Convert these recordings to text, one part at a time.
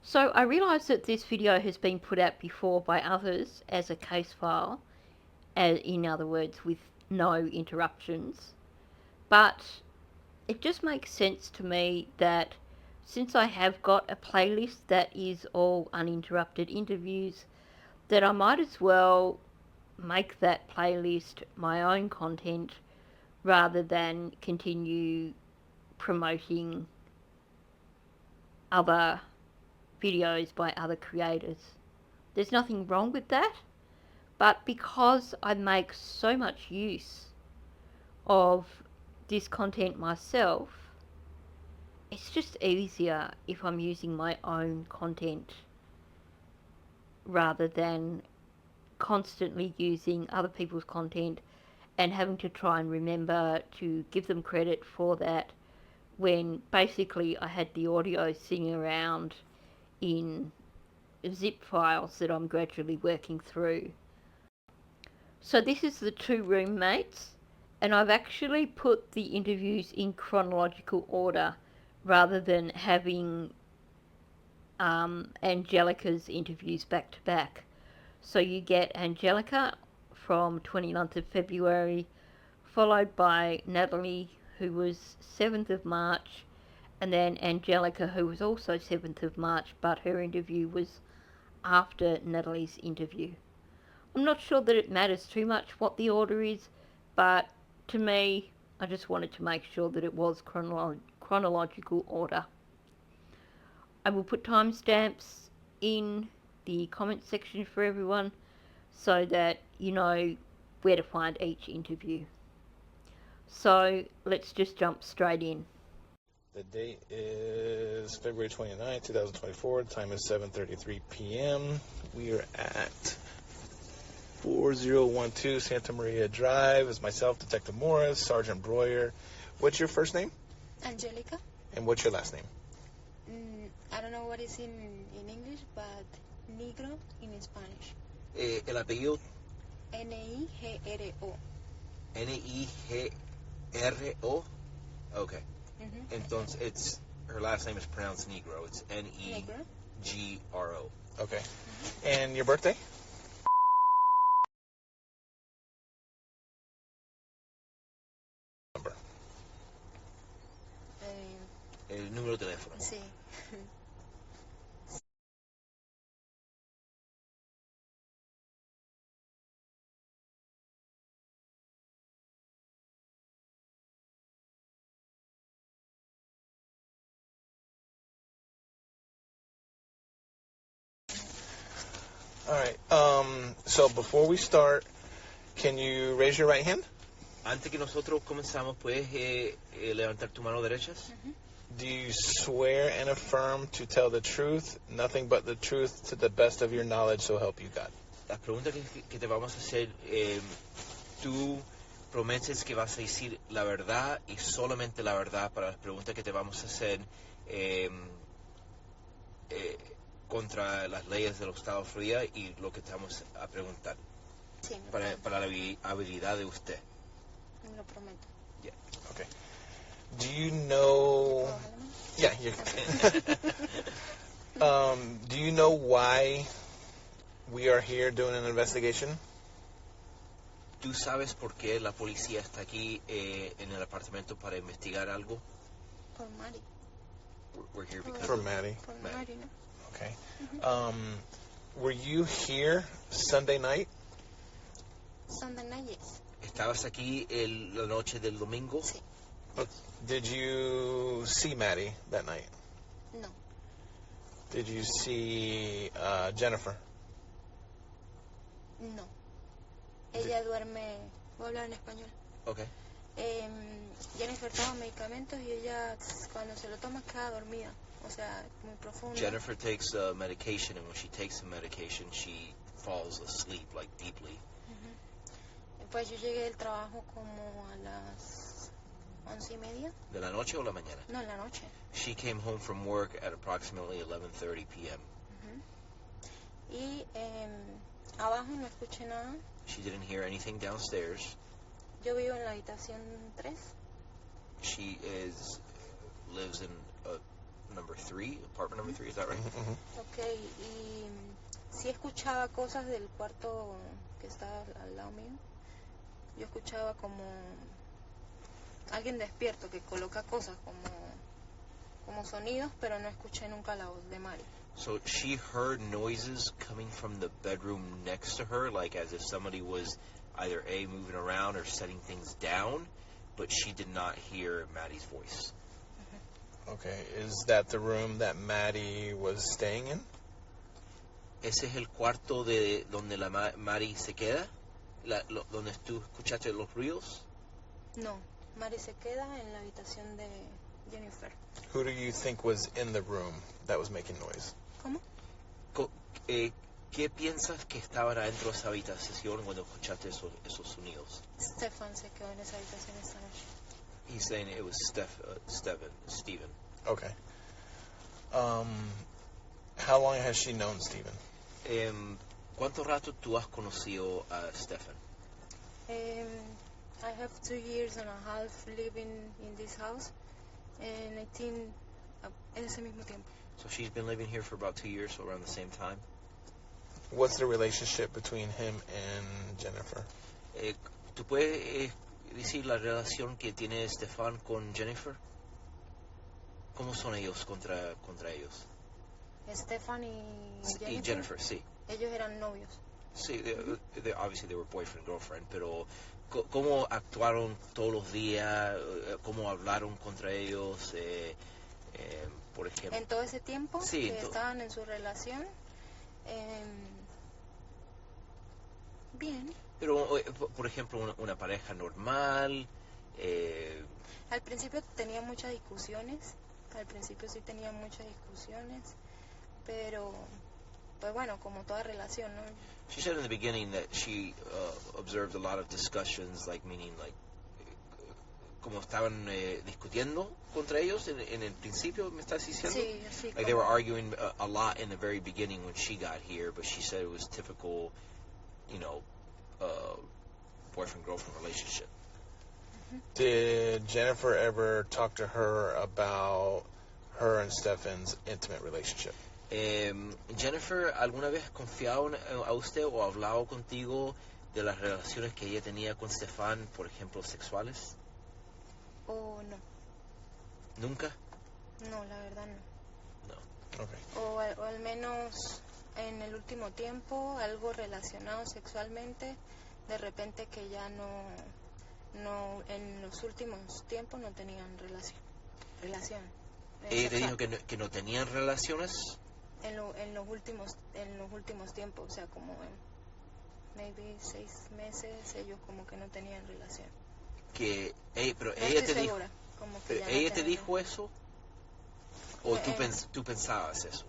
So I realise that this video has been put out before by others as a case file, in other words with no interruptions, but it just makes sense to me that since I have got a playlist that is all uninterrupted interviews, that I might as well make that playlist my own content rather than continue promoting other videos by other creators. There's nothing wrong with that, but because I make so much use of this content myself, it's just easier if I'm using my own content rather than constantly using other people's content and having to try and remember to give them credit for that when basically I had the audio sitting around in zip files that I'm gradually working through. So this is the two roommates, and I've actually put the interviews in chronological order rather than having Angelica's interviews back to back. So you get Angelica from 29th of February, followed by Natalie, who was 7th of March, and then Angelica, who was also 7th of March, but her interview was after Natalie's interview. I'm not sure that it matters too much what the order is, but to me, I just wanted to make sure that it was chronological order. I will put timestamps in the comment section for everyone so that you know where to find each interview. So let's just jump straight in. The date is February 29th, 2024. The time is 7:33 p.m. We are at 4012 Santa Maria Drive. It's myself, Detective Morris, Sergeant Breuer. What's your first name? Angelica. And what's your last name? I don't know what is in English, but negro in Spanish. El apellido. Nigro. Nigro. Okay. Mm-hmm. Entonces, her last name is pronounced Negro. It's Negro. Okay. Mm-hmm. And your birthday? Number. El número de teléfono. Sí. All right. So before we start, can you raise your right hand? Antes que nosotros comenzamos, ¿puedes levantar tu mano derecha? Mm-hmm. Do you swear and affirm to tell the truth, nothing but the truth, to the best of your knowledge, so help you God? Las preguntas que te vamos a hacer, tú prometes que vas a decir la verdad y solamente la verdad para las preguntas que te vamos a hacer contra las leyes de los Estados Unidos y lo que te vamos a preguntar. Sí, para la habilidad de usted. Lo prometo. Yeah. Okay. Do you know... Yeah, you do you know why we are here doing an investigation? ¿Tú sabes por qué la policía está aquí en el apartamento para investigar algo? Por Mari. We're here because For Maddie. Por Mari, ¿no? Okay. Mm-hmm. Were you here Sunday night? Sunday night, yes. ¿Estabas aquí la noche del domingo? Sí. Did you see Maddie that night? No. Did you see Jennifer? No. Ella duerme... Voy a hablar en español. Okay. Jennifer toma medicamentos y ella cuando se lo toma queda dormida. O sea, muy profunda. Jennifer takes medication, and when she takes the medication, she falls asleep, like deeply. Pues yo llegué del trabajo como a las 11:30. ¿De la noche o la mañana? No, en la noche. She came home from work at approximately 11:30 p.m. Y abajo no escuché nada. She didn't hear anything downstairs. Yo vivo en la habitación 3. She lives in number 3, apartment number 3, is that right? Ok, y sí escuchaba cosas del cuarto que estaba al lado mío. Yo escuchaba como alguien despierto que coloca cosas como sonidos, pero no escuché nunca la voz de Mari. So she heard noises coming from the bedroom next to her, like as if somebody was either A, moving around or setting things down, but she did not hear Maddie's voice. Okay, is that the room that Maddie was staying in? ¿Ese es el cuarto de donde la Mari se queda? ¿Donde tú escuchaste los ruidos? No, Mari se queda en la habitación de Jennifer. Who do you think was in the room that was making noise? ¿Cómo? ¿Qué piensas que estaban adentro de esa habitación cuando escuchaste esos sonidos? Stefan se quedó en esa habitación esta noche. He's saying it was Steven. Okay. How long has she known Stephen? ¿Cuánto rato tú has conocido a Stefan? I have 2 years and a half living in this house, and I think en ese mismo tiempo. So she's been living here for about 2 years, so around the same time. What's the relationship between him and Jennifer? ¿Tú puedes decir la relación que tiene Stefan con Jennifer? ¿Cómo son ellos contra ellos? Stefan y Jennifer. Y Jennifer, sí. Ellos eran novios. Sí, obviously they were boyfriend, girlfriend, pero ¿cómo actuaron todos los días? ¿Cómo hablaron contra ellos? Por ejemplo. En todo ese tiempo Sí, que estaban en su relación, bien. Pero, por ejemplo, una pareja normal. Al principio tenía muchas discusiones. Al principio sí tenía muchas discusiones, pero pues bueno, como toda relación, ¿no? She said in the beginning that she observed a lot of discussions, meaning como estaban discutiendo contra ellos en el principio, ¿me estás diciendo? Sí, sí. Like they were arguing a lot in the very beginning when she got here, but she said it was typical, boyfriend-girlfriend relationship. Did Jennifer ever talk to her about her and Stefan's intimate relationship? Jennifer, ¿alguna vez confiado a usted o ha hablado contigo de las relaciones que ella tenía con Stefan, por ejemplo, sexuales? ¿O no? ¿Nunca? No, la verdad no. No. Okay. O al menos en el último tiempo, algo relacionado sexualmente, de repente que ya no en los últimos tiempos no tenían relación. ¿Ella te sexual. dijo que no tenían relaciones? En los últimos tiempos, o sea, como en maybe 6 meses, ellos como que no tenían relación. Pero No ella estoy te segura, dijo, como que ya no ¿ella te tenían. dijo eso? ¿O Eh, tú pensabas eso?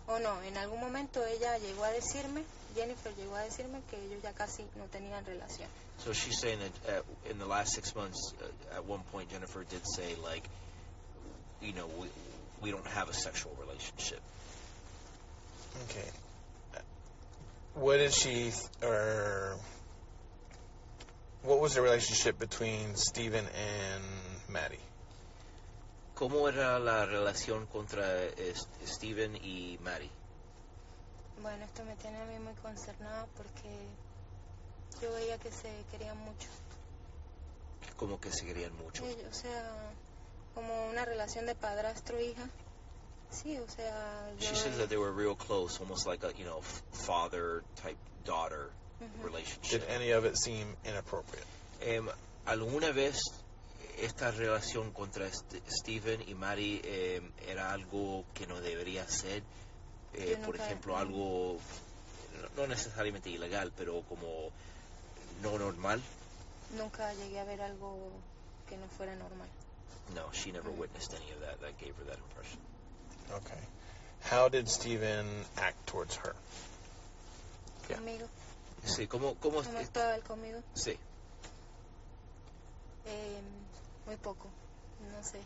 O no, en algún momento ella llegó a decirme, Jennifer llegó a decirme que ellos ya casi no tenían relación. So she's saying that in the last 6 months, at one point Jennifer did say, we don't have a sexual relationship. Okay. What did what was the relationship between Stephen and Maddie? ¿Cómo era la relación contra Steven y Maddie? Bueno, esto me tiene a mí muy concernada porque yo veía que se querían mucho. Como que se querían mucho. O sea, como una relación de padrastro-hija. Sí, o sea, yo She says that they were real close, almost like a, father type daughter relationship. Did any of it seem inappropriate? ¿Alguna vez esta relación contra Steven y Mary era algo que no debería ser? Por ejemplo, algo no necesariamente ilegal, pero como no normal. Nunca llegué a ver algo que no fuera normal. No, she never witnessed any of that. That gave her that impression. Okay. How did Stephen act towards her? Yeah. ¿Conmigo? Sí, ¿cómo actuaba él conmigo? Sí. Muy poco, no sé,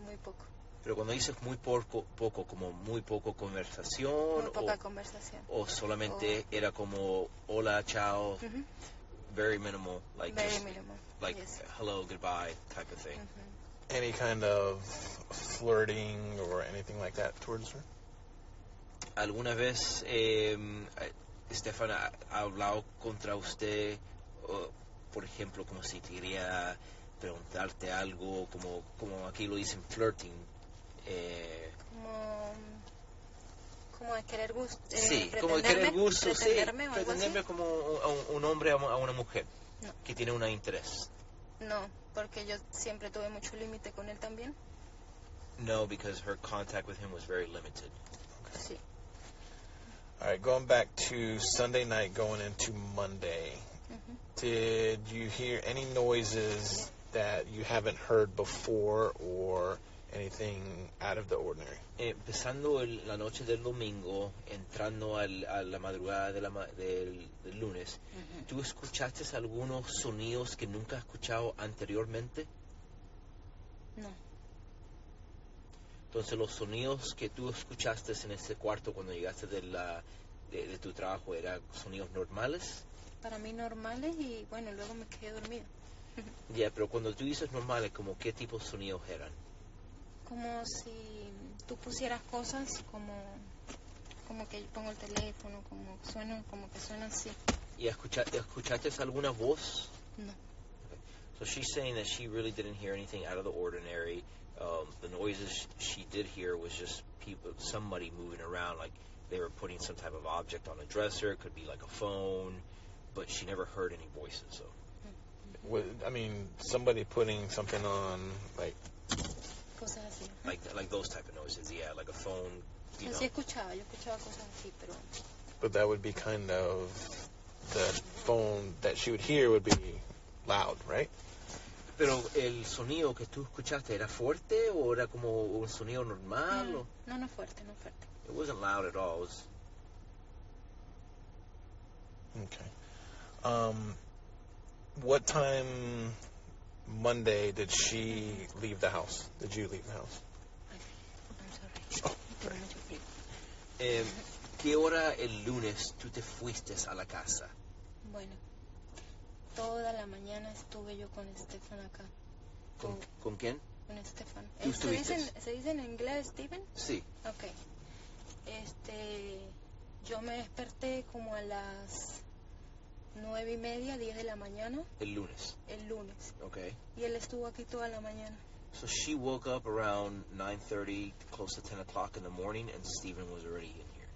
muy poco. Pero cuando dices muy poco, como muy poco conversación. Muy poca conversación. O solamente era como hola, chao, very minimal, Very minimal, like yes. hello, goodbye type of thing. any kind of flirting or anything like that towards her? ¿Alguna vez Stefan ha hablado contra usted, por ejemplo, como si quería preguntarte algo, como aquí lo dicen flirting? Como de querer gusto. Sí, como de querer gusto, sí. Pretenderme o algo Pretenderme así. como un hombre a una mujer No. que tiene un interés. No, porque yo siempre tuve mucho límite con él también. No, because her contact with him was very limited. Sí. All right, going back to Sunday night, going into Monday, did you hear any noises that you haven't heard before or anything out of the ordinary? Empezando la noche del domingo, entrando a la madrugada del lunes, ¿tú escuchaste algunos sonidos que nunca has escuchado anteriormente? No. Entonces, los sonidos que tú escuchaste en ese cuarto cuando llegaste de tu trabajo, ¿eran sonidos normales? Para mí normales y bueno, luego me quedé dormida. Ya, pero cuando tú dices normales, ¿como qué tipo de sonidos eran? Como si tú pusieras cosas como que yo pongo el teléfono, como que suena así. ¿Y escuchaste alguna voz? No. So she's saying that she really didn't hear anything out of the ordinary. The noises she did hear was just somebody moving around, like they were putting some type of object on a dresser. It could be like a phone, but she never heard any voices. So, Somebody putting something on, like Cosas así. like those type of noises, yeah, like a phone. You know. Sí escuchaba, yo escuchaba cosas así, pero. But that would be kind of the phone that she would hear would be loud, right? Pero el sonido que tú escuchaste, ¿era fuerte o era como un sonido normal? No fuerte, no fuerte. It wasn't loud at all. It was... Okay. What time Monday did she leave the house? Did you leave the house? I'm sorry. Tengo mucho frío. ¿Qué hora el lunes tú te fuiste a la casa? Bueno, toda la mañana estuve yo con Stefan acá. ¿Con quién? Con Stefan. ¿Tú estuviste? ¿Se dice en inglés Steven? Sí. Ok. Yo me desperté como a las 9:30, 10 de la mañana. El lunes. El lunes. Okay. Y él estuvo aquí toda la mañana. So she woke up around 9:30, close to 10 o'clock in the morning, and Stephen was already in here.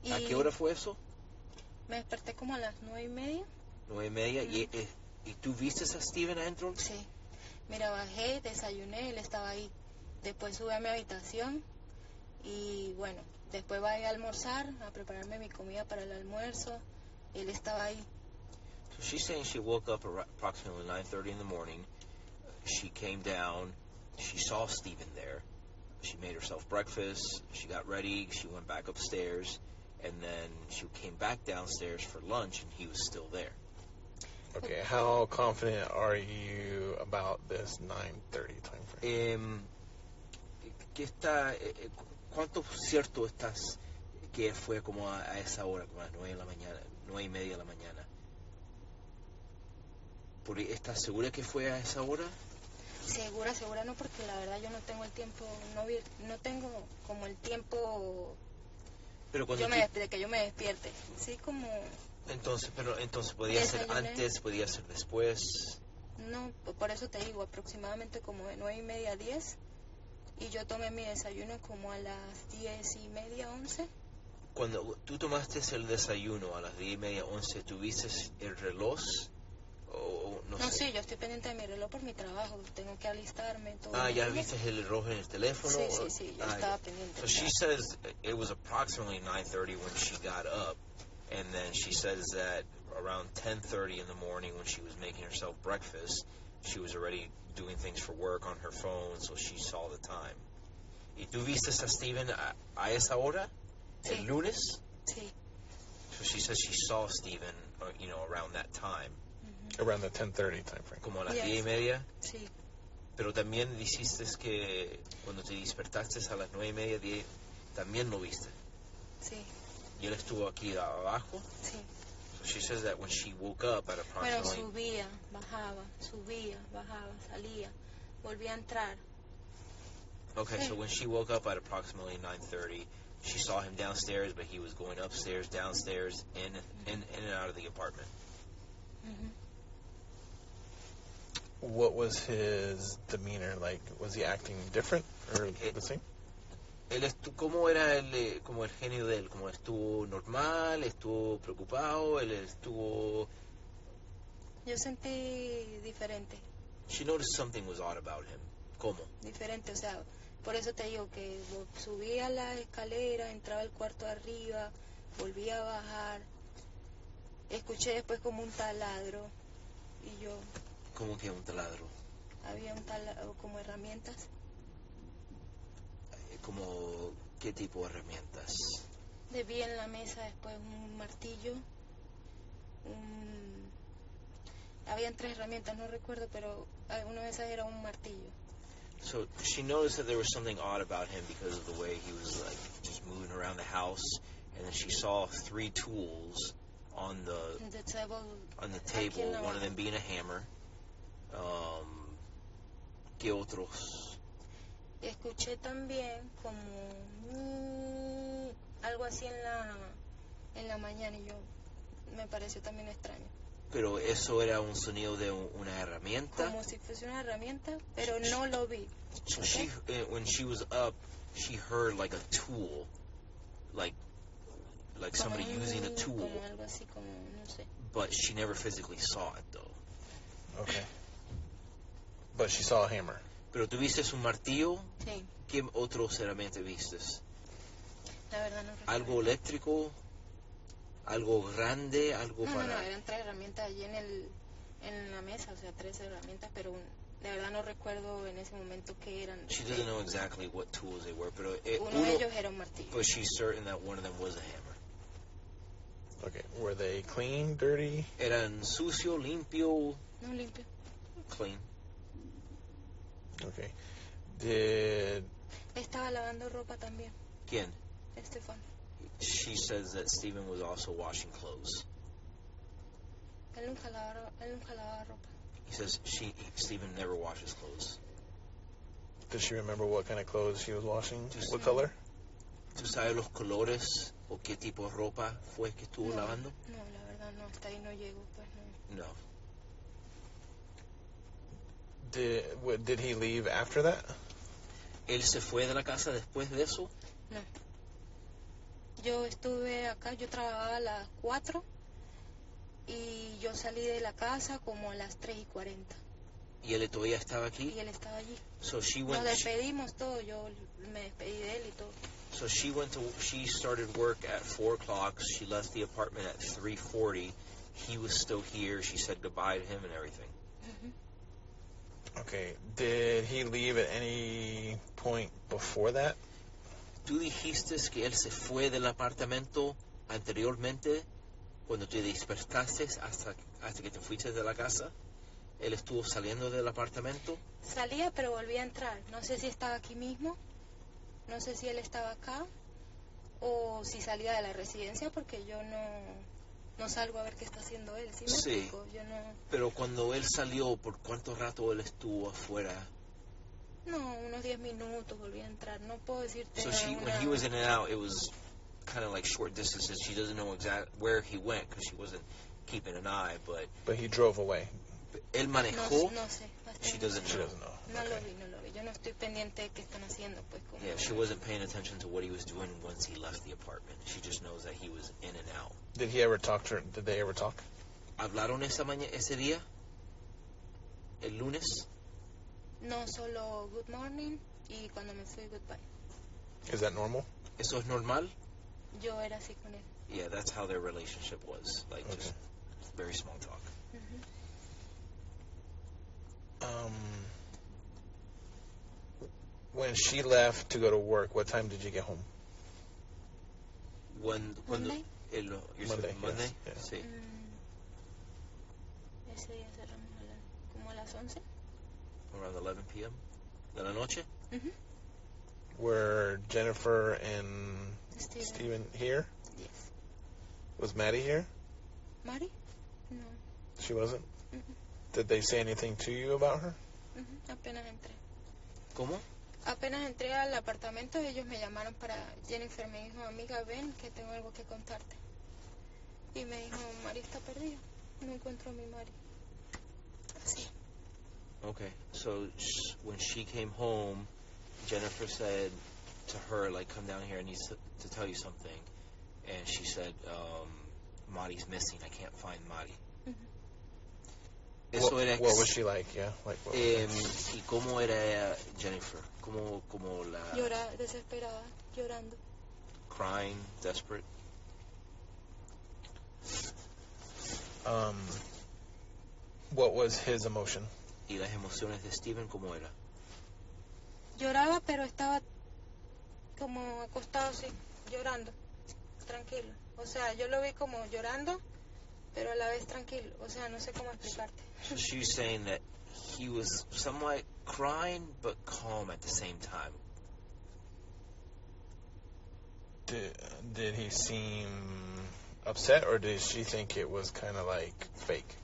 Y ¿A qué hora fue eso? me desperté como a las 9:30. 9:30. ¿Y tú viste a Stephen adentro? Sí. Mira, bajé, desayuné, él estaba ahí. Después subí a mi habitación y bueno, después bajé a almorzar, a prepararme mi comida para el almuerzo. Él estaba ahí. So she's saying she woke up approximately 9:30 in the morning. She came down. She saw Stephen there. She made herself breakfast. She got ready. She went back upstairs. And then she came back downstairs for lunch, and he was still there. Okay, how confident are you about this 9:30 time frame? ¿Cuánto cierto estás que fue como a esa hora, como a las 9 de la mañana, 9:30 de la mañana? ¿Estás segura que fue a esa hora? Segura no, porque la verdad yo no tengo el tiempo, no tengo como el tiempo pero cuando de que yo me despierte. Sí, como... Entonces podía ser antes, podía ser después. No, por eso te digo, aproximadamente como de 9:30 a 10. Y yo tomé mi desayuno como a las 10:30, 11. Cuando tú tomaste el desayuno a las 10:30, 11, ¿tuviste el reloj? No sé. Sí, yo estoy pendiente de mi reloj por mi trabajo. Tengo que alistarme. Todo ¿Ya viste el reloj en el teléfono? Sí, yo estaba pendiente. So she says it was approximately 9:30 when she got up. And then she says that around 10:30 in the morning when she was making herself breakfast, she was already doing things for work on her phone, so she saw the time. ¿Y tú viste a Stephen a esa hora? Sí. ¿El lunes? Sí. So she says she saw Stephen, around that time. Around the 10:30 time frame. Como a las 10:30. Sí. Pero también dijiste que cuando te despertaste a las 9:30, 10, también lo viste. Sí. ¿Y él estuvo aquí abajo? Sí. So she says that when she woke up at approximately... Bueno, subía, bajaba, salía. volví a entrar. Okay, Sí. so when she woke up at approximately 9:30, she saw him downstairs, but he was going upstairs, downstairs, in and out of the apartment. Ujú. What was his demeanor like? Was he acting different or the same? ¿Cómo era como el genio de él? ¿Cómo estuvo normal? ¿Estuvo preocupado? ¿Él estuvo...? Yo sentí diferente, She noticed something was odd about him. ¿Cómo? diferente, o sea, por eso te digo que subía la escalera, entraba al cuarto de arriba, volvía a bajar, escuché después como un taladro y yo, ¿Cómo que un taladro? había un taladro como herramientas, ¿Como qué tipo de herramientas? vi en la mesa después un martillo, habían 3 herramientas, no recuerdo, pero una de esas era un martillo. So she noticed that there was something odd about him because of the way he was like just moving around the house, and then she saw 3 tools on the table, one of them being a hammer. ¿Qué otros? Escuché también como algo así en la mañana y yo me pareció también extraño. Pero eso era un sonido de una herramienta. Como si fuese una herramienta, pero no lo vi. So Okay. when she was up, she heard like a tool, like somebody using a tool, Como algo así, como no sé. but she never physically saw it though. Okay. But she saw a hammer. Pero tú viste un martillo. Sí. ¿Qué otros herramientas viste? La verdad no recuerdo. ¿Algo eléctrico? ¿Algo grande? ¿Algo para...? No, eran 3 herramientas allí en la mesa, o sea, 3 herramientas, pero de verdad no recuerdo en ese momento qué eran. She doesn't know exactly what tools they were, pero Uno de ellos era un martillo. but she's certain that one of them was a hammer. Okay. Were they clean, dirty? ¿Eran sucio, limpio? No limpio. Clean. Okay. Estaba lavando ropa también, ¿Quién? Estefan. She says that Stephen was also washing clothes. Él nunca lavaba ropa. He says Stephen never washes clothes. Does she remember what kind of clothes she was washing? Just- What color? ¿Tú sabes los colores o qué tipo de ropa fue que estuvo lavando? No, la verdad no, hasta ahí no llego, pues no. No. Did he leave after that? ¿Él se fue de la casa después de eso? No. Yo estuve acá, yo trabajaba a las 4 y yo salí de la casa como a las 3:40 ¿Y él todavía estaba aquí? y él estaba allí. So she Nos went. despedimos todo, yo me despedí de él y todo. So she started work at 4:00. She left the apartment at 3:40. He was still here. She said goodbye to him and everything. Okay. Did he leave at any point before that? ¿Tú dijiste que él se fue del apartamento anteriormente cuando te despertaste hasta que te fuiste de la casa? ¿Él estuvo saliendo del apartamento? Salía pero volvía a entrar. No sé si estaba aquí mismo, no sé si él estaba acá o si salía de la residencia porque yo no salgo a ver qué está haciendo él. ¿Sí me Sí. explico? Yo no... Pero cuando él salió, ¿por cuánto rato él estuvo afuera? No, unos 10 minutos volví a entrar. No puedo decirte So when he was in and out, it was kind of like short distances. She doesn't know exactly where he went because she wasn't keeping an eye, but He drove away. él manejó. No sé. She doesn't She know. doesn't know. No Okay. lo vi. Yo no estoy pendiente de qué están haciendo, pues. Como... Yeah, she wasn't paying attention to what he was doing once he left the apartment. She just knows that he was in and out. Did he ever talk to her? Did they ever talk? ¿Hablaron ese día? ¿El lunes? No, solo good morning y cuando me fui goodbye. Is that normal? ¿Eso es normal? Yo era así con él. Yeah, that's how their relationship was. Like, Okay. just very small talk. When she left to go to work, what time did you get home? Monday? Monday, Monday? yes, Sí. Ese día cerramos como a las 11. Around 11 p.m. de la noche. Were Jennifer and Steven here? Yes. Was Maddie here? ¿Mari? No. She wasn't? Did they say anything to you about her? Apenas entré. ¿Cómo? Apenas entré al apartamento, ellos me llamaron para... Jennifer me dijo, amiga, ven, que tengo algo que contarte. Y me dijo, Mari está perdida. No encuentro a mi Mari. Así. Okay, so when she came home, Jennifer said to her, like, come down here, I need to tell you something. And she said, Mari's missing, I can't find Mari. Eso era what was she like? Yeah, like what ¿Y cómo era Jennifer? ¿Cómo la... Llora, desesperada, llorando. Crying, desperate? What was his emotion? ¿Y las emociones de Steven cómo era? Lloraba, pero estaba como acostado así, llorando, tranquilo. O sea, yo lo vi como llorando, pero a la vez tranquilo. O sea, no sé cómo explicarte. So she's saying that he was somewhat crying, but calm at the same time. Did he seem upset, or did she think it was kind of like fake?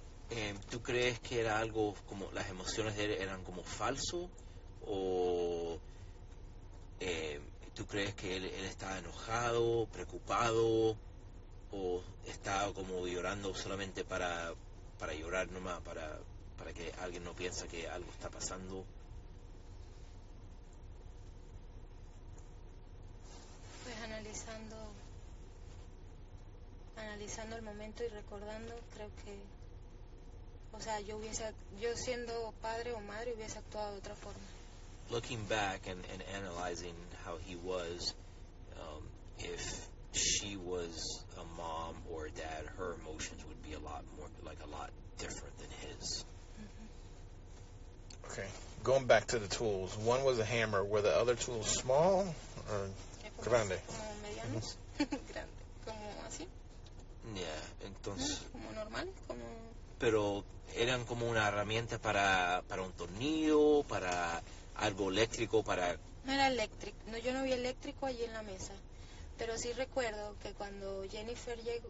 ¿Tú crees que era algo como las emociones de él eran como falso? ¿O tú crees que él estaba enojado, preocupado? ¿O estaba como llorando solamente para llorar nomás, para que alguien no piense que algo está pasando? Pues analizando el momento y recordando, creo que, o sea, yo siendo padre o madre hubiese actuado de otra forma. Looking back and analyzing how he was, if she was a mom or a dad, her emotions would be a lot different than his. Okay, going back to the tools. One was a hammer. Were the other tools small or grande? Como medianos, grande, como así. Yeah, entonces. Como normal, como. Pero eran como una herramienta para un tornillo, para algo eléctrico, para. No era eléctrico, no, yo no vi eléctrico allí en la mesa. Pero sí recuerdo que cuando Jennifer llegó,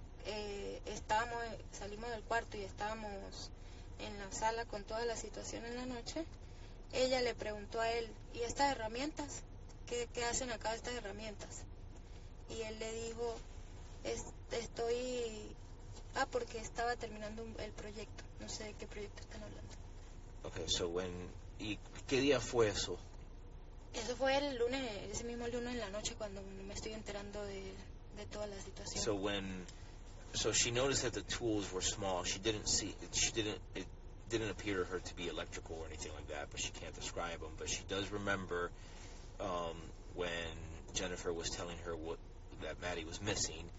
salimos del cuarto y estábamos en la sala con toda la situación en la noche, ella le preguntó a él, ¿y estas herramientas? ¿Qué hacen acá estas herramientas? Y él le dijo, porque estaba terminando el proyecto. No sé de qué proyecto están hablando. Okay, so ¿y qué día fue eso? Eso fue el lunes, ese mismo lunes en la noche cuando me estoy enterando de toda la situación. So she noticed that the tools were small. It didn't appear to her to be electrical or anything like that, but she can't describe them. But she does remember when Jennifer was telling her that Maddie was missing.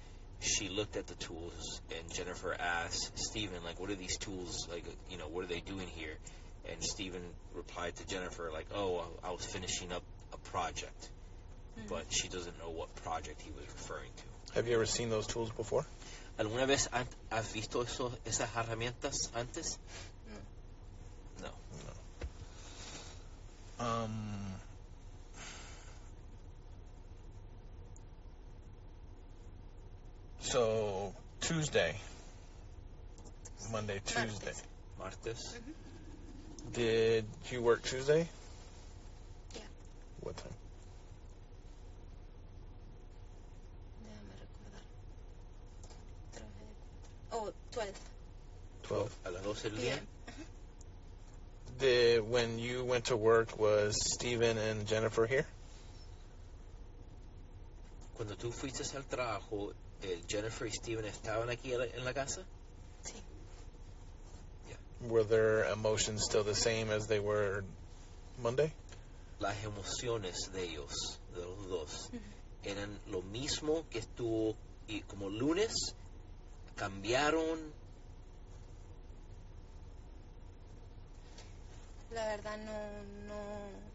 She looked at the tools, and Jennifer asked Stephen, like, what are these tools, like, what are they doing here? And Stephen replied to Jennifer, like, oh, I was finishing up a project. Mm-hmm. But she doesn't know what project he was referring to. Have you ever seen those tools before? ¿Alguna vez has visto esas herramientas antes? No. So, Tuesday. Monday, Tuesday. Martes. Mm-hmm. Did you work Tuesday? Yeah. What time? Déjame recordar. 12. 12. A las 12 del día. When you went to work, was Stephen and Jennifer here? Cuando tú fuiste al trabajo, Jennifer y Stephen estaban aquí en la casa? Sí. Yeah. Were their emotions still the same as they were Monday? Las emociones de ellos, de los dos, eran lo mismo que estuvo y como lunes, cambiaron. La verdad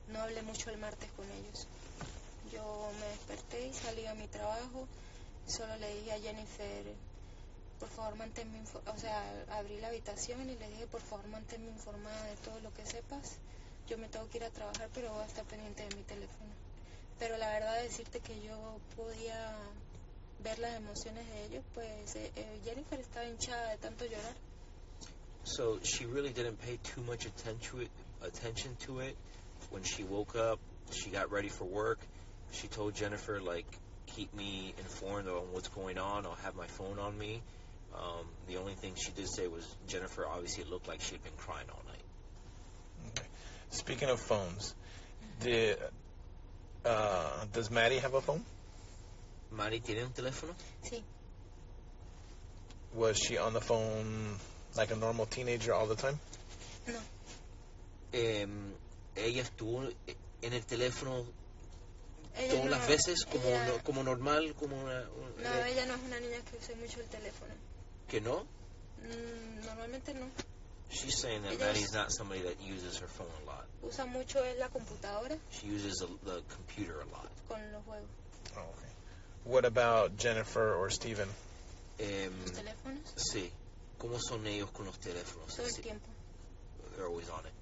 no hablé mucho el martes con ellos. Yo me desperté y salí a mi trabajo. Solo le dije a Jennifer, por favor manténme informada. O sea, abrí la habitación y le dije, por favor manténme informada de todo lo que sepas. Yo me tengo que ir a trabajar, pero voy a estar pendiente de mi teléfono. Pero la verdad, decirte que yo podía ver las emociones de ellos, pues Jennifer estaba hinchada de tanto llorar. So she really didn't pay too much attention to it when she woke up, she got ready for work. She told Jennifer, like, keep me informed on what's going on. I'll have my phone on me. The only thing she did say was Jennifer obviously looked like she'd been crying all night. Okay. Speaking of phones, does Maddie have a phone? ¿Mari tiene un teléfono? Sí. Was she on the phone like a normal teenager all the time? No. Ella estuvo en el teléfono Ella todas no, las veces como, ella, como normal, como no, ella no es una niña que use mucho el teléfono. ¿Que no? Normalmente no. She's saying that Ella Maddie's not somebody that uses her phone a lot. Usa mucho la computadora. She uses the computer a lot. Con los juegos. Oh, okay. What about Jennifer or Steven? ¿Los teléfonos? Sí. ¿Cómo son ellos con los teléfonos? Todo el Sí. tiempo. They're always on it.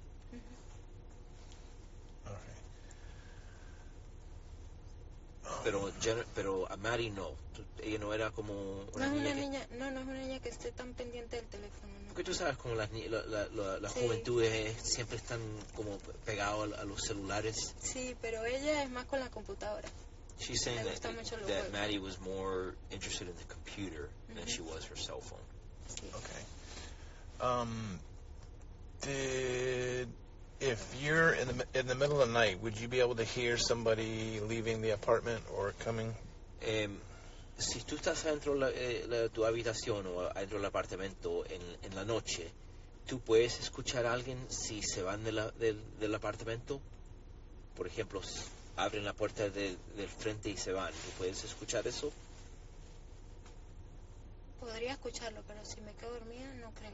Pero a Maddie no. Ella no era como una no es niña una niña, no es una niña que esté tan pendiente del teléfono. ¿No? Porque tú sabes como las Sí. juventudes siempre están como pegados a los celulares. Sí, pero ella es más con la computadora. She's saying Le gusta mucho los that juegos. Maddie was more interested in the computer than she was her cell phone. Sí. Okay. If you're in the middle of the night, would you be able to hear somebody leaving the apartment or coming? Si tú estás dentro de tu habitación o dentro del apartamento en la noche, ¿tú puedes escuchar a alguien si se van del apartamento? Por ejemplo, abren la puerta del frente y se van. ¿Tú puedes escuchar eso? Podría escucharlo, pero si me quedo dormida, no creo.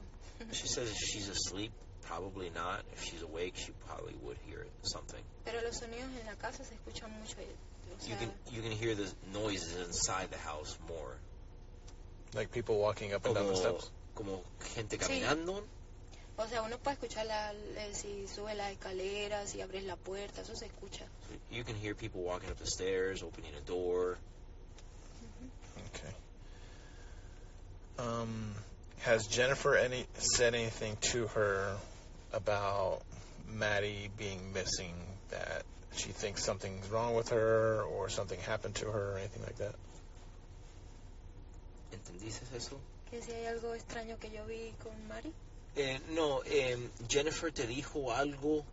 She says if she's asleep, probably not. If she's awake, she probably would hear something. Pero los sonidos en la casa se escuchan mucho. O sea, You can hear the noises inside the house more. Like people walking up and down the steps? Como gente caminando. O sea, uno puede escuchar si sube las escaleras, si abres la puerta, eso se escucha. So you can hear people walking up the stairs, opening a door. Okay. Has Jennifer said anything to her about Maddie being missing, that she thinks something's wrong with her or something happened to her or anything like that? ¿Entendiste eso? Que si hay algo extraño que yo vi con Mari. No, Jennifer te dijo algo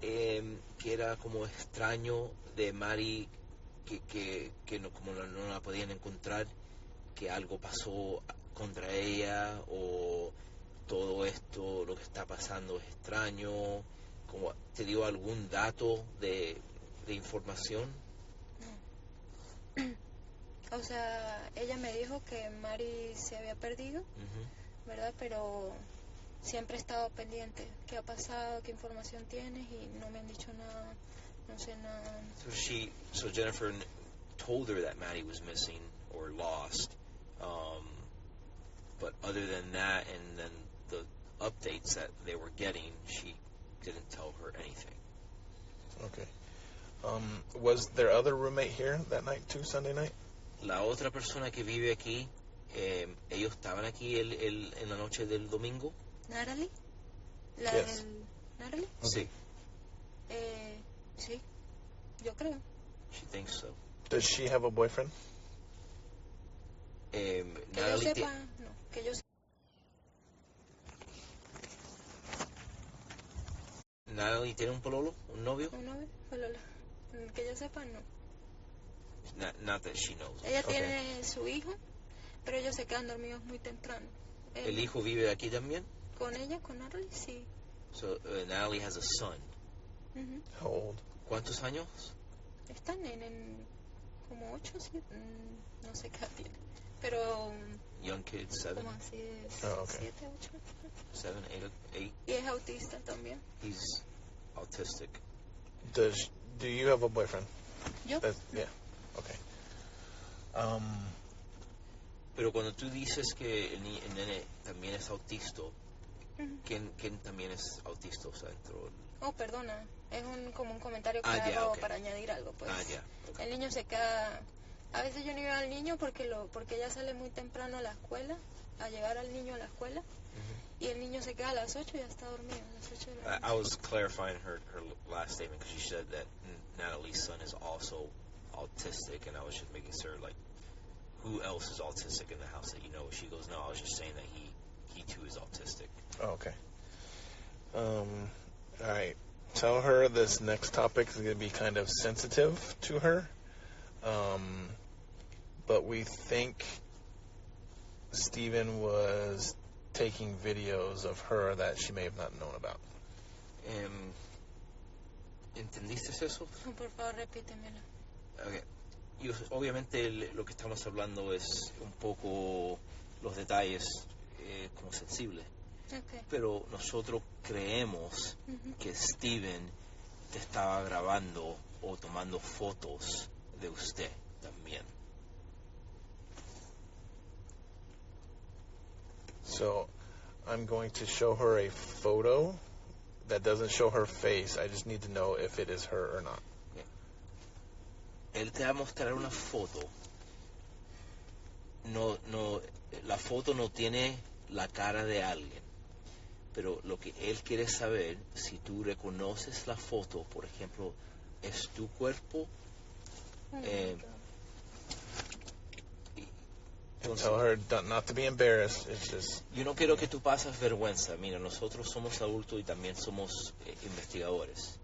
que era como extraño de Mari, que no, como no la podían encontrar, que algo pasó contra ella o todo esto, lo que está pasando es extraño. Como ¿te dio algún dato de información? No. O sea, ella me dijo que Mari se había perdido, ¿verdad? Pero siempre he estado pendiente. ¿Qué ha pasado? ¿Qué información tienes? Y no me han dicho nada. No sé nada. So Jennifer told her that Maddie was missing or lost. But other than that, and then the updates that they were getting, she didn't tell her anything. Okay. Was their other roommate here that night too, Sunday night? La otra persona que vive aquí, ellos estaban aquí en la noche del domingo. ¿Natalie? ¿La Yes. del Natalie? Sí. Sí, yo creo. She thinks so. Does she have a boyfriend? Que yo Natalie sepa, no. Que yo Natalie tiene un pololo, un novio. ¿Un novio? Que yo sepa, no. Not that she knows. Ella Okay. tiene su hijo, pero ellos se quedan dormidos muy temprano. ¿El hijo vive aquí también? ¿Con ella, con Natalie? Sí. So Natalie has a son. Ujú. How old? ¿Cuántos años? Están en como 8, 7, no sé qué edad tiene. Pero Young kid, 7, como así es, Oh, okay. 7, 8. 7, 8. Y es autista también. He's autistic. Do you have a boyfriend? ¿Yo? Yeah. Okay. Pero cuando tú dices que el nene también es autista, ¿quién también es autista? O sea, dentro Oh, perdona. Es como un comentario que Ah, ya, hago okay. para añadir algo. Pues. ya. El niño se queda... A veces yo no iba al niño porque ella sale muy temprano a la escuela a llevar al niño a la escuela y el niño se queda a las 8 y ya está dormido a las 8 de la noche. I was clarifying her last statement because she said that Natalie's son is also autistic, and I was just making sure, like, who else is autistic in the house that you know? She goes, no, I was just saying that he too is autistic. Oh, okay. All right. Tell her this next topic is going to be kind of sensitive to her. But we think Stephen was taking videos of her that she may have not known about. ¿Entendiste eso? No, por favor, repítemelo. Okay. Y obviamente lo que estamos hablando es un poco los detalles como sensibles. Okay. Pero nosotros creemos que Steven te estaba grabando o tomando fotos de usted también. So I'm going to show her a photo that doesn't show her face. I just need to know if it is her or not. Él te va a mostrar una foto. La foto no tiene la cara de alguien. Pero lo que él quiere saber, si tú reconoces la foto, por ejemplo, es tu cuerpo. Tell her not to be embarrassed. It's just. Yo no quiero que tú pases vergüenza. Mira, nosotros somos adultos y también somos investigadores.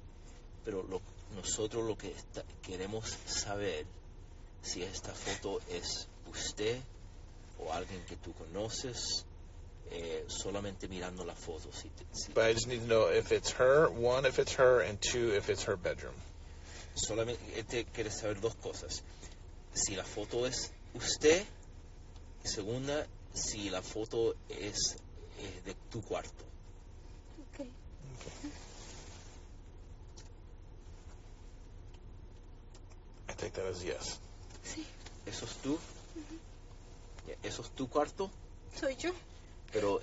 Pero nosotros lo que queremos saber si esta foto es usted o alguien que tú conoces, solamente mirando la foto. But I just need to know if it's her, one, if it's her, and two, if it's her bedroom. Solamente él quiere saber dos cosas. Si la foto es usted, y segunda, si la foto es de tu cuarto. Okay. I take that as yes. Sí. ¿Eso es tú? ¿Eso es tu cuarto? Soy yo. Pero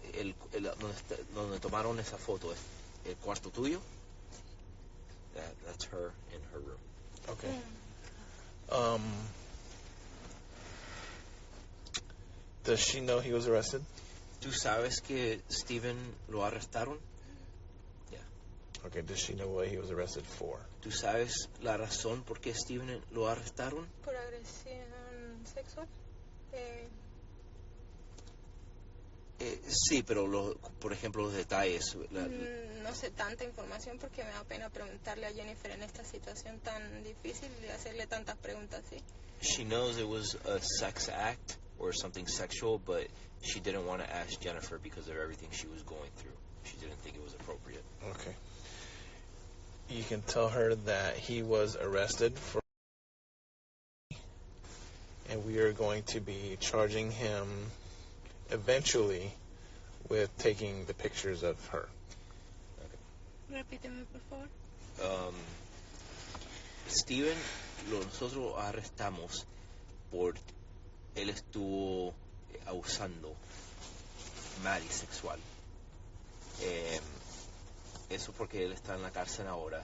donde tomaron esa foto, ¿es el cuarto tuyo? That's her in her room. Okay. Does she know he was arrested? ¿Tú sabes que Steven lo arrestaron? Okay, does she know what he was arrested for? ¿Tú sabes la razón por qué Steven lo arrestaron? Por agresión sexual. Sí, pero por ejemplo los detalles. No sé tanta información porque me da pena preguntarle a Jennifer en esta situación tan difícil y hacerle tantas preguntas así. She knows it was a sex act or something sexual, but she didn't want to ask Jennifer because of everything she was going through. She didn't think it was appropriate. Okay. You can tell her that he was arrested for, and we are going to be charging him eventually with taking the pictures of her. Repíteme, por favor. Steven, nosotros arrestamos por él estuvo abusando Mari sexual. Eso porque él está en la cárcel ahora.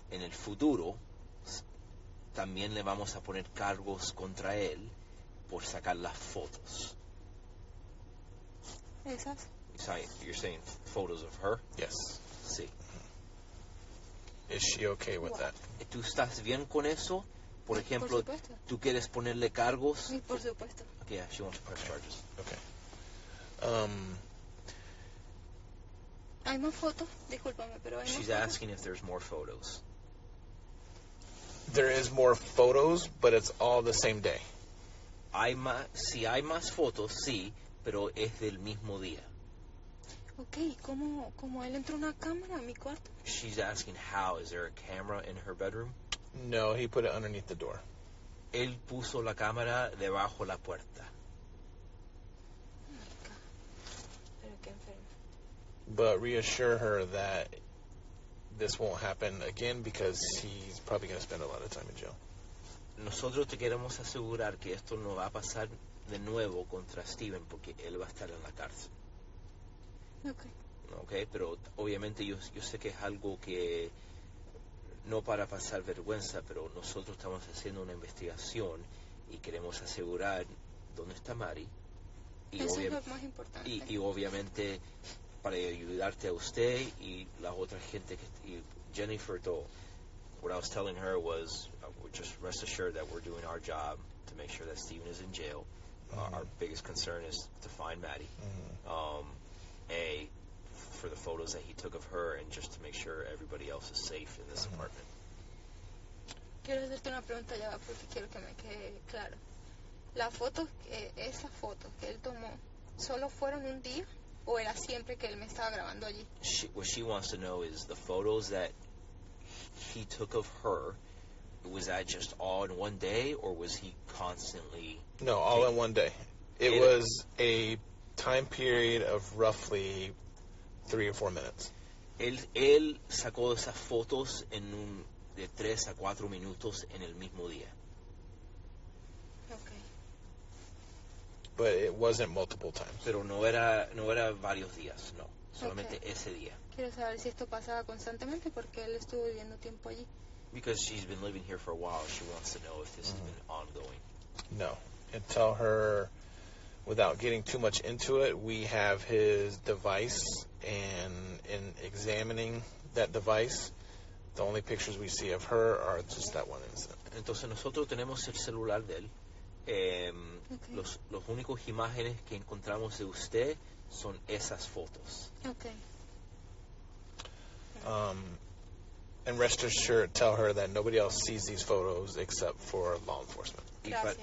En el futuro también le vamos a poner cargos contra él por sacar las fotos. ¿Esas? You're saying photos of her? Yes. Sí. Is she okay with that? ¿Tú estás bien con eso? Por ejemplo, por supuesto. ¿tú quieres ponerle cargos? Sí, por supuesto. Okay, yeah, she wants to press charges. Okay. ¿Hay más fotos? Discúlpame, pero hay más She's fotos. asking if there's more photos. There is more photos, but it's all the same day. Si hay más fotos, sí, pero es del mismo día. Ok, ¿cómo él entró una cámara a mi cuarto? She's asking how. Is there a camera in her bedroom? No, he put it underneath the door. Él puso la cámara debajo la puerta. Oh my God. Pero qué enfermo. But reassure her that this won't happen again because he's probably going to spend a lot of time in jail. Nosotros te queremos asegurar que esto no va a pasar de nuevo contra Steven porque él va a estar en la cárcel. Okay, pero obviamente yo sé que es algo que no para pasar vergüenza, pero nosotros estamos haciendo una investigación y queremos asegurar dónde está Mari Y, Eso es lo más importante. y obviamente para ayudarte a usted y la otra gente y Jennifer todo. What I was telling her was, just rest assured that we're doing our job to make sure that Steven is in jail. Our biggest concern is to find Maddie. For the photos that he took of her, and just to make sure everybody else is safe in this apartment. Quiero hacerte una pregunta ya porque quiero que me quede claro. Esas fotos que él tomó, ¿solo fueron un día o era siempre que él me estaba grabando allí? What she wants to know is the photos that he took of her, was that just all in one day, or was he constantly... No, all in one day. It was a time period of roughly 3 or 4 minutes. Él sacó esas fotos de 3 a 4 minutos en el mismo día. Okay. But it wasn't multiple times. Pero no era varios días, no. Solamente ese día. Quiero saber si esto pasaba constantemente porque él estuvo viviendo tiempo allí. Because she's been living here for a while, she wants to know if this has been ongoing. No. And tell her, without getting too much into it, we have his device, and in examining that device, the only pictures we see of her are just that one incident. Entonces nosotros tenemos el celular de él. Los únicos imágenes que encontramos de usted son esas fotos. Okay. And rest assured, tell her that nobody else sees these photos except for law enforcement. Gracias.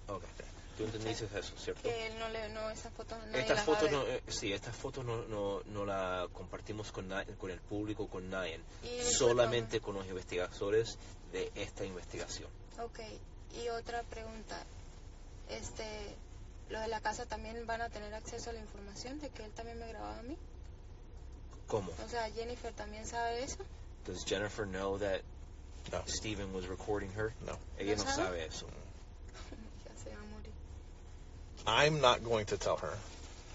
Okay. ¿Tú entendiste eso, cierto? Que él esas fotos no Estas fotos estas fotos no las compartimos con el público, con nadie. Solamente con los investigadores de esta investigación. Okay. Y otra pregunta. ¿Los de la casa también van a tener acceso a la información de que él también me grababa a mí? ¿Cómo? O sea, ¿Jennifer también sabe eso? Does Jennifer know that Steven was recording her? No. Ella no sabe eso. Ya se va a morir. I'm not going to tell her.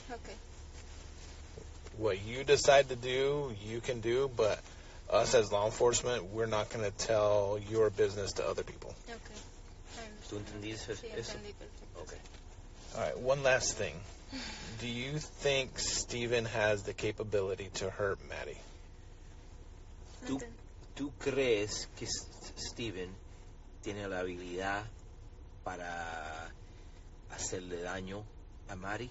Okay. What you decide to do, you can do, but us as law enforcement, we're not going to tell your business to other people. Okay. ¿Tú entendiste Sí, eso? entendí perfecto. Okay. All right, one last thing. Do you think Steven has the capability to hurt Maddie? ¿Tú crees que Steven tiene la habilidad para hacerle daño a Maddie?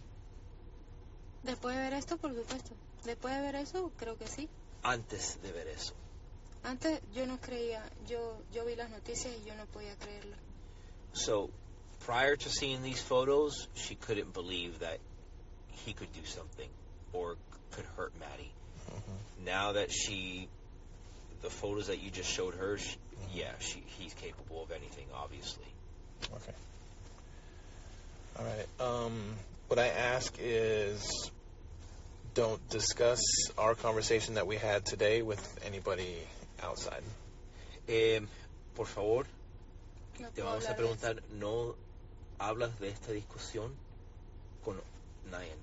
Después de ver esto, por supuesto. Después de ver eso, creo que sí. Antes de ver eso. Antes yo no creía, yo vi las noticias y yo no podía creerlo. So, prior to seeing these photos, she couldn't believe that he could do something or could hurt Maddie. Now that the photos that you just showed her, he's capable of anything, obviously. Okay. All right. What I ask is, don't discuss our conversation that we had today with anybody outside. Por favor, No te puedo vamos a hablar de preguntar, no hablas de esta discusión con nadie,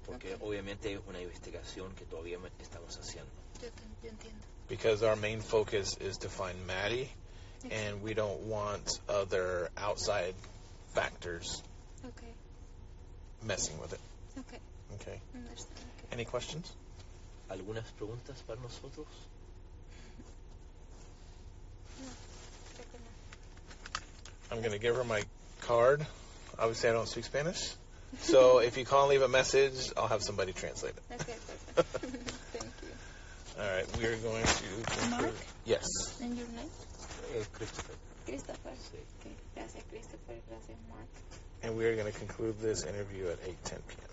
porque obviamente es una investigación que todavía estamos haciendo. eso. Yo entiendo. Because our main focus is to find Maddie, and we don't want other outside factors Okay. messing with it. Okay. Okay. Understand. Okay. Any questions? ¿Algunas preguntas para nosotros? No, creo que no. I'm going to give her my card. Obviously, I don't speak Spanish. So if you call and leave a message, I'll have somebody translate it. Okay, perfect. Thank you. All right, we are going to... Mark? Yes. And your name? Christopher. Christopher. Sí. Okay. Gracias, Christopher. Gracias, Mark. And we are going to conclude this interview at 8:10 p.m.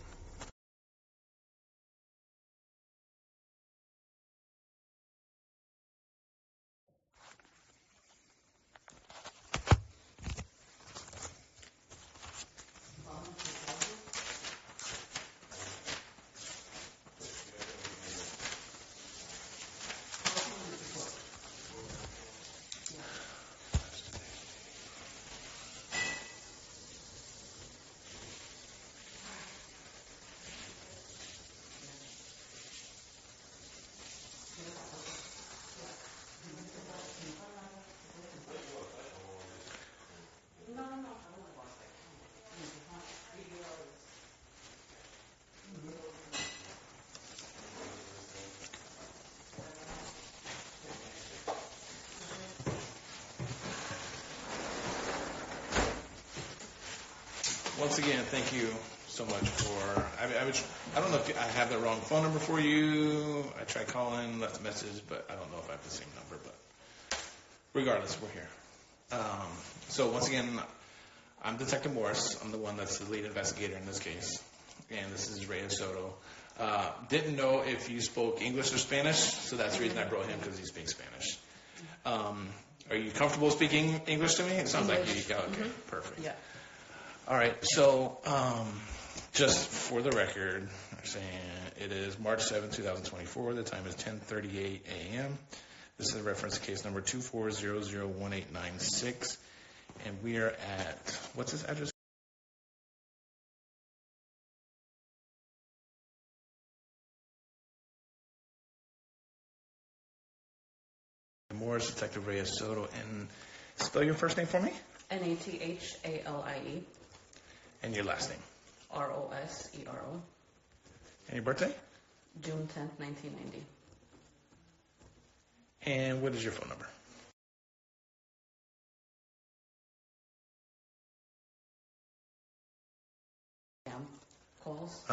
once again, thank you so much for. I don't know if I have the wrong phone number for you. I tried calling, left a message, but I don't know if I have the same number. But regardless, we're here. So once again, I'm Detective Morris. I'm the one that's the lead investigator in this case, and this is Reyes Soto. Didn't know if you spoke English or Spanish, so that's the reason I brought him, because he speaks Spanish. Are you comfortable speaking English to me? It sounds like you. Yeah, okay, perfect. Yeah. All right, so just for the record, I'm saying it is March 7, 2024. The time is 10:38 a.m. This is a reference to case number 24001896, and we are at, what's this address? Morris, Detective Reyes Soto, and spell your first name for me? Nathalie. And your last name? Rosero. And your birthday? June 10th, 1990. And what is your phone number? Calls.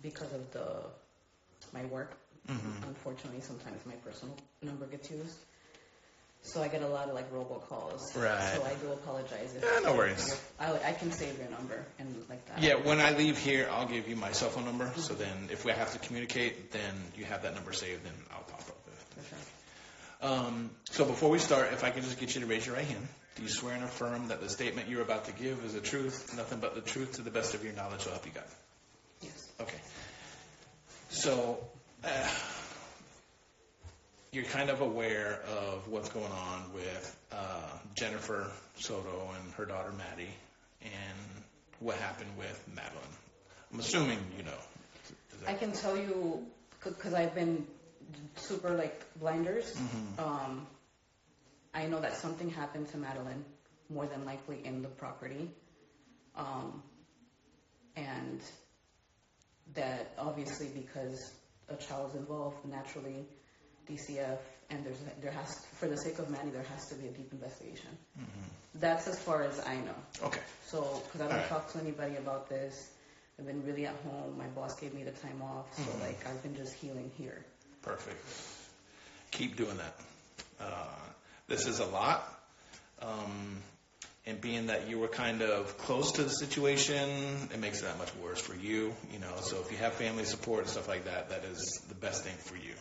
Because of my work, unfortunately, sometimes my personal number gets used. So I get a lot of robocalls. Right. So I do apologize. No worries. I can save your number and like that. Yeah, when I leave here, I'll give you my cell phone number. So then if we have to communicate, then you have that number saved and I'll pop up with it. For sure. So before we start, if I can just get you to raise your right hand. Do you swear and affirm that the statement you're about to give is the truth, nothing but the truth, to the best of your knowledge, so help you God? Yes. Okay. So you're kind of aware of what's going on with Jennifer Soto and her daughter Maddie, and what happened with Madeline. I'm assuming you know. I can tell you, because I've been super blinders. I know that something happened to Madeline, more than likely in the property, and that obviously because a child's involved, naturally, DCF, and there has, for the sake of Maddie, there has to be a deep investigation. That's as far as I know. Okay. So, because I don't talk to anybody about this, I've been really at home. My boss gave me the time off, so I've been just healing here. Perfect. Keep doing that. This is a lot. And being that you were kind of close to the situation, it makes it that much worse for you, So if you have family support and stuff like that, that is the best thing for you,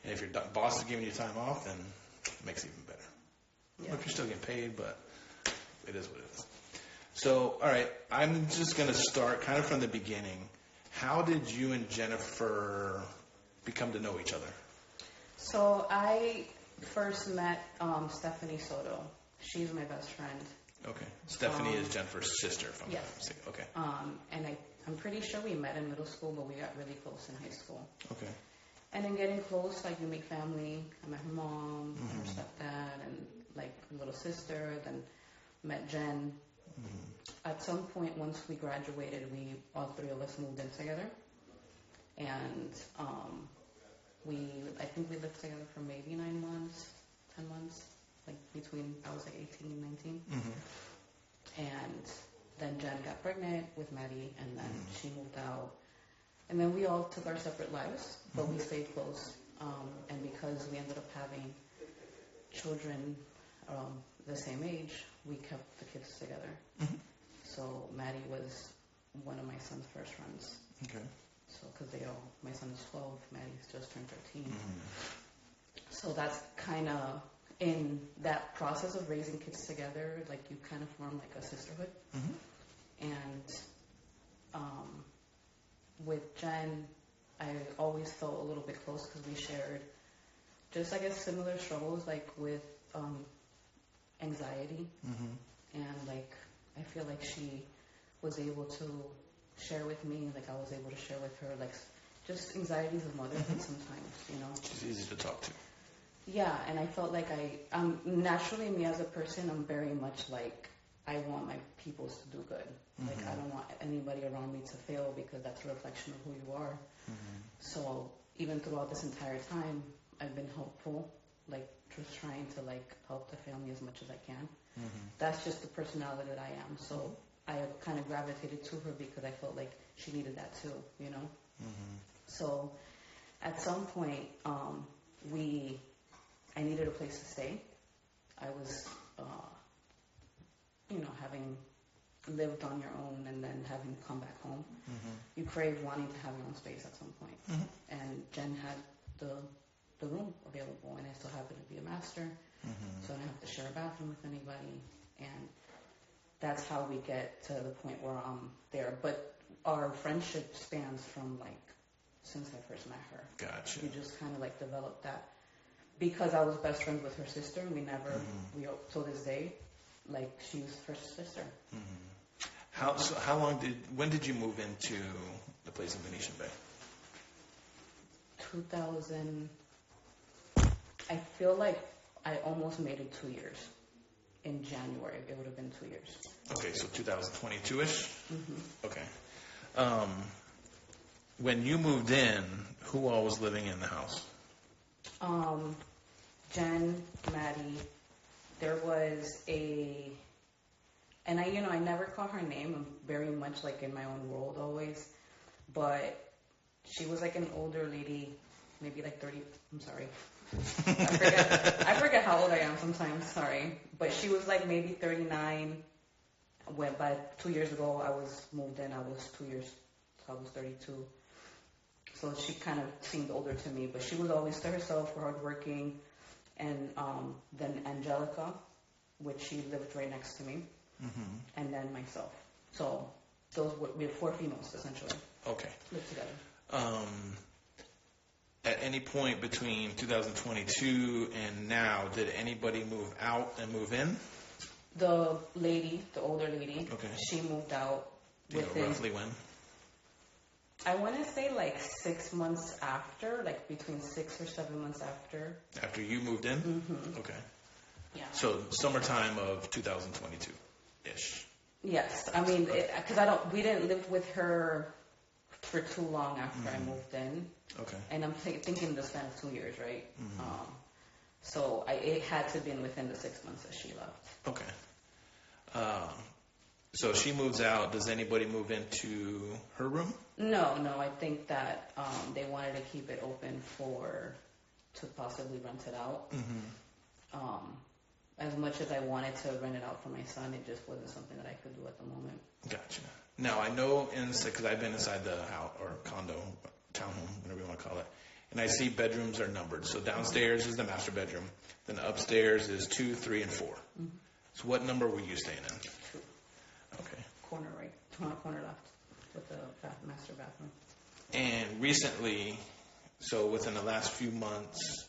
And if your boss is giving you time off, then it makes it even better. Yeah. If you're still getting paid, but it is what it is. So, all right, I'm just going to start kind of from the beginning. How did you and Jennifer become to know each other? So I first met Stephanie Soto. She's my best friend. Okay. Stephanie is Jennifer's sister, if I'm not mistaken. Okay. And I'm pretty sure we met in middle school, but we got really close in high school. Okay. And then getting close, you make family. I met her mom, her stepdad, and her little sister. Then met Jenn. At some point, once we graduated, all three of us moved in together. And I think we lived together for maybe 9 months, 10 months. Between, I was 18 and 19. And then Jenn got pregnant with Maddie, and then she moved out. And then we all took our separate lives, but we stayed close. And because we ended up having children the same age, we kept the kids together. So Maddie was one of my son's first friends. Okay. So, because my son is 12, Maddie's just turned 13. So that's kind of, in that process of raising kids together, you kind of form a sisterhood. And with Jenn, I always felt a little bit close because we shared just, similar struggles, with anxiety. And, I feel like she was able to share with me, I was able to share with her, just anxieties of motherhood sometimes, She's easy to talk to. Yeah, and I felt I'm naturally, me as a person, I'm very much I want my peoples to do good. I don't want anybody around me to fail because that's a reflection of who you are. So even throughout this entire time, I've been helpful, like just trying to like help the family as much as I can. That's just the personality that I am. So I kind of gravitated to her because I felt like she needed that too, you know. So at some point, I needed a place to stay. I was, you know, having lived on your own and then having come back home. You crave wanting to have your own space at some point. And Jenn had the room available, and I still happened to be a master, so I don't have to share a bathroom with anybody. And that's how we get to the point where I'm there. But our friendship spans from like since I first met her. Gotcha. We just kind of like developed that because I was best friends with her sister. We never, we till this day, like she was her sister. When did you move into the place in Venetian Bay? 2000. I feel like I almost made it 2 years. In January, it would have been 2 years. Okay, so 2022-ish? Okay. When you moved in, who all was living in the house? Jenn, Maddie. There was and I never call her name. I'm very much like in my own world always. But she was like an older lady, maybe like 30, I'm sorry. I forget how old I am sometimes, sorry. But she was like maybe 39. By 2 years ago, I was moved in. I was 2 years, so I was 32. So she kind of seemed older to me, but she was always to herself, hardworking. And then Angelica, which she lived right next to me, and then myself. So we have 4 females essentially. Okay. Lived together. At any point between 2022 and now, did anybody move out and move in? The older lady, okay, she moved out within, roughly when? I want to say like 6 months after, like between 6 or 7 months after. After you moved in? Okay. Yeah. So summertime of 2022-ish. Yes. I mean, because we didn't live with her for too long after I moved in. Okay. And I'm thinking the span of 2 years, right? So it had to have been within the 6 months that she left. Okay. So she moves out. Does anybody move into her room? No. I think that they wanted to keep it open to possibly rent it out. As much as I wanted to rent it out for my son, it just wasn't something that I could do at the moment. Gotcha. Now, I know because I've been inside the house or condo, townhome, whatever you want to call it, and I see bedrooms are numbered. So downstairs is the master bedroom. Then upstairs is 2, 3, and 4. So what number were you staying in? 2. Okay. Corner right, corner left, with the master bathroom. And recently, so within the last few months,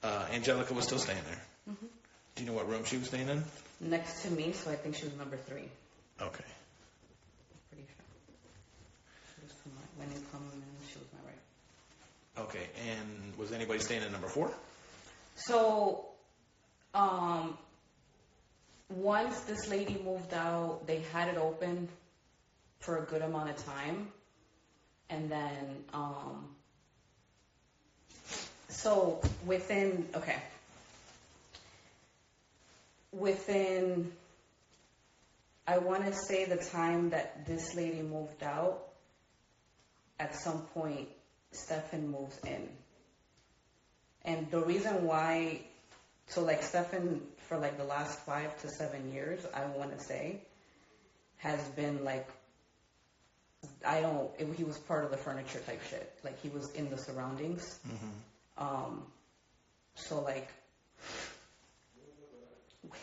Angelica was still staying there. Do you know what room she was staying in? Next to me, so I think she was number 3. Okay. Pretty sure. She was when you come in, she was my right. Okay, and was anybody staying in number 4? So, once this lady moved out, they had it open for a good amount of time. And then, so within, I want to say the time that this lady moved out, at some point, Stefan moves in. And the reason why, so like Stefan, for like the last 5 to 7 years, I want to say, has been like, he was part of the furniture type shit. Like he was in the surroundings. So like,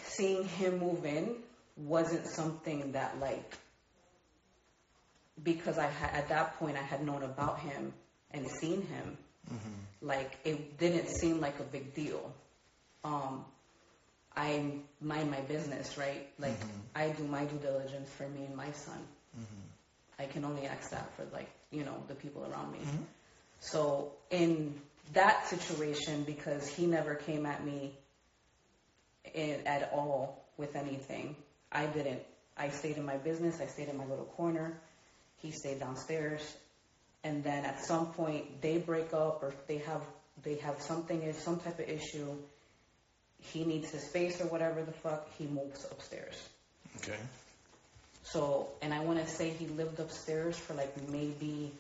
seeing him move in wasn't something that like, because at that point I had known about him and seen him, like it didn't seem like a big deal. I mind my business, right? Like I do my due diligence for me and my son. I can only ask that for like, the people around me. So in that situation, because he never came at me at all with anything, I didn't. I stayed in my business. I stayed in my little corner. He stayed downstairs. And then at some point they break up or they have some type of issue, he needs his space or whatever the fuck, he moves upstairs. Okay. So, and I want to say he lived upstairs for like maybe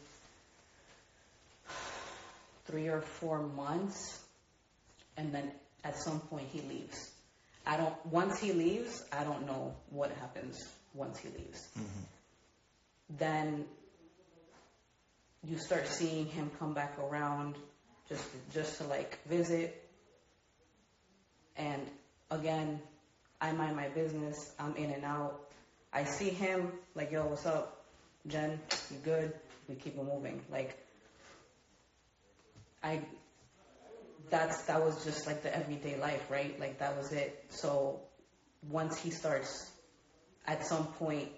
3 or 4 months, and then at some point he leaves. Once he leaves, I don't know what happens once he leaves. Mm-hmm. Then you start seeing him come back around just to like visit. And again, I mind my business. I'm in and out. I see him like, yo, what's up? Jen, you good? We keep it moving. Like, that was just like the everyday life, right? Like that was it. So once he starts, at some point,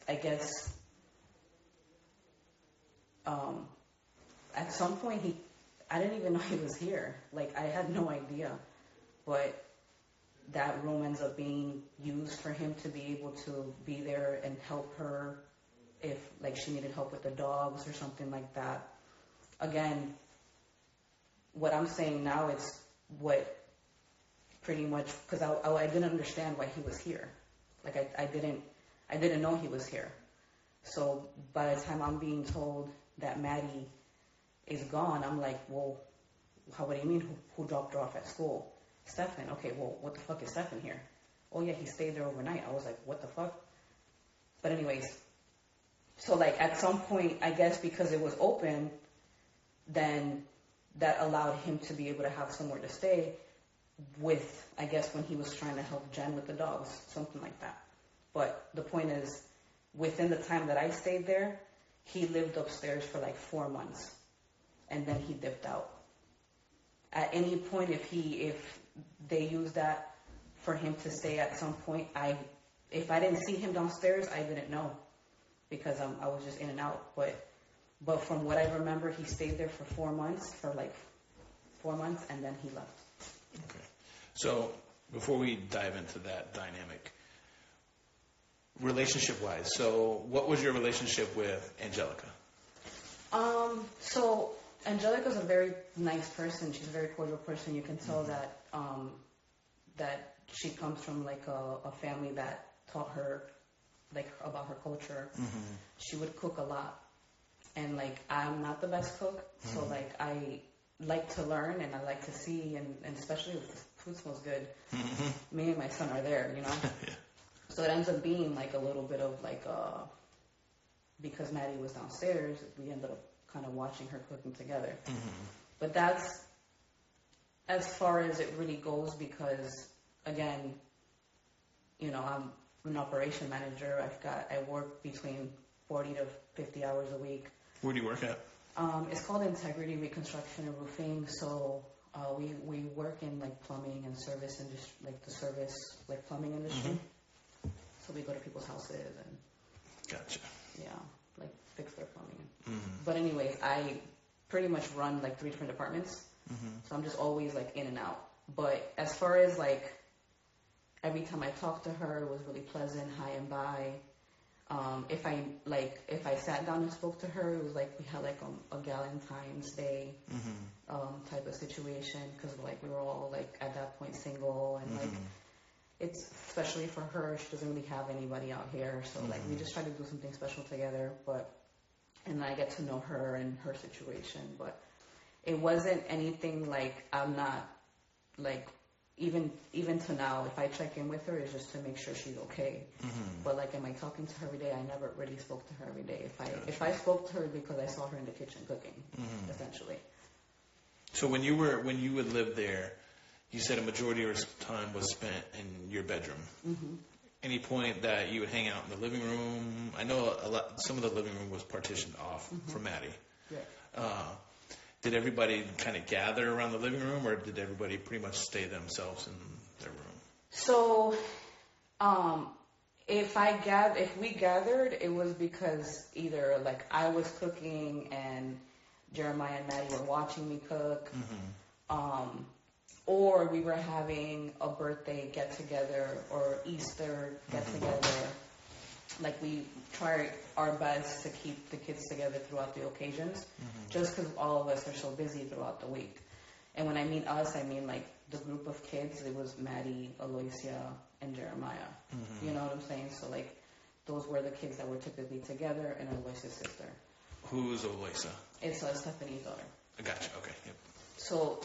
I guess, at some point I didn't even know he was here. Like I had no idea, but that room ends up being used for him to be able to be there and help her if like she needed help with the dogs or something like that. Again, what I'm saying now is what pretty much, because I didn't understand why he was here. Like I didn't know he was here. So by the time I'm being told that Maddie is gone, I'm like, well, what do you mean? Who dropped her off at school? Stefan. Okay, well, what the fuck is Stefan here? Oh yeah, he stayed there overnight. I was like, what the fuck? But anyways, so like at some point, I guess because it was open, then that allowed him to be able to have somewhere to stay with, I guess, when he was trying to help Jenn with the dogs, something like that. But the point is, within the time that I stayed there, he lived upstairs for like 4 months, and then he dipped out. At any point, if they used that for him to stay at some point, if I didn't see him downstairs, I didn't know, because I was just in and out. But from what I remember, he stayed there for 4 months, and then he left. Okay. So before we dive into that dynamic, relationship-wise, so what was your relationship with Angelica? So Angelica's a very nice person. She's a very cordial person. You can tell that that she comes from like a family that taught her like about her culture. Mm-hmm. She would cook a lot. And like I'm not the best cook, so like I like to learn and I like to see, and especially if the food smells good, me and my son are there, you know. Yeah. So it ends up being like a little bit of like because Maddie was downstairs, we ended up kind of watching her cooking together. Mm-hmm. But that's as far as it really goes, because again, you know, I'm an operation manager. I work between 40 to 50 hours a week. Where do you work at? It's called Integrity Reconstruction and Roofing. So we work in like plumbing and service industry, like the service, like plumbing industry. Mm-hmm. So we go to people's houses and Gotcha. yeah, like fix their plumbing. Mm-hmm. But anyways, I pretty much run like 3 different departments. Mm-hmm. So I'm just always like in and out. But as far as like every time I talked to her, it was really pleasant, hi and bye. If I sat down and spoke to her, it was like we had like a Valentine's Day type of situation, because like we were all like at that point single, and like it's especially for her, she doesn't really have anybody out here, so like we just try to do something special together. And I get to know her and her situation, but it wasn't anything like I'm not like. Even to now, if I check in with her, it's just to make sure she's okay. Mm-hmm. But like, am I talking to her every day? I never really spoke to her every day. If I spoke to her, because I saw her in the kitchen cooking, essentially. So when you would live there, you said a majority of your time was spent in your bedroom. Mm-hmm. Any point that you would hang out in the living room? I know some of the living room was partitioned off for Maddie. Yeah. Did everybody kind of gather around the living room, or did everybody pretty much stay themselves in their room? So, if we gathered, it was because either like I was cooking and Jeremiah and Maddie were watching me cook, or we were having a birthday get together or Easter get together. Like we try our best to keep the kids together throughout the occasions, just because all of us are so busy throughout the week. And when I mean us, I mean like the group of kids, it was Maddie, Aloysia, and Jeremiah. Mm-hmm. You know what I'm saying? So, like, those were the kids that were typically together, and Aloysia's sister. Who's Aloysia? It's Stephanie's daughter. I gotcha. Okay. Yep. So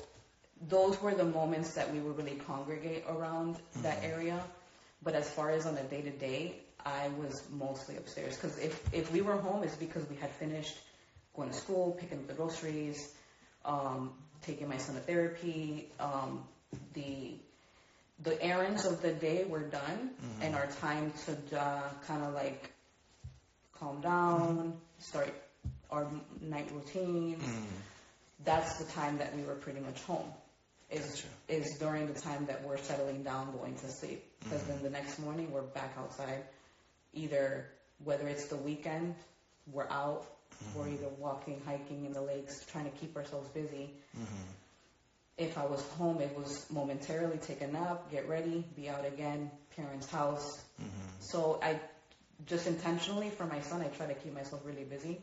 those were the moments that we would really congregate around that area. But as far as on a day-to-day, I was mostly upstairs. Because if we were home, it's because we had finished going to school, picking up the groceries, taking my son to therapy. The errands of the day were done, and our time to kind of like calm down, start our night routine. That's the time that we were pretty much home. Is during the time that we're settling down, going to sleep. Because then the next morning we're back outside. Either whether it's the weekend, we're out. We're either walking, hiking in the lakes, trying to keep ourselves busy. If I was home, it was momentarily take a nap, get ready, be out again, parents' house. So I just intentionally, for my son, I try to keep myself really busy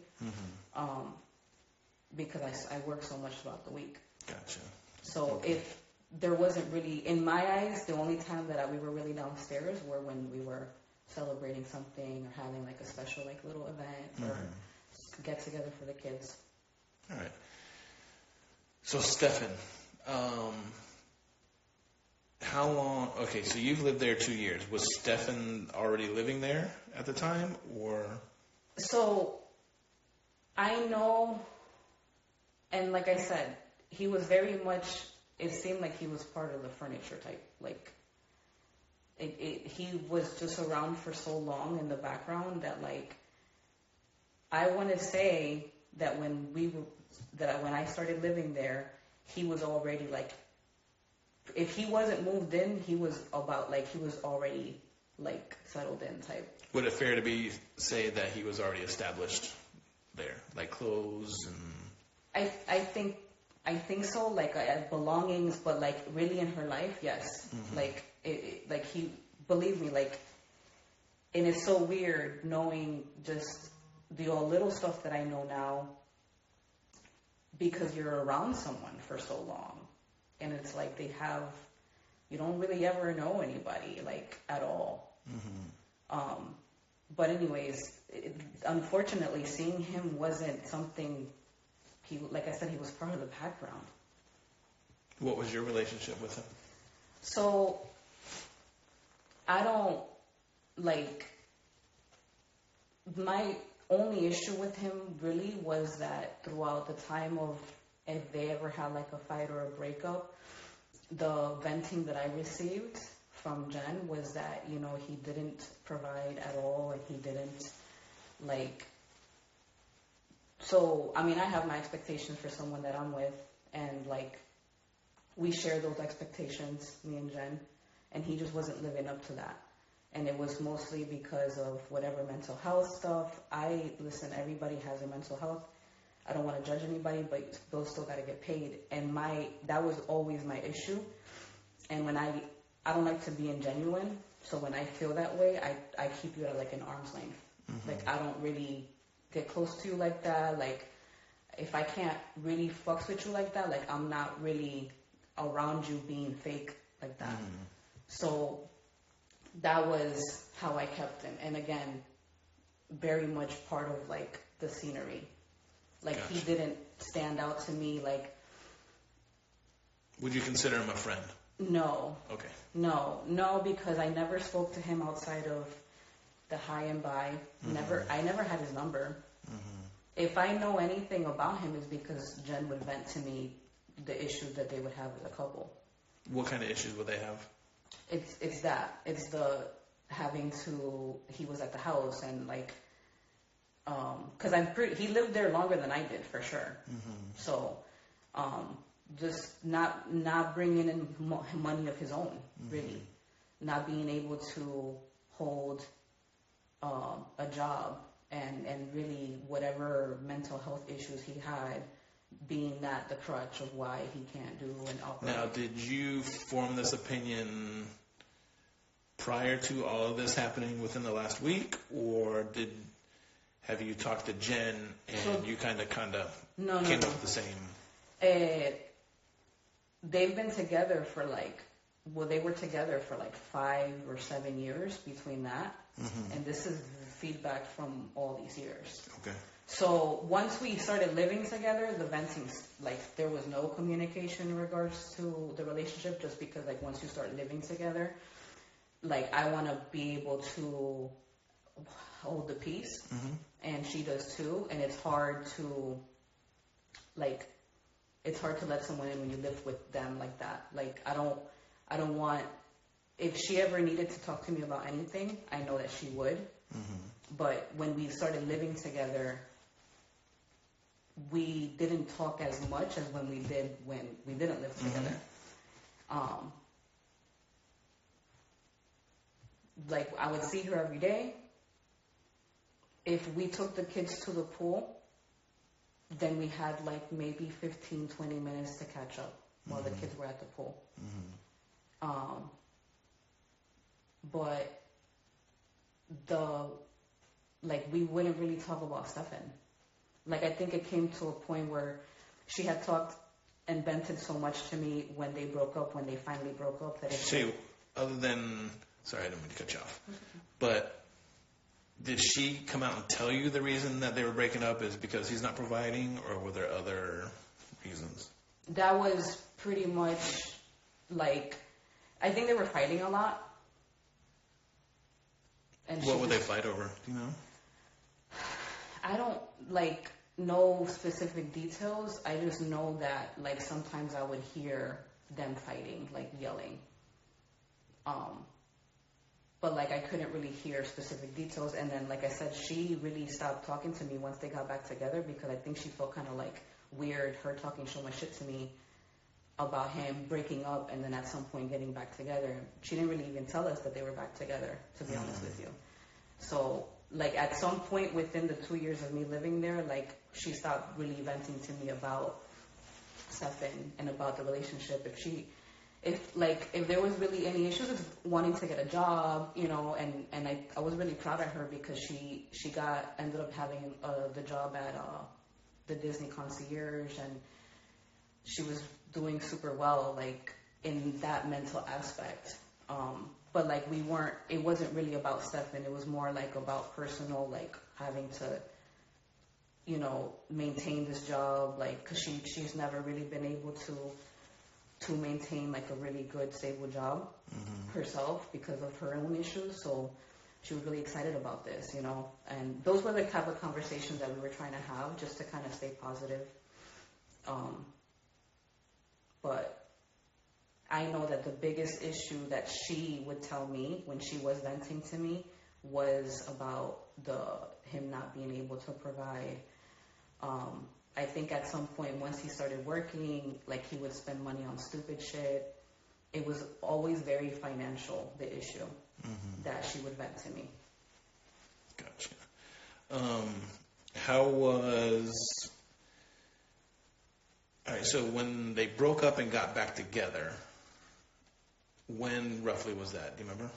because I work so much throughout the week. Gotcha. So if there wasn't really, in my eyes, the only time that we were really downstairs were when we were celebrating something or having like a special like little event or get together for the kids. All right. So Stefan, how long? Okay, so you've lived there 2 years. Was Stefan already living there at the time, or? So I know, and like I said, he was very much. It seemed like he was part of the furniture type. Like he was just around for so long in the background that like I want to say that when I started living there, he was already like, if he wasn't moved in, he was already like settled in type. Would it fair to say that he was already established there, like clothes and? I think so, like belongings, but like really in her life, yes. Like like he, believe me, like, and it's so weird knowing just the all little stuff that I know now because you're around someone for so long, and it's like you don't really ever know anybody like at all. But anyways, unfortunately, seeing him wasn't something. Like I said, he was part of the background. What was your relationship with him? So, I don't, like, my only issue with him really was that throughout the time of, if they ever had like a fight or a breakup, the venting that I received from Jenn was that, you know, he didn't provide at all, and he didn't, like, so, I mean, I have my expectations for someone that I'm with, and, like, we share those expectations, me and Jenn, and he just wasn't living up to that. And it was mostly because of whatever mental health stuff. Listen, everybody has a mental health. I don't want to judge anybody, but those still got to get paid. And that was always my issue. And when I don't like to be ingenuine, so when I feel that way, I keep you at, like, an arm's length. Like, I don't really get close to you like that. Like, if I can't really fucks with you like that, like, I'm not really around you being fake like that. So that was how I kept him. And again, very much part of like the scenery. Like, gotcha. He didn't stand out to me. Like, would you consider him a friend? No. Okay. No, because I never spoke to him outside of the hi and bye. I never had his number. If I know anything about him, is because Jenn would vent to me the issues that they would have as a couple. What kind of issues would they have? It's that. It's the having to. He was at the house and like, because he lived there longer than I did for sure. So, just not bringing in money of his own, really, not being able to hold a job. And really, whatever mental health issues he had, being that the crutch of why he can't do and operate. Now, did you form this opinion prior to all of this happening within the last week, or have you talked to Jenn and you kind of came up with the same? they've been together for they were together for 5 or 7 years between that. And this is feedback from all these years. Okay. So once we started living together, the venting, there was no communication in regards to the relationship, just because once you start living together, I want to be able to hold the peace, and she does too, and it's hard to let someone in when you live with them like that. I don't want, if she ever needed to talk to me about anything, I know that she would. But when we started living together, we didn't talk as much as when we did when we didn't live together. I would see her every day. If we took the kids to the pool, then we had maybe 15, 20 minutes to catch up while the kids were at the pool. But we wouldn't really talk about Stefan. I think it came to a point where she had talked and vented so much to me when they finally broke up, that other than, sorry, I didn't mean to cut you off, but did she come out and tell you the reason that they were breaking up is because he's not providing, or were there other reasons? That was pretty much I think they were fighting a lot. And what would they fight over? Do you know? I don't know specific details. I just know that sometimes I would hear them fighting, yelling. But I couldn't really hear specific details. And then, I said, she really stopped talking to me once they got back together, because I think she felt kind of weird, her talking so much shit to me about him breaking up and then at some point getting back together. She didn't really even tell us that they were back together, to be honest with you. So, at some point within the 2 years of me living there, she stopped really venting to me about Stefan and about the relationship. If there was really any issues with wanting to get a job, and I was really proud of her, because she ended up having the job at the Disney concierge, and she was doing super well, in that mental aspect. But it wasn't really about Stefan. It was more about personal, having to, maintain this job, because she's never really been able to maintain a really good, stable job herself because of her own issues. So she was really excited about this, and those were the type of conversations that we were trying to have, just to kind of stay positive. But I know that the biggest issue that she would tell me when she was venting to me was about him not being able to provide. I think at some point, once he started working, he would spend money on stupid shit. It was always very financial, the issue that she would vent to me. Gotcha. How was... All right, so when they broke up and got back together, when roughly was that? Do you remember?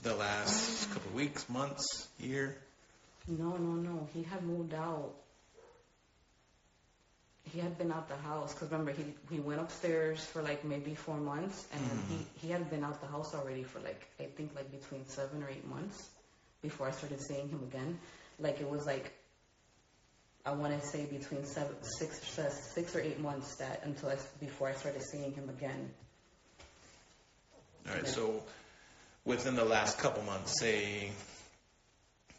The last couple of weeks, months, year? No. He had moved out. He had been out the house, because remember, he went upstairs for maybe 4 months, and then he had been out the house already for I think between 7 or 8 months before I started seeing him again. It was I want to say between 6 or 8 months before I started seeing him again. All right, so within the last couple months, say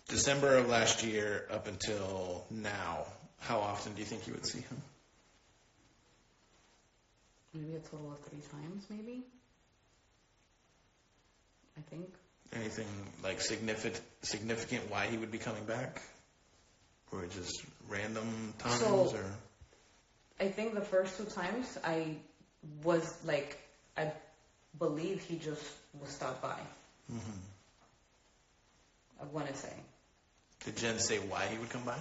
December of last year up until now, how often do you think you would see him? Maybe a total of 3 times, maybe. I think. Anything significant why he would be coming back? Or just random times? Or I think the first 2 times I was I believe he just would stop by. I want to say. Did Jen say why he would come by?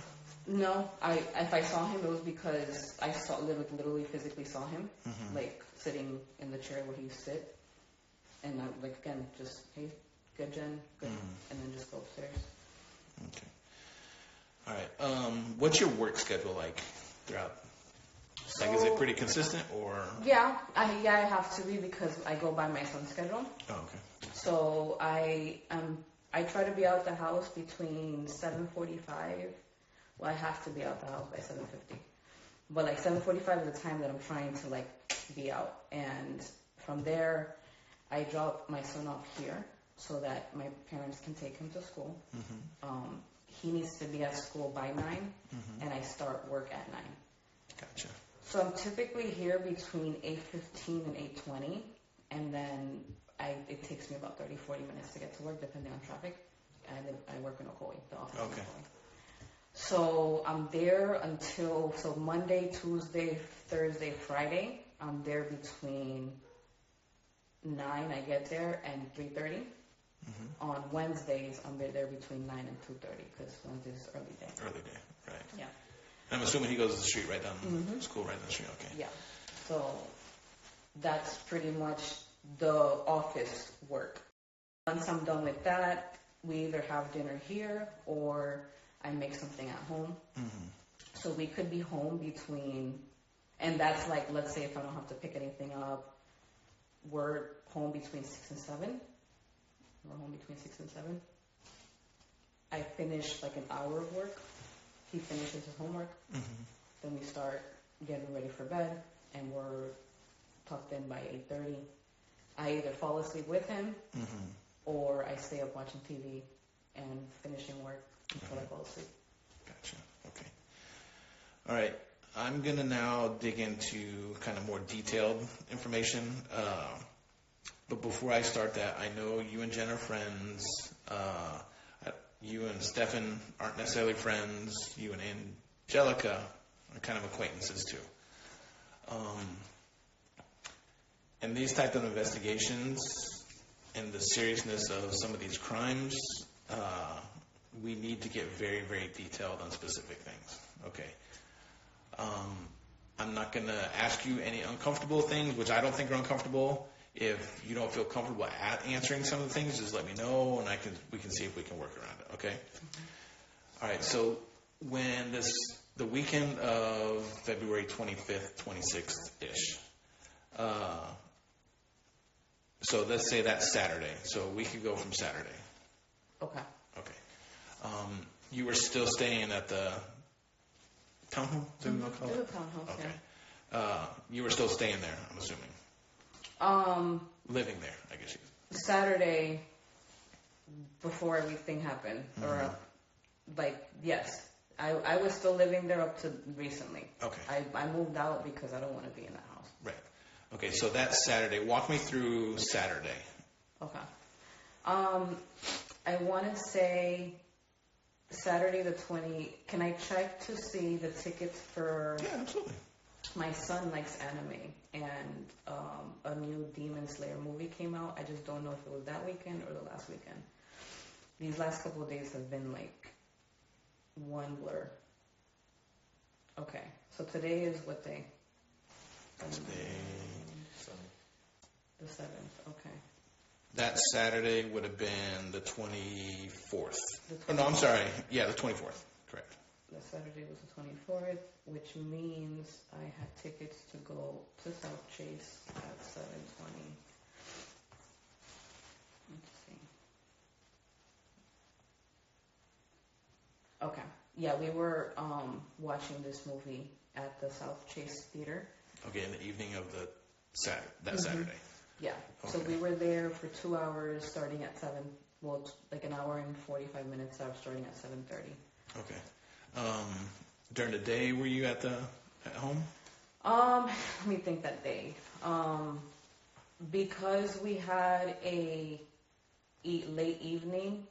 No, if I saw him, it was because I literally physically saw him, sitting in the chair where he sit, and I again just, hey, good, Jen, good, and then just go upstairs. Okay. All right. What's your work schedule like throughout? Like, is it pretty consistent, or? Yeah, I have to be because I go by my son's schedule. Oh, okay. So I try to be out the house between 7:45. Well, I have to be out the house by 7:50. But like 7:45 is the time that I'm trying to like be out. And from there, I drop my son off here so that my parents can take him to school. He needs to be at school by 9, and I start work at 9. Gotcha. So I'm typically here between 8:15 and 8:20, and then it takes me about 30, 40 minutes to get to work, depending on traffic. I work in Ocoee, the office in Ocoee. So I'm there until, Monday, Tuesday, Thursday, Friday, I'm there between 9, I get there, and 3:30. On Wednesdays, I'm there between 9 and 2:30, because Wednesday's is early day. Early day, right. Yeah. I'm assuming he goes to the street right down, school right down the street, okay. Yeah. So that's pretty much the office work. Once I'm done with that, we either have dinner here or I make something at home. So we could be home between, and that's like, let's say if I don't have to pick anything up, we're home between 6 and 7. We're home between 6 and 7. I finish like an hour of work. He finishes his homework. Then we start getting ready for bed, and we're tucked in by 8:30. I either fall asleep with him, or I stay up watching TV and finishing work until I fall asleep. Gotcha. Okay. All right. I'm going to now dig into kind of more detailed information. But before I start that, I know you and Jenn are friends. You and Stefan aren't necessarily friends. You and Angelica are kind of acquaintances too. And these type of investigations and the seriousness of some of these crimes, we need to get very, very detailed on specific things. Okay. I'm not going to ask you any uncomfortable things, which I don't think are uncomfortable. If you don't feel comfortable at answering some of the things, just let me know, and we can see if we can work around it. Okay. All right. So when the weekend of February 25th, 26th ish. So let's say that's Saturday. So a week ago from Saturday. Okay. Okay. You were still staying at the townhome? Is that what you call it? The townhouse. Okay. Yeah. You were still staying there, I'm assuming. Living there, I guess. Saturday, before everything happened, or yes, I was still living there up to recently. Okay. I moved out because I don't want to be in that house. Right. Okay, so that's Saturday. Walk me through Saturday. Okay. I want to say Saturday the 20. Can I check to see the tickets for? Yeah, absolutely. My son likes anime, and a new Demon Slayer movie came out. I just don't know if it was that weekend or the last weekend. These last couple of days have been like one blur. Okay, so today is what day? Today, the 7th. Okay. That Saturday would have been the 24th. Oh, no, I'm sorry. Yeah, the 24th. Correct. The Saturday was the 24th, which means I had tickets to go to South Chase at 7:20. Let's see. Okay. Yeah, we were watching this movie at the South Chase Theater. Okay, in the evening of that Saturday. Yeah. Okay. So we were there for 2 hours, starting at 7. Well, like an hour and 45 minutes. I was starting at 7:30. Okay. During the day, were you at home? Let me think that day. Because we had a late evening,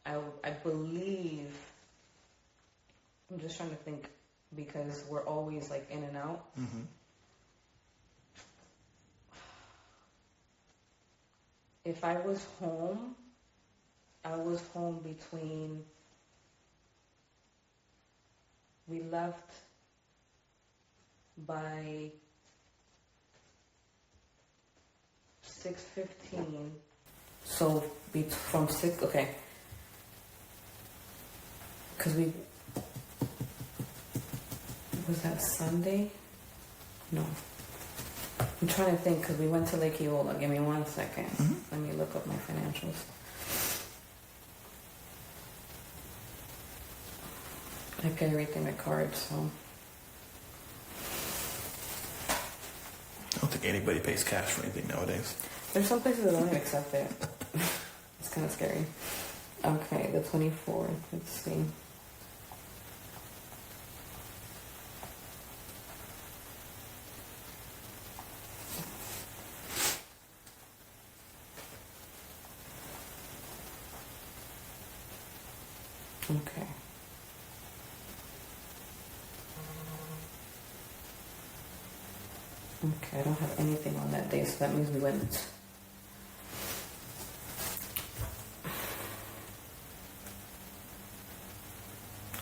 I believe, I'm just trying to think, because we're always like in and out. If I was home between, we left by 6:15. So from 6, okay. Because was that Sunday? No. I'm trying to think because we went to Lake Eola. Give me 1 second. Let me look up my financials. I pay everything with cards, so. I don't think anybody pays cash for anything nowadays. There's some places that don't even accept it. It's kind of scary. Okay, the 24th. Let's see. Okay. Okay, I don't have anything on that day, so that means we went.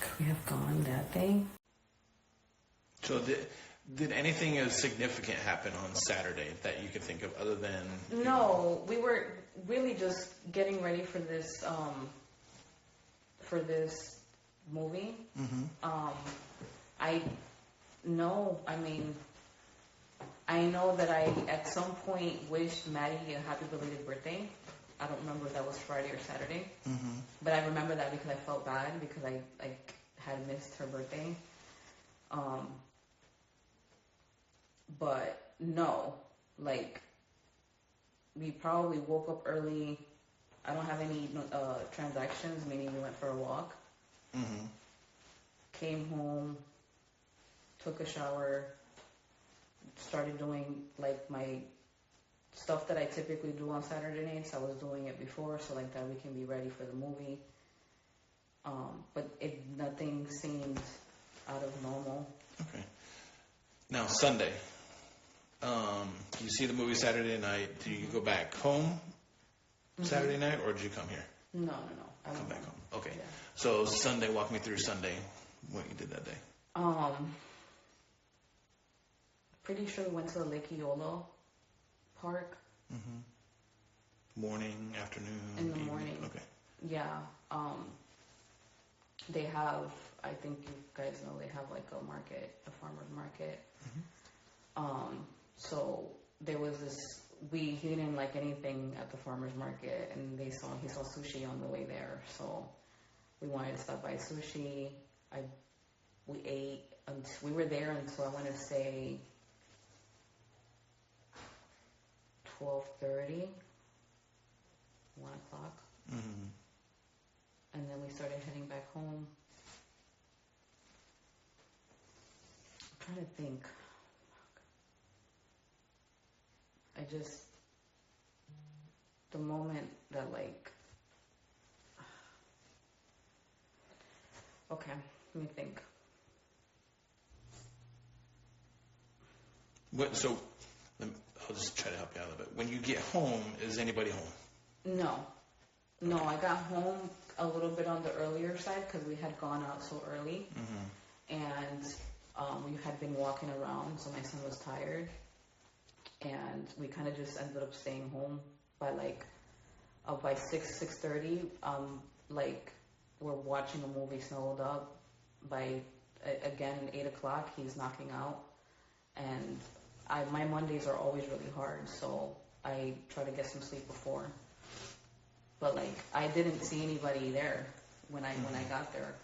Could we have gone that day? So did anything as significant happen on Saturday that you could think of other than... No, we were really just getting ready for this movie. I know that I at some point wished Maddie a happy belated birthday. I don't remember if that was Friday or Saturday, but I remember that because I felt bad because I had missed her birthday. But no, like we probably woke up early. I don't have any transactions, meaning we went for a walk. Came home, took a shower, started doing like my stuff that I typically do on Saturday nights. I was doing it before, so like that we can be ready for the movie. But nothing seemed out of normal. Okay. Now Sunday, you see the movie Saturday night. Do you go back home Saturday night, or did you come here? No. I come back home. Okay. Yeah. So Sunday, walk me through Sunday. What you did that day? Pretty sure we went to the Lake Eola Park. Morning, afternoon, in the evening? morning. Okay. Yeah. They have, I think you guys know, they have like a market, a farmer's market. So there was this, he didn't like anything at the farmer's market, and he saw sushi on the way there. So we wanted to stop by sushi. We ate, we were there until I want to say 12:30, 1 o'clock. And then we started heading back home. I'm trying to think. The moment that like, okay, let me think. So I'll just try to help you out a little bit. When you get home, is anybody home? No, I got home a little bit on the earlier side because we had gone out so early. And we had been walking around, so my son was tired. And we kind of just ended up staying home by by 6:30. Like we're watching a movie snuggled up. By again 8 o'clock, he's knocking out. And my Mondays are always really hard, so I try to get some sleep before. But like I didn't see anybody there when I got there.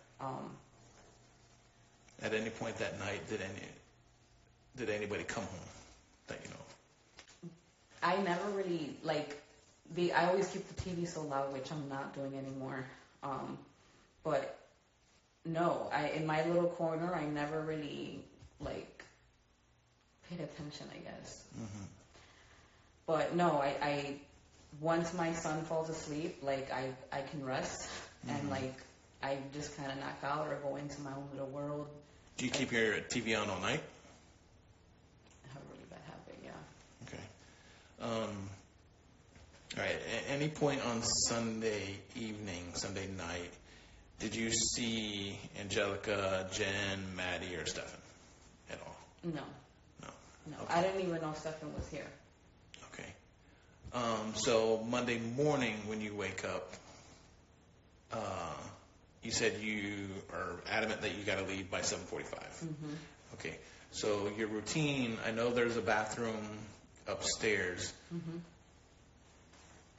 At any point that night, did anybody come home that you know? I never really I always keep the TV so loud, which I'm not doing anymore. But no, in my little corner, I never really paid attention, I guess. But no, I once my son falls asleep, I can rest and I just kind of knock out or go into my own little world. Do you keep your TV on all night? I have a really bad habit, yeah. Okay. All right. At any point on Sunday evening, Sunday night, did you see Angelica, Jenn, Maddie, or Stefan at all? No. Okay. I didn't even know Stefan was here. Okay. So Monday morning when you wake up, you said you are adamant that you got to leave by 7:45. Okay. So your routine, I know there's a bathroom upstairs. Mm-hmm.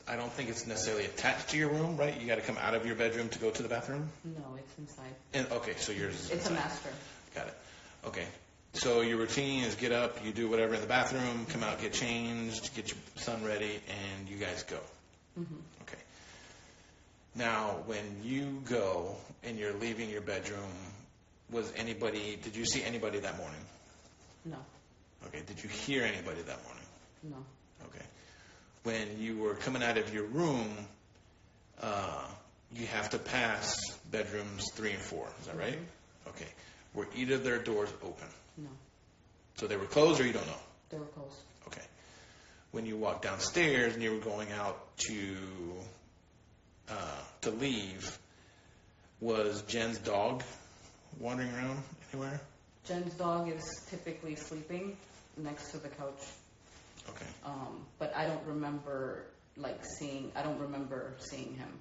I don't think it's necessarily attached to your room, right? You got to come out of your bedroom to go to the bathroom? No, it's inside. Okay, so yours is It's inside. a master. Got it. Okay. So your routine is get up, you do whatever in the bathroom, come out, get changed, get your son ready, and you guys go. Mm-hmm. Okay. Now, when you go and you're leaving your bedroom, did you see anybody that morning? No. Okay. Did you hear anybody that morning? No. Okay. When you were coming out of your room, you have to pass bedrooms 3 and 4. Is that right? Mm-hmm. Okay. Were either of their doors open? No. So they were closed, or you don't know? They were closed. Okay. When you walked downstairs and you were going out to leave, was Jen's dog wandering around anywhere? Jen's dog is typically sleeping next to the couch. Okay. But I don't remember seeing him.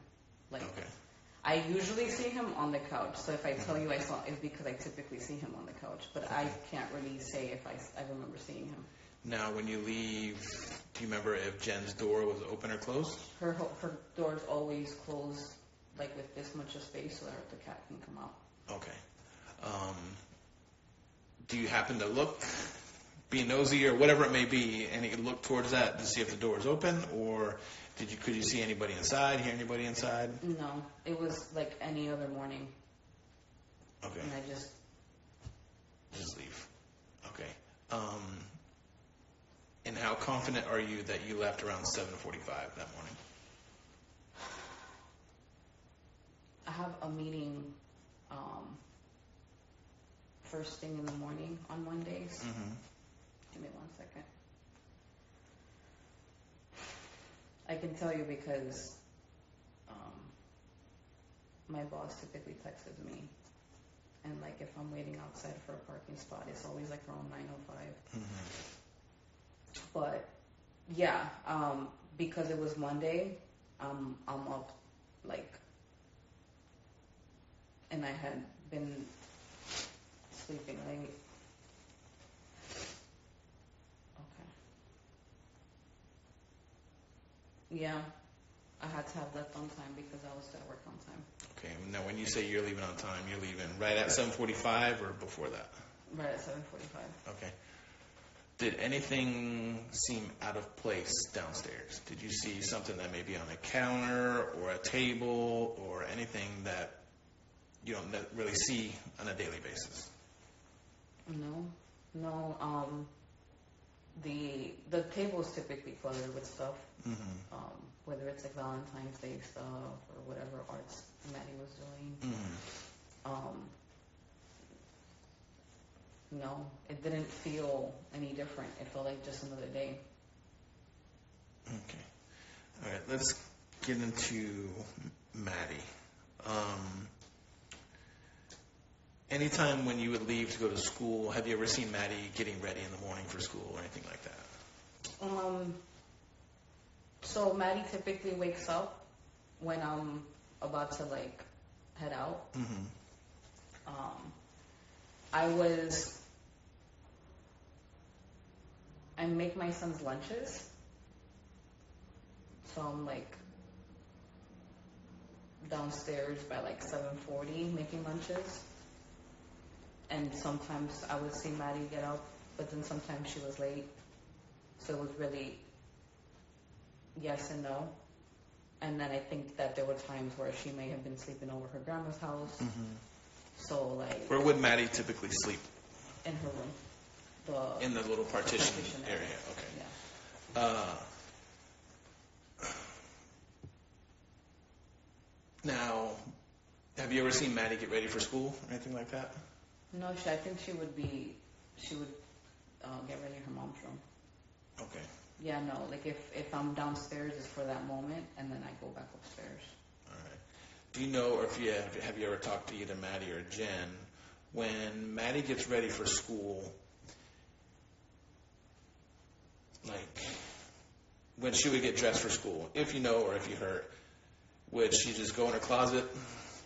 Okay. I usually see him on the couch. So if I tell you I saw, it's because I typically see him on the couch. But Okay. I can't really say if I remember seeing him. Now, when you leave, do you remember if Jen's door was open or closed? Her door's always closed, with this much of space so that the cat can come out. Okay. Do you happen to look, be nosy or whatever it may be, and you look towards that to see if the door is open, or could you see anybody inside, hear anybody inside? No, it was like any other morning. Okay. And I just leave. Okay. And how confident are you that you left around 7:45 that morning? I have a meeting first thing in the morning on Mondays. Mm-hmm. Give me 1 second. I can tell you because my boss typically texts me, and if I'm waiting outside for a parking spot, it's always around 9:05. Mm-hmm. But yeah, because it was Monday, I'm up and I had been sleeping late. Okay. Yeah, I had to have left on time because I was at work on time. Okay. Now, when you say you're leaving on time, you're leaving right at 7:45 or before that? Right at 7:45. Okay. Did anything seem out of place downstairs? Did you see something that may be on a counter or a table or anything that you don't really see on a daily basis? No. The table is typically cluttered with stuff. Mm-hmm. Whether it's Valentine's Day stuff or whatever arts Maddie was doing. Mm-hmm. No, it didn't feel any different. It felt like just another day. Okay. All right, let's get into Maddie. Anytime when you would leave to go to school, have you ever seen Maddie getting ready in the morning for school or anything like that? So Maddie typically wakes up when I'm about to head out. Mm-hmm. I make my son's lunches. So I'm downstairs by 7:40 making lunches. And sometimes I would see Maddie get up, but then sometimes she was late. So it was really yes and no. And then I think that there were times where she may have been sleeping over her grandma's house. Mm-hmm. So where would Maddie typically sleep? In her room. In the little partition area. Okay. Yeah. Now, have you ever seen Maddie get ready for school or anything like that? No, I think she would get ready in her mom's room. Okay. Yeah, no, if I'm downstairs, it's for that moment, and then I go back upstairs. All right. Do you know, or have you ever talked to either Maddie or Jen, when Maddie gets ready for school, when she would get dressed for school, if you know or if you heard, would she just go in her closet,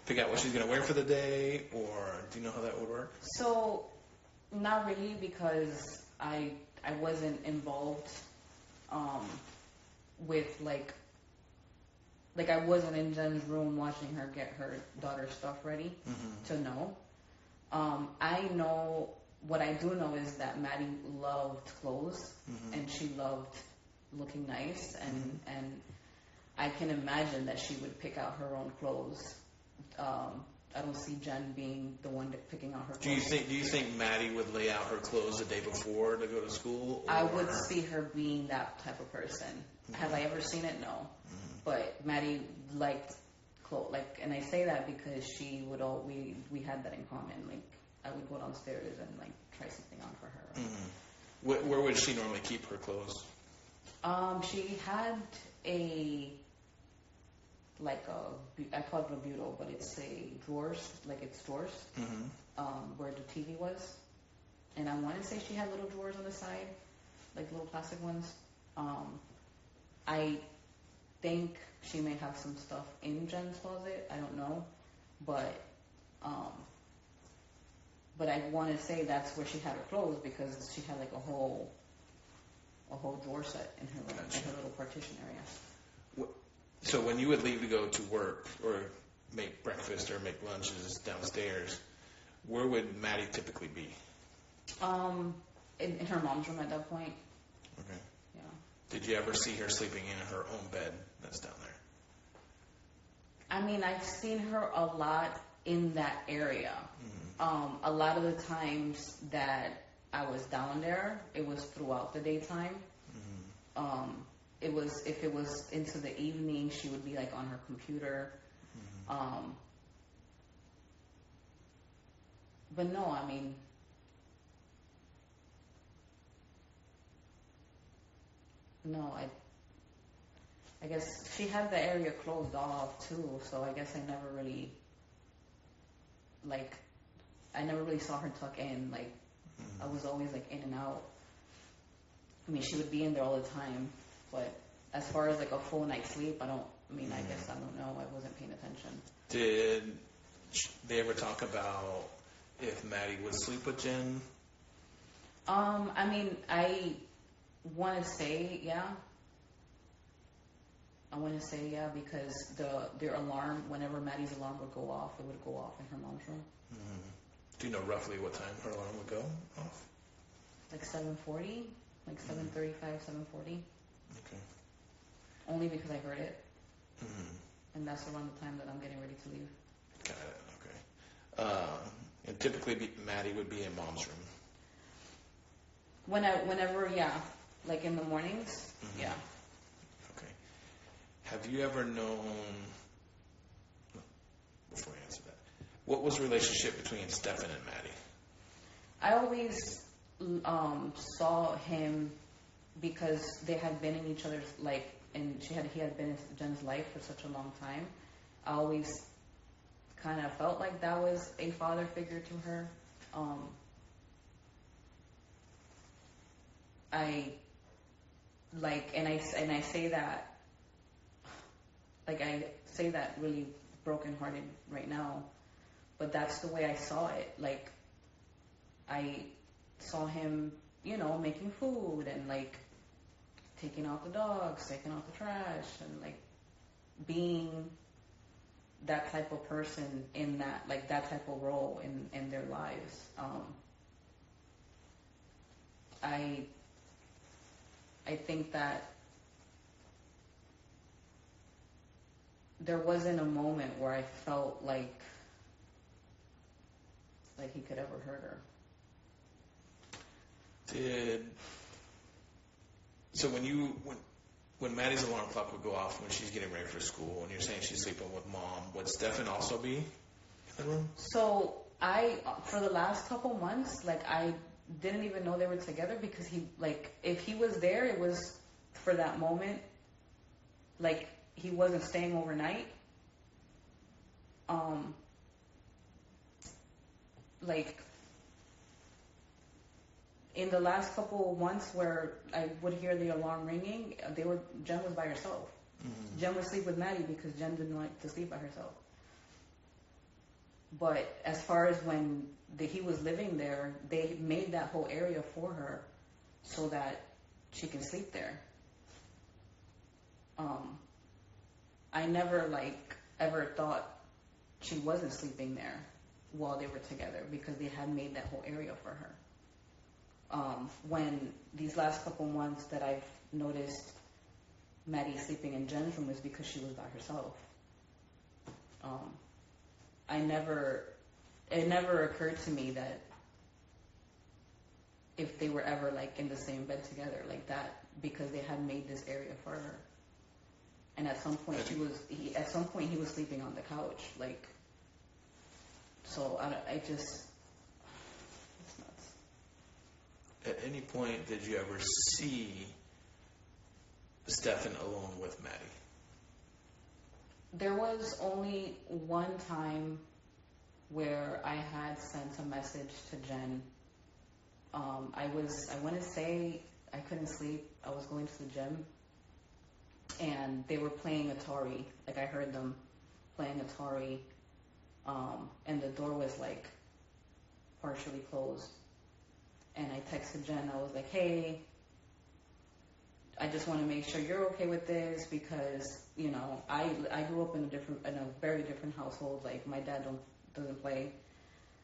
pick out what she's going to wear for the day, or do you know how that would work? So, Not really, because I wasn't involved with like I wasn't in Jen's room watching her get her daughter's stuff ready to know. I know, what I do know is that Maddie loved clothes and she loved looking nice, and I can imagine that she would pick out her own clothes. I don't see Jenn being the one picking out her clothes. Do you think Maddie would lay out her clothes the day before to go to school? Or? I would see her being that type of person. Have I ever seen it? No. But Maddie liked clothes. Like, and I say that because she would we had that in common. Like, I would go downstairs and like try something on for her. Where would she normally keep her clothes? She had I call it a bureau, but it's a drawers, like it's drawers, where the TV was. And I want to say she had little drawers on the side, like little plastic ones. I think she may have some stuff in Jen's closet. I don't know, but I want to say that's where she had her clothes, because she had like a whole drawer set in her room, in her little partition area. So when you would leave to go to work or make breakfast or make lunches downstairs, where would Maddie typically be? In her mom's room at that point. Okay. Yeah. Did you ever see her sleeping in her own bed that's down there? I mean, I've seen her a lot in that area. A lot of the times that I was down there, it was throughout the daytime. If it was into the evening, she would be like on her computer. But no, I mean, no, I guess she had the area closed off too, so I guess I never really saw her tuck in. Like, I was always like in and out. I mean, she would be in there all the time, but as far as like a full night's sleep, I guess I don't know. I wasn't paying attention. Did they ever talk about if Maddie would sleep with Jenn? I mean, I want to say yeah. Because their alarm, whenever Maddie's alarm would go off, it would go off in her mom's room. Do you know roughly what time her alarm would go off? Like 7:40, like 7:35, 7:40. Okay. Only because I heard it. And that's around the time that I'm getting ready to leave. Got it, okay. And typically Maddie would be in mom's room? Whenever, yeah. Like in the mornings, yeah. Okay. Have you ever known, before I answer that, what was the relationship between Stefan and Maddie? I always saw him because they had been in each other's, like, and he had been in Jen's life for such a long time. I always kind of felt like that was a father figure to her. I say that, like, I say that really brokenhearted right now, but that's the way I saw it. Like, I saw him, making food and like taking out the dogs, taking out the trash, and like being that type of person in that, like, that type of role in their lives. I think that there wasn't a moment where I felt like he could ever hurt her. So when Maddie's alarm clock would go off when she's getting ready for school, and you're saying she's sleeping with mom, would Stefan also be in the room? So for the last couple months, like, I didn't even know they were together, because if he was there, it was for that moment. Like, he wasn't staying overnight. Like, in the last couple of months where I would hear the alarm ringing, Jenn was by herself. Jenn would sleep with Maddie because Jenn didn't like to sleep by herself. But as far as when he was living there, they made that whole area for her so that she can sleep there. I never ever thought she wasn't sleeping there while they were together because they had made that whole area for her. When these last couple months that I've noticed Maddie sleeping in Jenn's room is because she was by herself. It never occurred to me that if they were ever in the same bed together like that, because they had made this area for her. And at some point he was sleeping on the couch, so it's nuts. At any point did you ever see Stefan alone with Maddie? There was only one time where I had sent a message to Jenn. I want to say I couldn't sleep. I was going to the gym, and they were playing Atari. I heard them playing Atari, and the door was partially closed. And I texted Jenn. I was like, "Hey, I just want to make sure you're okay with this because I grew up in a very different household. My dad doesn't play,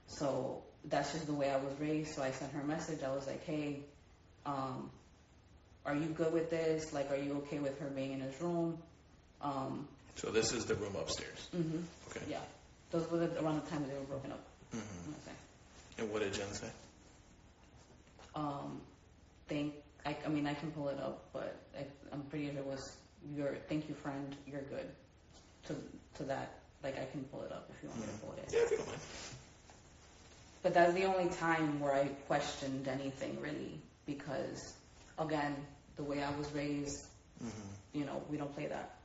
so that's just the way I was raised." So I sent her a message. I was like, "Hey, are you good with this? Are you okay with her being in his room?" So this is the room upstairs. Mm-hmm. Okay. Yeah, those were around the time they were broken up. Mm-hmm. And what did Jenn say? I can pull it up, but I'm pretty sure it was thank you, friend, you're good. To that, I can pull it up if you want me to pull it in. Yeah, if you don't mind. But that's the only time where I questioned anything really, because again, the way I was raised, we don't play that.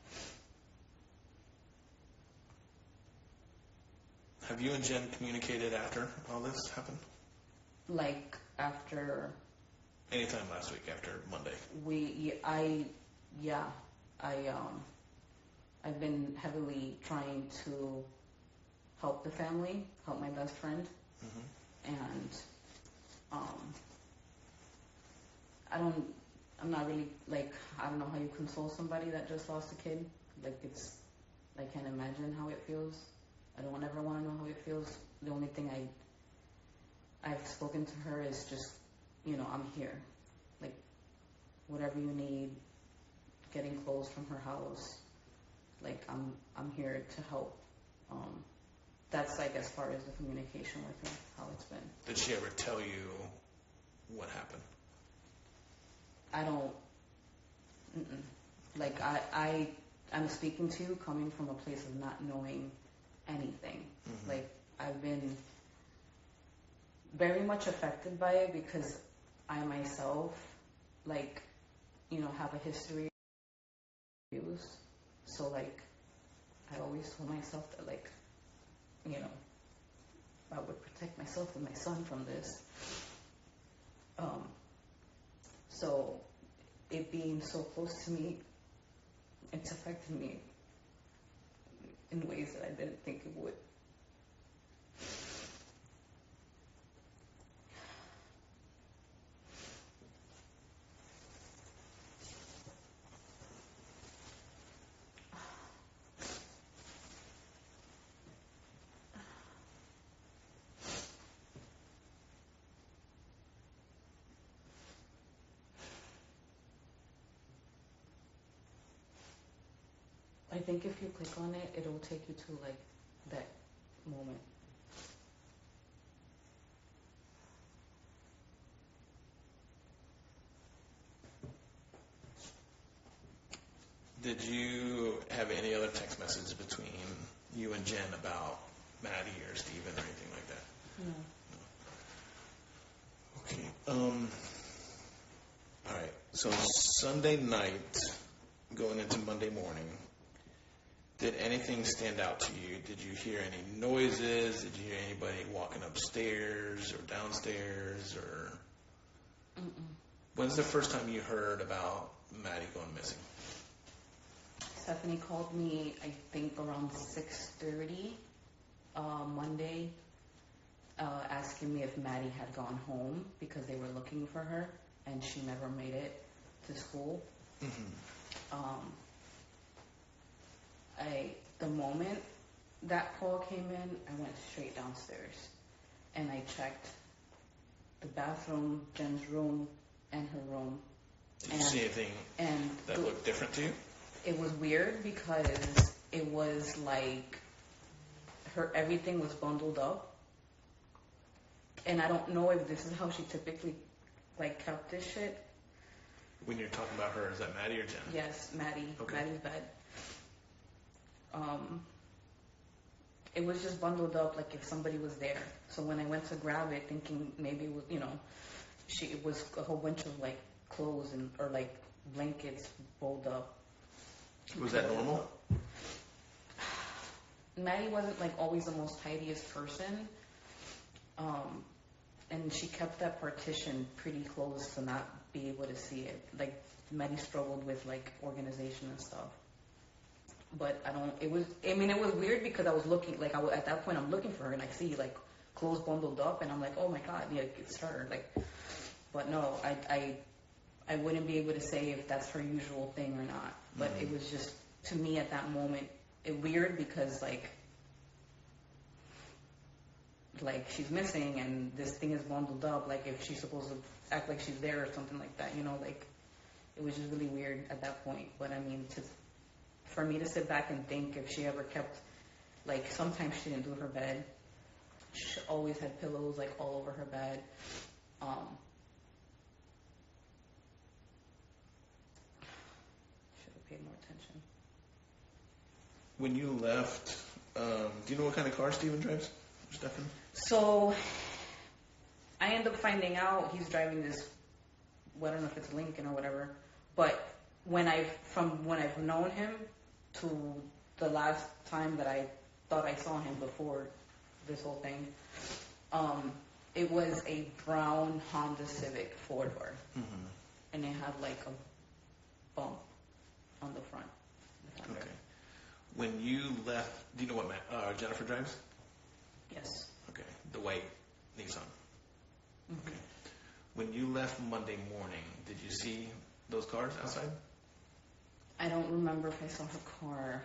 Have you and Jenn communicated after all this happened? After. Anytime last week after Monday. I've been heavily trying to help the family, help my best friend, and I'm not really I don't know how you console somebody that just lost a kid. I can't imagine how it feels. I don't ever want to know how it feels. The only thing I've spoken to her is just, I'm here. Whatever you need, getting clothes from her house, I'm here to help. That's as far as the communication with her, how it's been. Did she ever tell you what happened? I don't. I'm speaking to you coming from a place of not knowing anything. Mm-hmm. I've been very much affected by it because I myself, have a history of abuse. So, I always told myself that, I would protect myself and my son from this. So, it being so close to me, it's affected me in ways that I didn't think it would. I think if you click on it, it'll take you to that moment. Did you have any other text messages between you and Jenn about Maddie or Steven or anything like that? No. Okay. All right. So Sunday night, going into Monday morning, did anything stand out to you? Did you hear any noises? Did you hear anybody walking upstairs or downstairs? Or when's the first time you heard about Maddie going missing? Stephanie called me, I think, around 6:30, Monday, asking me if Maddie had gone home because they were looking for her and she never made it to school. The moment that call came in, I went straight downstairs and I checked the bathroom, Jen's room, and her room. Did you see anything that looked different to you? It was weird because it was like everything was bundled up. And I don't know if this is how she typically like kept this shit. When you're talking about her, is that Maddie or Jenn? Yes, Maddie. Okay. Maddie's bed. It was just bundled up like if somebody was there. So when I went to grab it, thinking maybe it was, it was a whole bunch of like clothes or like blankets rolled up. Was that normal? Maddie wasn't like always the most tidiest person. And she kept that partition pretty close to not be able to see it. Like Maddie struggled with like organization and stuff. But it was weird because I was looking, like at that point I'm looking for her and I see like clothes bundled up and I'm like, oh my God, yeah, it's her. Like, but no, I wouldn't be able to say if that's her usual thing or not. But it was just, to me at that moment, weird because like she's missing and this thing is bundled up, like if she's supposed to act like she's there or something like that, like it was just really weird at that point. But I mean, for me to sit back and think if she ever kept, like sometimes she didn't do her bed, she always had pillows like all over her bed. Should have paid more attention. When you left, do you know what kind of car Steven drives? Stefan? So I end up finding out he's driving this, well, I don't know if it's Lincoln or whatever, but from when I've known him to the last time that I thought I saw him before this whole thing, it was a brown Honda Civic 4-door. And it had like a bump on the front. Okay. When you left, do you know what Jennifer drives? Yes. Okay. The white Nissan. Okay. When you left Monday morning, did you see those cars outside? I don't remember if I saw her car.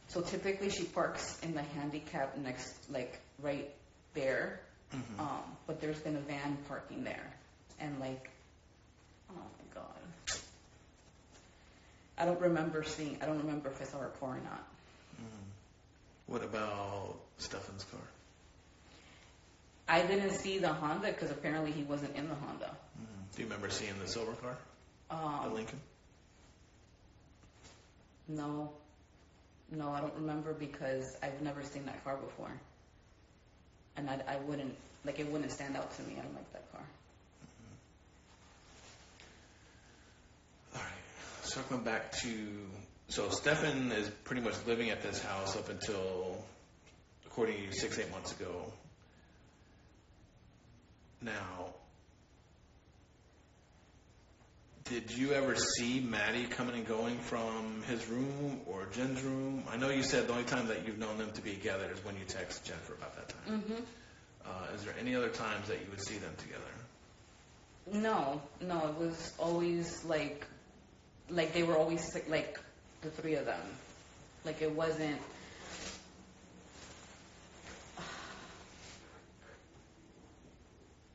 So typically she parks in the handicap next, like right there. But there's been a van parking there. And like, oh my God. I don't remember if I saw her car or not. What about Stefan's car? I didn't see the Honda because apparently he wasn't in the Honda. Do you remember seeing the silver car? The Lincoln? No, I don't remember because I've never seen that car before. And I wouldn't, like it wouldn't stand out to me. I don't like that car. All right. Circling back to, so Stefan is pretty much living at this house up until, according to you, 6-8 months ago. Now, did you ever see Maddie coming and going from his room or Jen's room? I know you said the only time that you've known them to be together is when you text Jennifer about that time. Is there any other times that you would see them together? No, it was always like they were always like the three of them. Like it wasn't.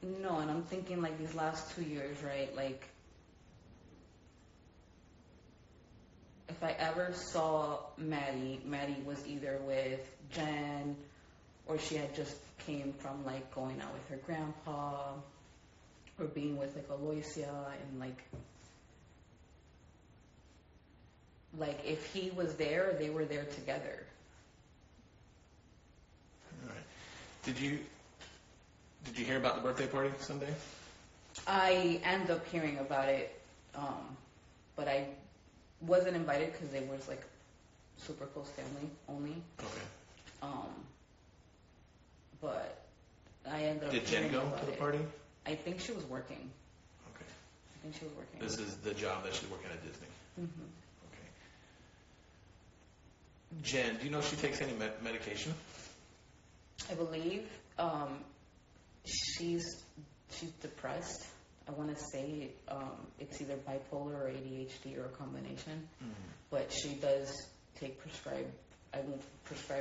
No, and I'm thinking like these last 2 years, right? Like if I ever saw Maddie was either with Jenn or she had just came from like going out with her grandpa or being with like Aloysia and like if he was there, they were there together. All right. Did you hear about the birthday party Sunday? I ended up hearing about it, but I wasn't invited because they was like super close family only. Okay. But I ended up. Did Jenn go to the party? I think she was working. Okay. I think she was working. This is the job that she's working at Disney. Okay. Jen, do you know if she takes any medication? I believe she's depressed. I want to say it's either bipolar or ADHD or a combination. But she does take prescribed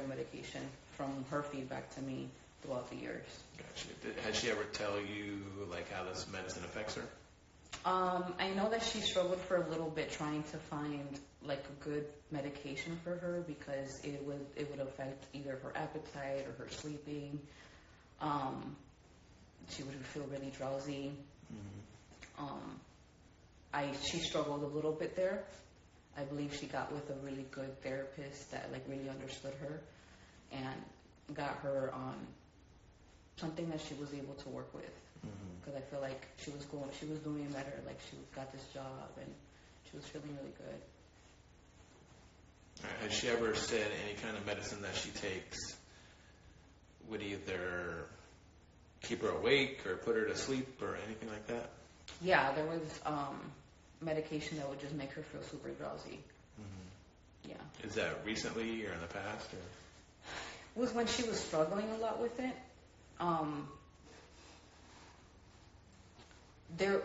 medication from her feedback to me throughout the years. Gotcha. Has she ever tell you like how this medicine affects her? I know that she struggled for a little bit trying to find like a good medication for her because it would affect either her appetite or her sleeping. She would feel really drowsy. She struggled a little bit there. I believe she got with a really good therapist that like really understood her and got her on something that she was able to work with. Because I feel like she was doing better. Like she got this job and she was feeling really good. All right. Has she ever said any kind of medicine that she takes would either keep her awake or put her to sleep or anything like that? Yeah, there was medication that would just make her feel super drowsy. Yeah. Is that recently or in the past? Or? It was when she was struggling a lot with it. There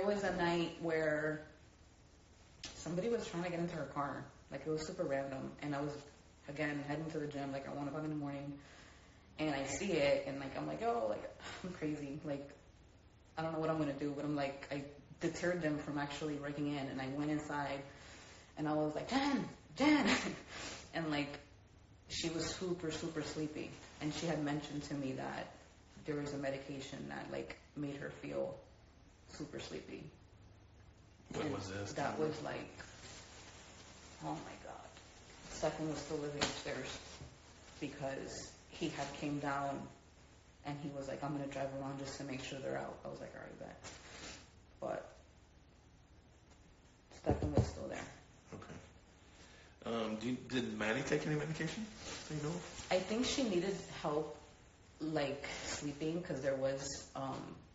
was a night where somebody was trying to get into her car. Like, it was super random. And I was, again, heading to the gym, like, at 1 o'clock in the morning. And I see it, and, like, I'm like, oh, like, I'm crazy. Like, I don't know what I'm going to do. But I'm like, I deterred them from actually breaking in. And I went inside, and I was like, Jenn. And, like, she was super, super sleepy. And she had mentioned to me that there was a medication that, like, made her feel super sleepy. When was this? That was, like, oh, my God. Stefan was still living upstairs because he had came down and he was like, I'm going to drive around just to make sure they're out. I was like, all right, bet. But Stefan was still there. Okay. Did Maddie take any medication? Do you know? I think she needed help, like, sleeping because there was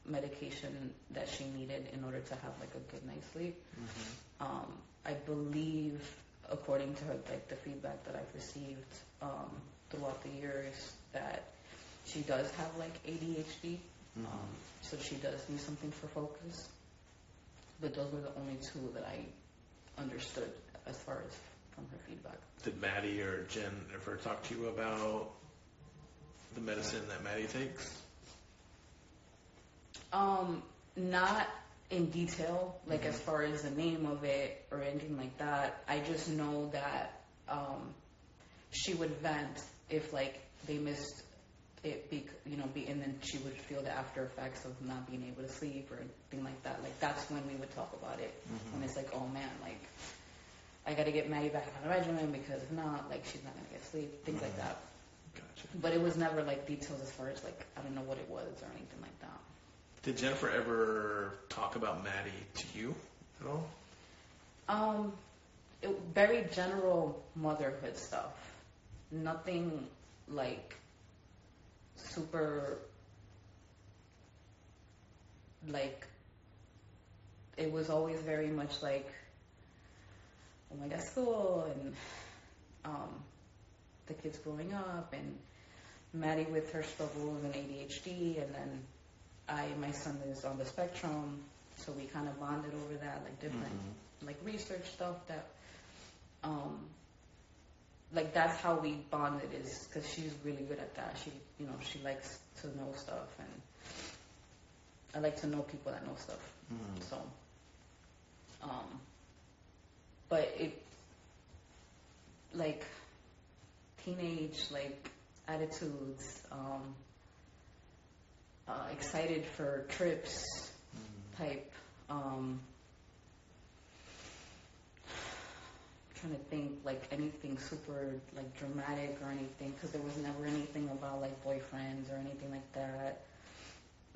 medication that she needed in order to have, like, a good night's sleep. I believe, according to her, like, the feedback that I've received throughout the years, that she does have, like, ADHD. So she does need something for focus. But those were the only two that I understood as far as from her feedback. Did Maddie or Jen ever talk to you about the medicine that Maddie takes? Not in detail, like as far as the name of it or anything like that. I just know that she would vent if, like, they missed it, and then she would feel the after effects of not being able to sleep or anything like that. Like, that's when we would talk about it. When it's like, oh man, like, I got to get Maddie back on the regimen because if not, like, she's not going to get sleep, things like that. Gotcha. But it was never, like, details as far as, like, I don't know what it was or anything like that. Did Jennifer ever talk about Maddie to you at all? Very general motherhood stuff. Nothing, like, super, like, it was always very much like, oh my God, school, and the kids growing up, and Maddie with her struggles and ADHD, and then my son is on the spectrum, so we kind of bonded over that, like different, like research stuff that, like that's how we bonded, is because she's really good at that. She likes to know stuff, and I like to know people that know stuff. So, but it, like, teenage, like, attitudes, excited for trips type, trying to think, like, anything super, like, dramatic or anything, because there was never anything about, like, boyfriends or anything like that.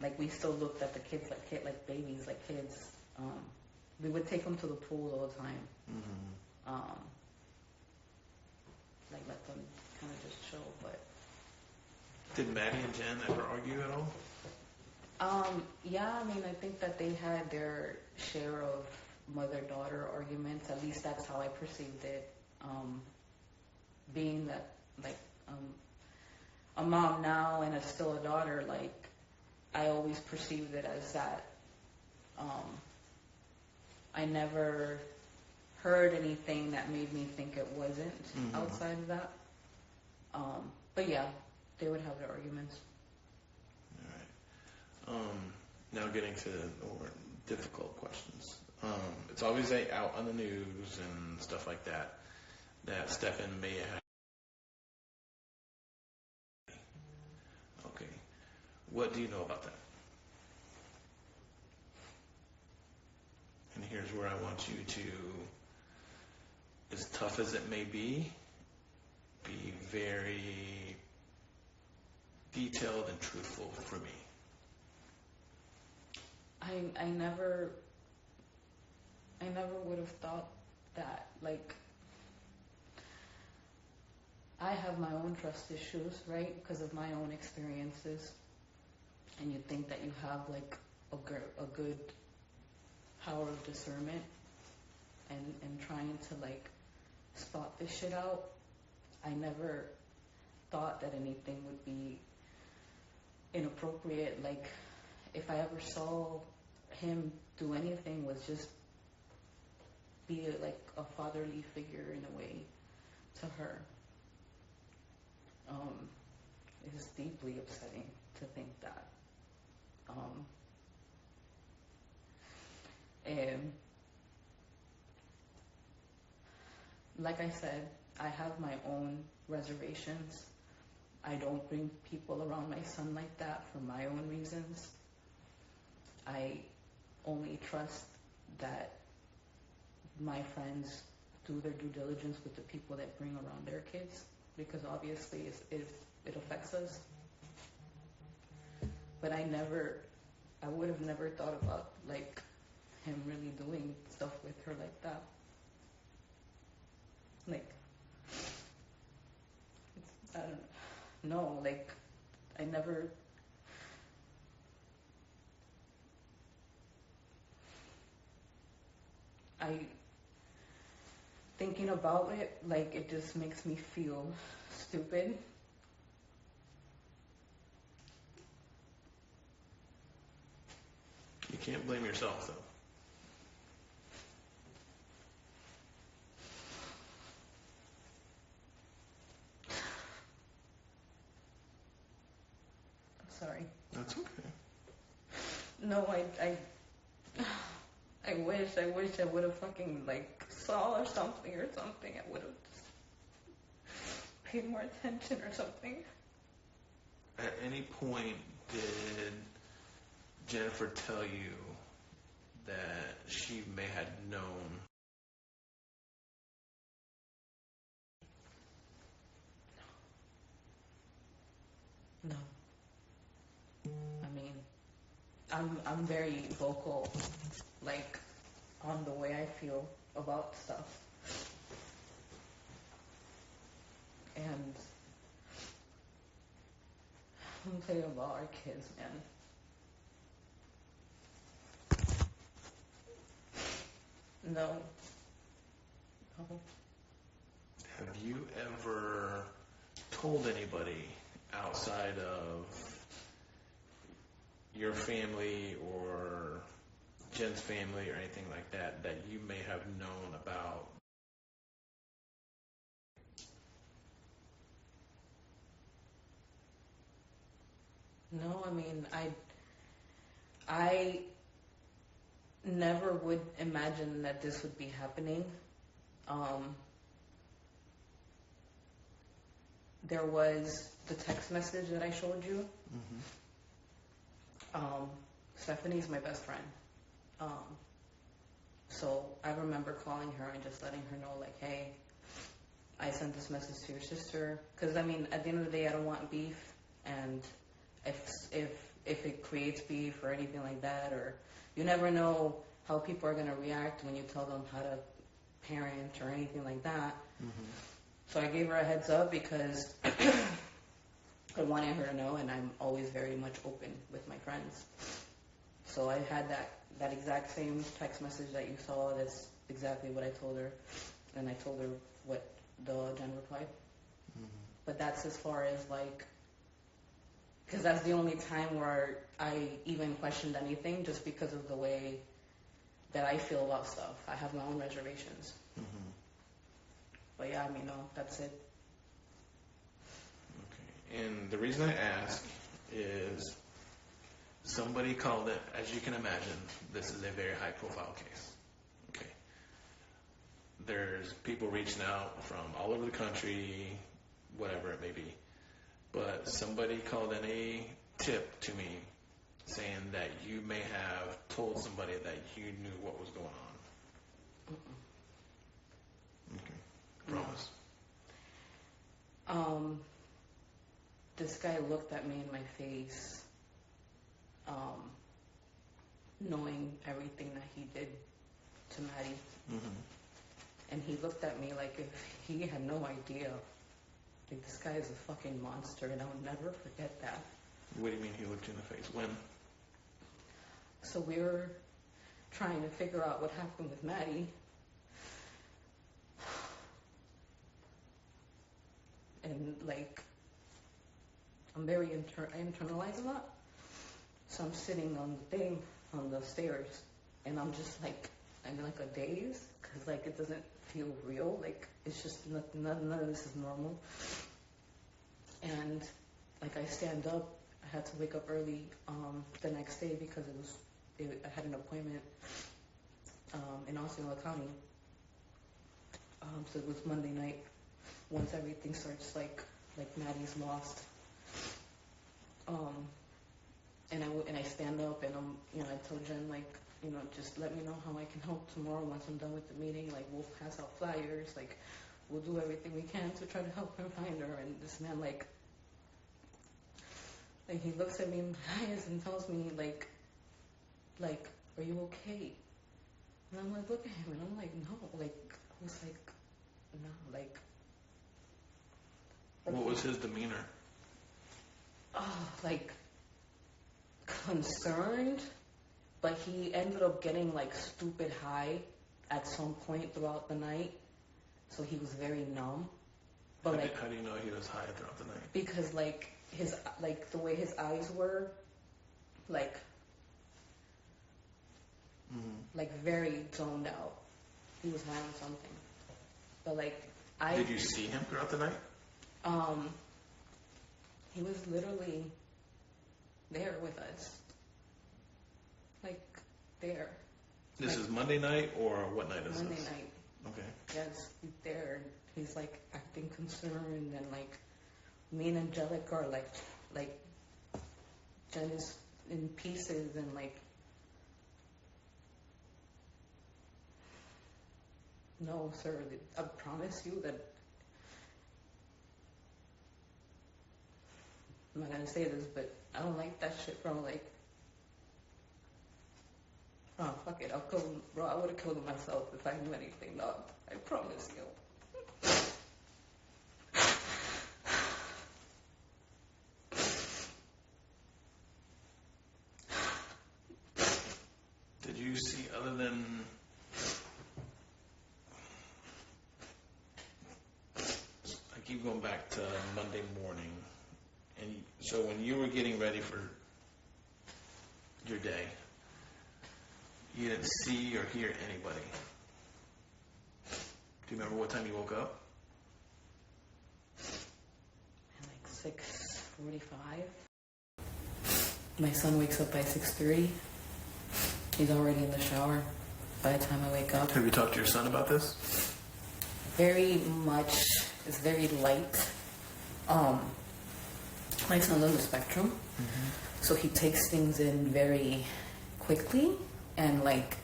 Like, we still looked at the kids like babies, like kids. We would take them to the pool all the time. Like, let them kind of just chill, but... Did Maddie and Jen ever argue at all? Yeah, I mean, I think that they had their share of mother-daughter arguments. At least that's how I perceived it. Being that, like, a mom now and still a daughter, like, I always perceived it as that. I never heard anything that made me think it wasn't outside of that. But yeah, they would have their arguments. All right. Now getting to more difficult questions. It's always out on the news and stuff like that Stefan may have. Okay. What do you know about that? And here's where I want you to, as tough as it may be very detailed and truthful for me. I never would have thought that. Like, I have my own trust issues, right, because of my own experiences. And you think that you have, like, a good power of discernment and trying to, like, spot this shit out. I never thought that anything would be inappropriate. Like, if I ever saw him do anything, was just be like a fatherly figure in a way to her. It is deeply upsetting to think that. And like I said, I have my own reservations. I don't bring people around my son like that for my own reasons. I only trust that my friends do their due diligence with the people that bring around their kids, because obviously it affects us. But I would have never thought about, like, him really doing stuff with her like that. Like, I don't know, like, thinking about it, like, it just makes me feel stupid. You can't blame yourself, though. I'm sorry. That's okay. No, I wish I would have fucking, like, saw or something. I would have paid more attention or something. At any point did Jennifer tell you that she may have known? No. I mean, I'm very vocal, like, on the way I feel about stuff. And I'm thinking about our kids, man. No. Have you ever told anybody outside of your family or Jen's family or anything like that that you may have known about? No, I mean, I never would imagine that this would be happening. There was the text message that I showed you. Stephanie's my best friend. So I remember calling her and just letting her know, like, hey, I sent this message to your sister. Because, I mean, at the end of the day, I don't want beef. And if it creates beef or anything like that, or you never know how people are going to react when you tell them how to parent or anything like that. So I gave her a heads up because I wanted her to know, and I'm always very much open with my friends. So I had that exact same text message that you saw. That's exactly what I told her, and I told her what Jen replied. But that's as far as like, because that's the only time where I even questioned anything, just because of the way that I feel about stuff. I have my own reservations. But yeah, I mean, no, that's it. Okay. And the reason I ask is somebody called it, as you can imagine, this is a very high profile case. Okay. There's people reaching out from all over the country, whatever it may be. But somebody called in a tip to me saying that you may have told somebody that you knew what was going on. Okay. Promise. This guy looked at me in my face, knowing everything that he did to Maddie. And he looked at me like if he had no idea. Like, this guy is a fucking monster, and I'll never forget that. What do you mean he looked you in the face? When? So we were trying to figure out what happened with Maddie. And, like, I internalize a lot. So I'm sitting on the stairs, and I'm just, like, I'm in, like, a daze, because, like, it doesn't feel real. Like, it's just none of this is normal. And, like, I stand up. I had to wake up early the next day because I had an appointment in Osceola County. So it was Monday night. Once everything starts, like Maddie's lost. And I stand up and I told Jenn, like, just let me know how I can help tomorrow once I'm done with the meeting. Like, we'll pass out flyers. Like, we'll do everything we can to try to help him find her. And this man, like he looks at me in my eyes and tells me, like, are you okay? And I'm like, look at him, and I'm like, no. Like, I was like, no, like. What was his demeanor? Like, concerned, but he ended up getting, like, stupid high at some point throughout the night, so he was very numb. But how do you know he was high throughout the night? Because, like, the way his eyes were, like, like, very zoned out. He was high on something. But, like, Did you see him throughout the night? He was literally there with us. Like, there. This is Monday night, or what night is Monday this? night. Okay. Yes, he's there. He's, like, acting concerned, and, like, me and Angelica are, like, Jenn is in pieces, and, like, no, sir, I promise you that I'm not gonna say this, but I don't like that shit, bro. Like, oh, fuck it, I'll kill him, bro. I would have killed him myself if I knew anything, dog. I promise you. Did you see, other than I keep going back to Monday morning, and so when you were getting ready for your day, you didn't see or hear anybody. Do you remember what time you woke up? Like 6:45. My son wakes up by 6:30. He's already in the shower by the time I wake up. Have you talked to your son about this? Very much. It's very light. My son's on the spectrum, so he takes things in very quickly, and, like,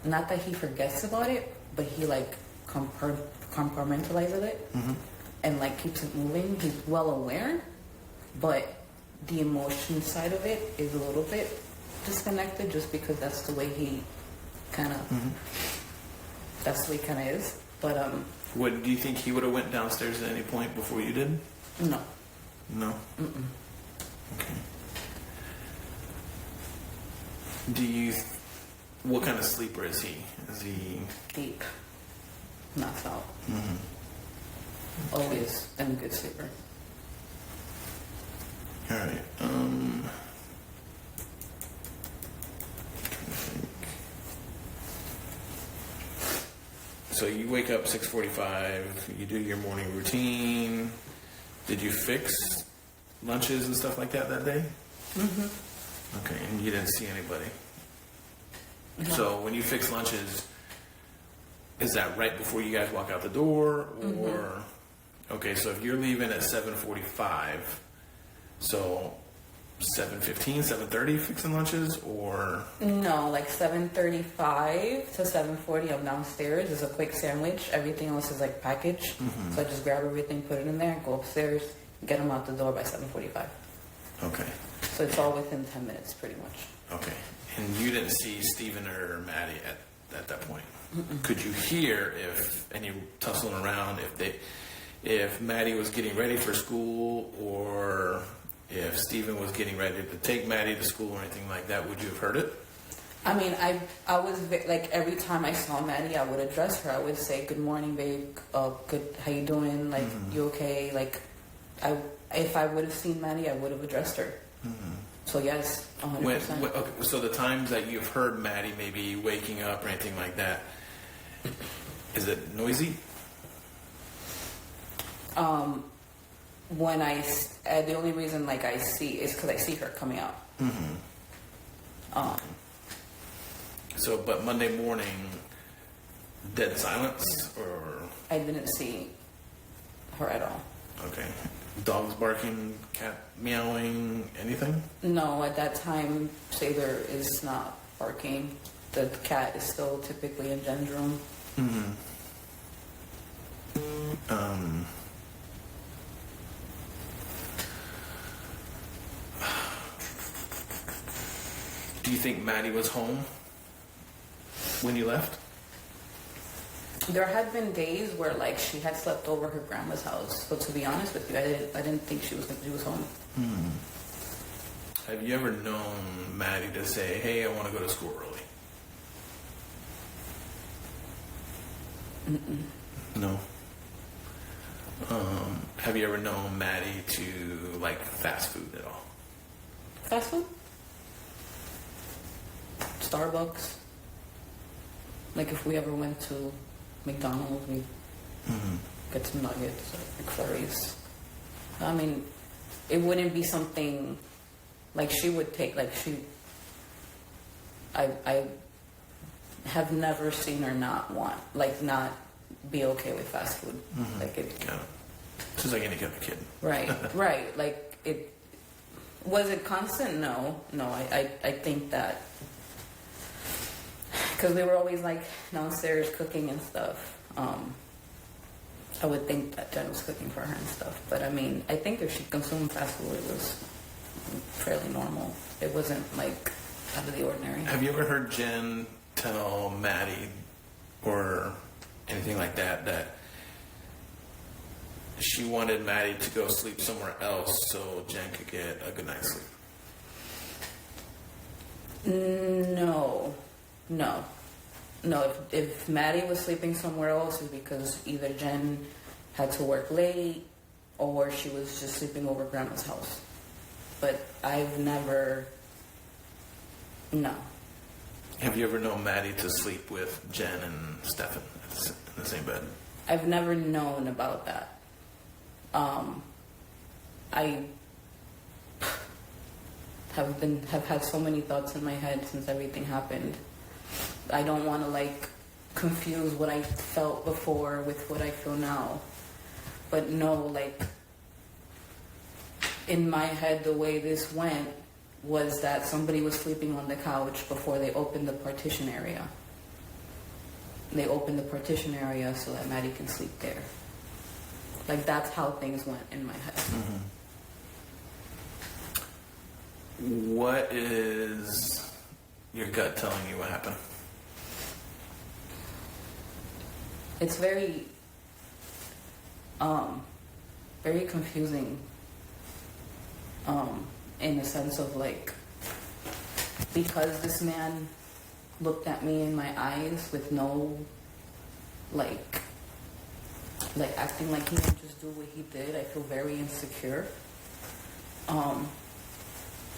not that he forgets about it, but he, like, compartmentalizes it and, like, keeps it moving. He's well aware, but the emotion side of it is a little bit disconnected, just because that's the way he kind of is. But What do you think he would have went downstairs at any point before you did? no. No. Okay. What kind of sleeper is he? Is he Deep. Knocks out. Always been a good sleeper. all right? So you wake up 6:45. You do your morning routine. Did you fix lunches and stuff like that day? Okay, and you didn't see anybody. No. So when you fix lunches, is that right before you guys walk out the door, or okay? So if you're leaving at 7:45, so 7:15, 7:30 fixing lunches, or No, like 7:35 to 7:40. I'm downstairs. There's a quick sandwich. Everything else is like packaged. So I just grab everything, put it in there, go upstairs, get them out the door by 7:45. okay, So it's all within 10 minutes, pretty much. okay. And you didn't see Stephen or Maddie at that point. Could you hear if any tussling around, if Maddie was getting ready for school, or if Stephen was getting ready to take Maddie to school or anything like that? Would you have heard it? I mean, I was like, every time I saw Maddie, I would address her. I would say, "Good morning, babe. Good. How you doing? Like, you okay?" Like, if I would have seen Maddie, I would have addressed her. So yes, 100%. Okay, so the times that you've heard Maddie maybe waking up or anything like that, is it noisy? When the only reason like I see is because I see her coming out. So, but Monday morning, dead silence, or I didn't see her at all. okay, dogs barking, cat meowing, anything? No, at that time, Sailor is not barking. The cat is still typically in Jen's room. Do you think Maddie was home when you left? There had been days where like she had slept over her grandma's house. So to be honest with you, I didn't think she was home. Have you ever known Maddie to say, "Hey, I want to go to school early"? No. Have you ever known Maddie to like fast food at all? Fast food? Starbucks. Like if we ever went to McDonald's, we'd get some nuggets or McFlurries. I mean, it wouldn't be something like she would take. Like I have never seen her not be okay with fast food. Like it. Yeah. Just like any kind of kid. Right, right. Like it. Was it constant? No. I think that because we were always like downstairs cooking and stuff. I would think that Jen was cooking for her and stuff. But I mean, I think if she consumed fast food, it was fairly normal. It wasn't like out of the ordinary. Have you ever heard Jen tell Maddie or anything like that she wanted Maddie to go sleep somewhere else so Jen could get a good night's sleep? No. If Maddie was sleeping somewhere else, it's because either Jen had to work late or she was just sleeping over Grandma's house. But I've never. No. Have you ever known Maddie to sleep with Jen and Stefan in the same bed? I've never known about that. I have had so many thoughts in my head since everything happened. I don't want to like confuse what I felt before with what I feel now. But no, like in my head, the way this went was that somebody was sleeping on the couch before they opened the partition area. They opened the partition area so that Maddie can sleep there. Like that's how things went in my head. What is your gut telling you what happened? It's very confusing in the sense of like because this man looked at me in my eyes with no, like acting like he didn't just do what he did, I feel very insecure.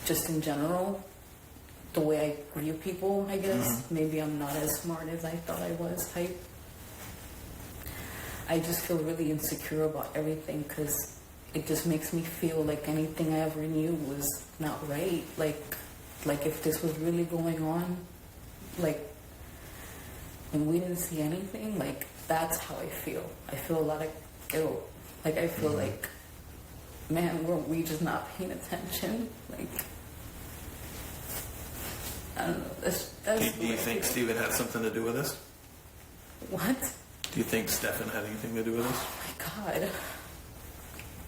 Just in general, the way I view people, I guess. Maybe I'm not as smart as I thought I was type. I just feel really insecure about everything because it just makes me feel like anything I ever knew was not right. Like if this was really going on, like, and we didn't see anything, like, that's how I feel. I feel a lot of guilt. Like, I feel like, man, were we just not paying attention? Like, I don't know. That's Do you think Stephen had something to do with this? What? Do you think Stefan had anything to do with this? Oh my God.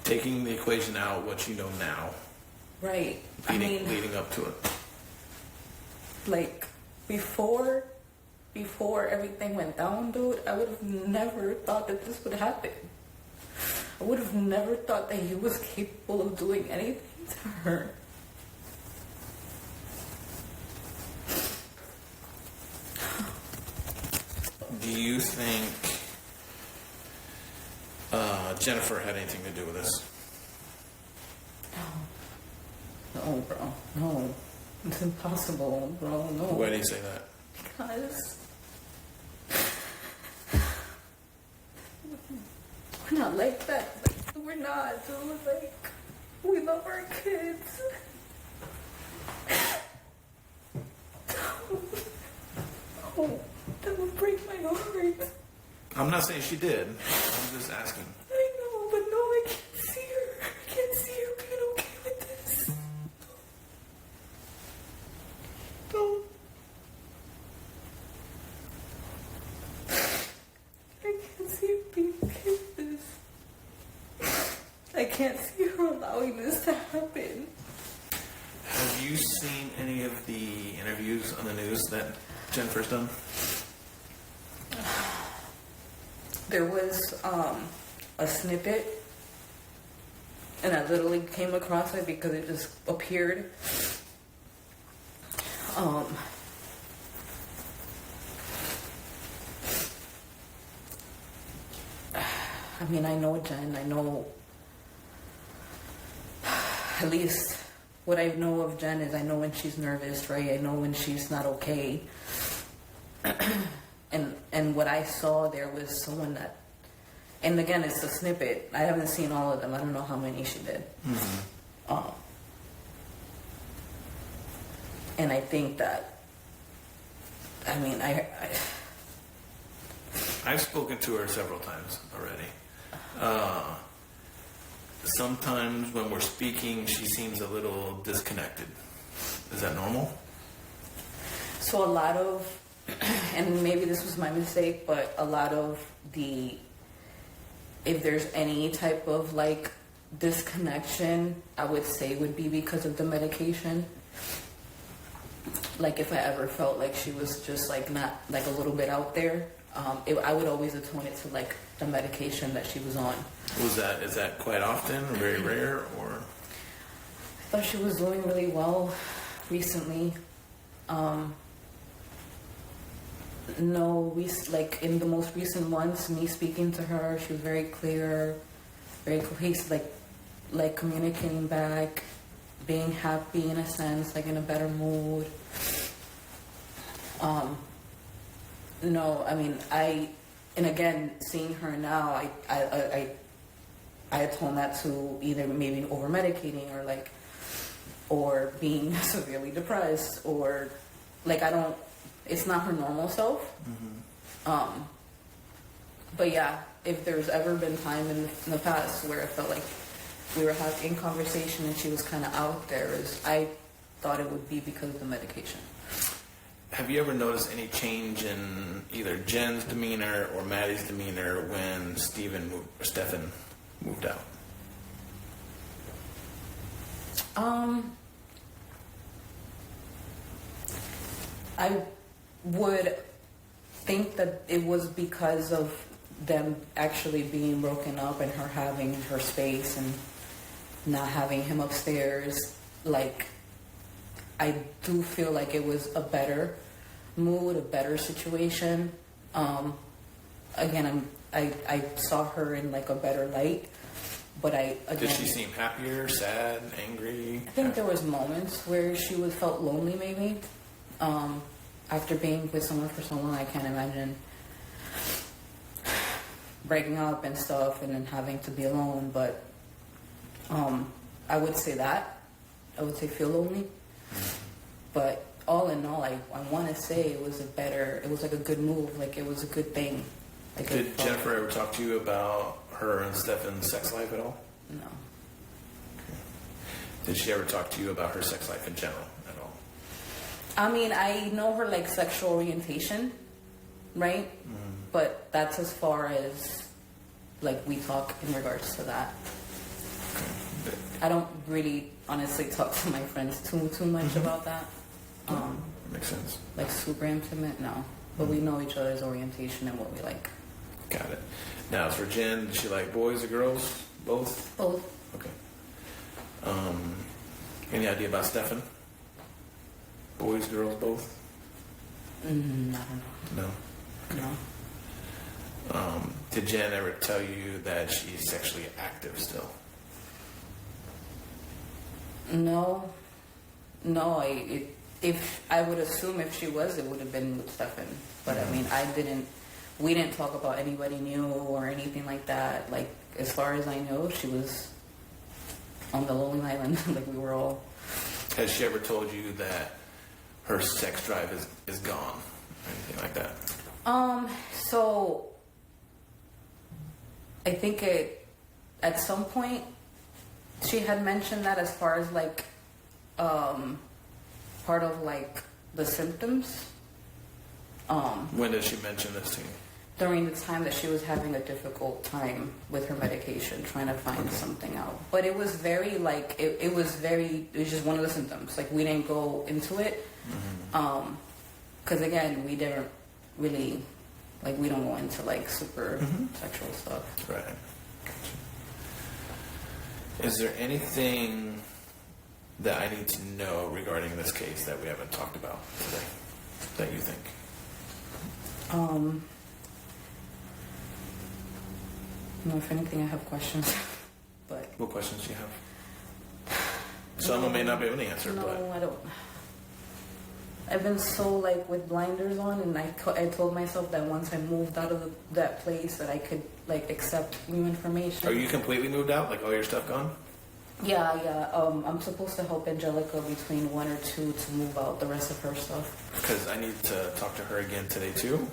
Taking the equation out, what you know now. Right. Leading up to it. Like, before everything went down, dude, I would have never thought that this would happen. I would have never thought that he was capable of doing anything to her. Do you think Jennifer had anything to do with this? No, bro. No. It's impossible, bro. No. Why do you say that? Because we're not like that. Like, we're not, dude. Like, we love our kids. Oh, that would break my heart. I'm not saying she did. I'm just asking. I know, but no, I can't see her. I can't see her being okay with this. No. I can't see her being okay with this. I can't see her allowing this to happen. Have you seen any of the interviews on the news that Jennifer's done? There was a snippet, and I literally came across it because it just appeared. I mean, I know Jenn. I know, at least what I know of Jenn is I know when she's nervous, right? I know when she's not okay. And what I saw there was someone that, and again, it's a snippet. I haven't seen all of them. I don't know how many she did. And I think that, I mean, I've spoken to her several times already. Sometimes when we're speaking, she seems a little disconnected. Is that normal? So a lot of, and maybe this was my mistake, but a lot of if there's any type of like disconnection, I would say would be because of the medication. Like if I ever felt like she was just like not like a little bit out there, I would always atone it to like the medication that she was on. Is that quite often, or very rare, or? I thought she was doing really well recently. No, like in the most recent months, me speaking to her, she was very clear, very cohesive, like communicating back, being happy in a sense, like in a better mood. No, I mean, and again, seeing her now, I atone that to either maybe over medicating or being severely depressed, or like it's not her normal self. But yeah, if there's ever been time in the past where I felt like we were having conversation and she was kind of out there, I thought it would be because of the medication. Have you ever noticed any change in either Jen's demeanor or Maddie's demeanor when Stefan moved out? I would think that it was because of them actually being broken up and her having her space and not having him upstairs. Like, I do feel like it was a better mood, a better situation. Again, I saw her in like a better light, but did she seem happier, sad, angry? I think there was moments where she felt lonely, maybe. After being with someone for so long, I can't imagine breaking up and stuff and then having to be alone. But I would say that. I would say feel lonely. But all in all, I want to say it was like a good move. Like it was a good thing. Like Did Jennifer ever talk to you about her and Stefan's sex life at all? No. Did she ever talk to you about her sex life in general at all? I mean, I know her like sexual orientation, right? But that's as far as like we talk in regards to that. I don't really honestly talk to my friends too much about that. Makes sense. Like super intimate, no. But we know each other's orientation and what we like. Got it. Now, as for Jen, does she like boys or girls? Both? Both. Okay. Any idea about Stefan? Boys, girls, both? I don't know. No? No. Did Jen ever tell you that she's sexually active still? No. If I would assume if she was, it would have been with Stefan. But I mean, we didn't talk about anybody new or anything like that. Like, as far as I know, she was on the Lonely Island. Like, we were all... Has she ever told you that her sex drive is gone? Or anything like that? So... I think at some point, she had mentioned that as far as, like, part of, like, the symptoms. When did she mention this to you? During the time that she was having a difficult time with her medication, trying to find something out. But it was very, like, it was just one of the symptoms. Like, we didn't go into it. Because, again, we didn't really, like, we don't go into, like, super sexual stuff. Right. Gotcha. Is there anything that I need to know regarding this case that we haven't talked about today that you think? No, if anything, I have questions. But What questions do you have? Some may not be able to answer, no, but... I don't. I've been so, like, with blinders on, and I told myself that once I moved out of that place that I could, like, accept new information. Are you completely moved out? Like, all your stuff gone? Yeah. I'm supposed to help Angelica between 1 or 2 to move out the rest of her stuff. Because I need to talk to her again today, too.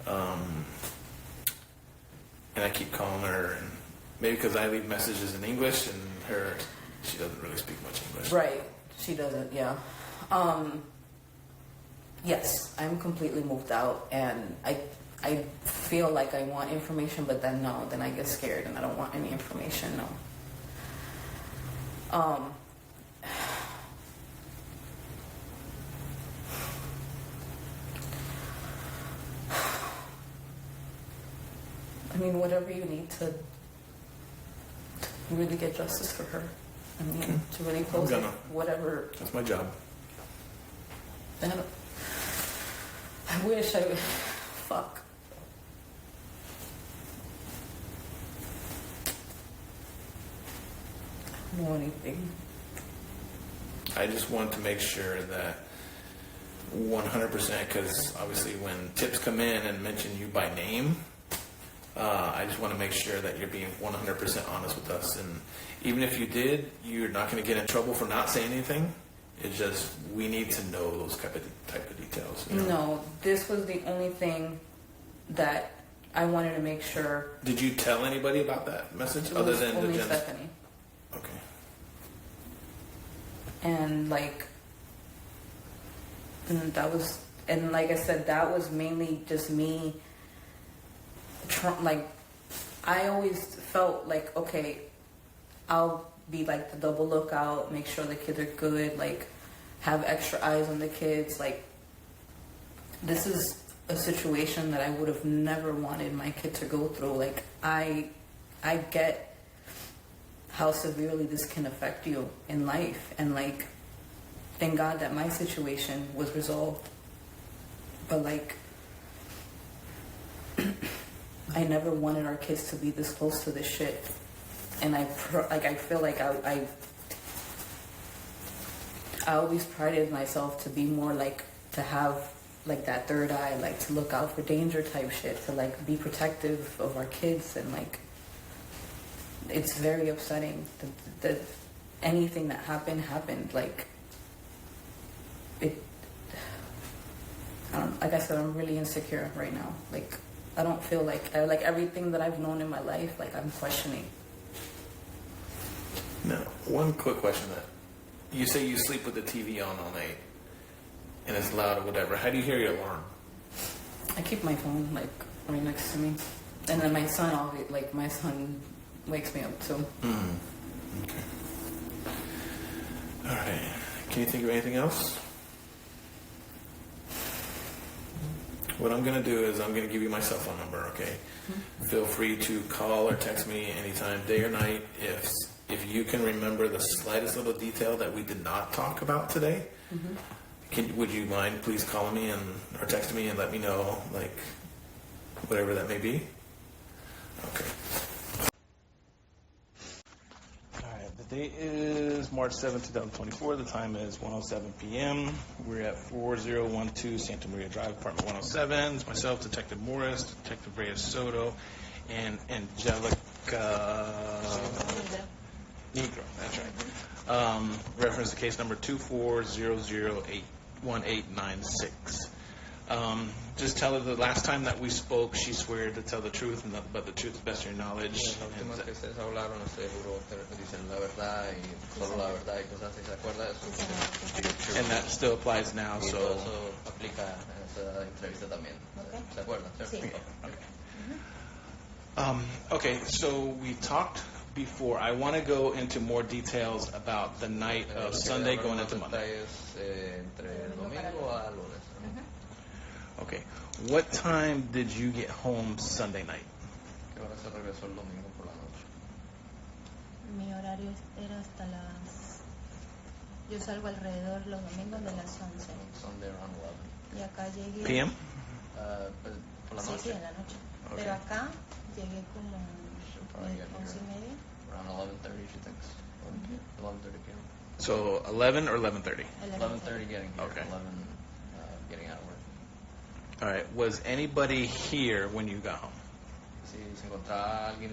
And I keep calling her, and maybe because I leave messages in English, and she doesn't really speak much English. Right. She doesn't, yeah. Yes, I'm completely moved out, and I feel like I want information, but then no, then I get scared, and I don't want any information, no. I mean, whatever you need to really get justice for her. I mean, to really close it, whatever. That's my job. I wish I would. Fuck. I don't know anything. I just want to make sure that 100%, because obviously when tips come in and mention you by name, I just want to make sure that you're being 100% honest with us. And even if you did, you're not going to get in trouble for not saying anything. It's just, we need to know those type of details. You know? No, this was the only thing that I wanted to make sure. Did you tell anybody about that message other than only the Jen's? Stephanie. Okay. And like like I said, that was mainly just me. Like, I always felt like, okay, I'll be like the double lookout, make sure the kids are good, like have extra eyes on the kids. Like, this is a situation that I would have never wanted my kid to go through. Like, I get how severely this can affect you in life, and like, thank God that my situation was resolved. But like, I never wanted our kids to be this close to this shit, and I feel like I always prided myself to be more like, to have like that third eye, like to look out for danger type shit, to like be protective of our kids, and like it's very upsetting that anything that happened. Like it, like I said, I'm really insecure right now. Like I don't feel like everything that I've known in my life, like I'm questioning. Now, one quick question: that you say you sleep with the TV on all night, and it's loud or whatever. How do you hear your alarm? I keep my phone like right next to me, and then my son wakes me up too. Okay. All right. Can you think of anything else? What I'm going to do is I'm going to give you my cell phone number, okay? Mm-hmm. Feel free to call or text me anytime, day or night, if you can remember the slightest little detail that we did not talk about today. Mm-hmm. Would you mind please calling me or texting me and let me know, like, whatever that may be? Okay. The date is March 7th, 2024. The time is 1:07 p.m. We're at 4012 Santa Maria Drive, apartment 107. It's myself, Detective Morris, Detective Reyes Soto, and Angelica Negro. That's right. Reference to case number 24001896. Just tell her the last time that we spoke, she swore to tell the truth and nothing but the truth, best of your knowledge. La última que ustedes hablaron, ustedes juró que dicen la verdad y solo la verdad y cosas así. ¿Se acuerda de eso? And that still applies now, Y so... eso aplica en esa entrevista también. Okay. ¿Se acuerdan? Sí. Okay, so we talked before. I want to go into more details about the night of Sunday going into Monday. Entre el domingo a lunes. Okay. What time did you get home Sunday night? ¿Qué hora se regresó el domingo por la noche? Mi horario era hasta las... Yo salgo alrededor los domingos de las 11. Sunday around 11. Y acá llegué... PM? Por la Sí, noche. sí, en la noche. Okay. Pero acá llegué como She'll probably get 11 y media. around 11:30, she thinks. 11:30 p.m. So 11 or 11:30? 11:30 getting here. Okay. 11 getting out of work. All right. Was anybody here when you got home? Si se encontraba alguien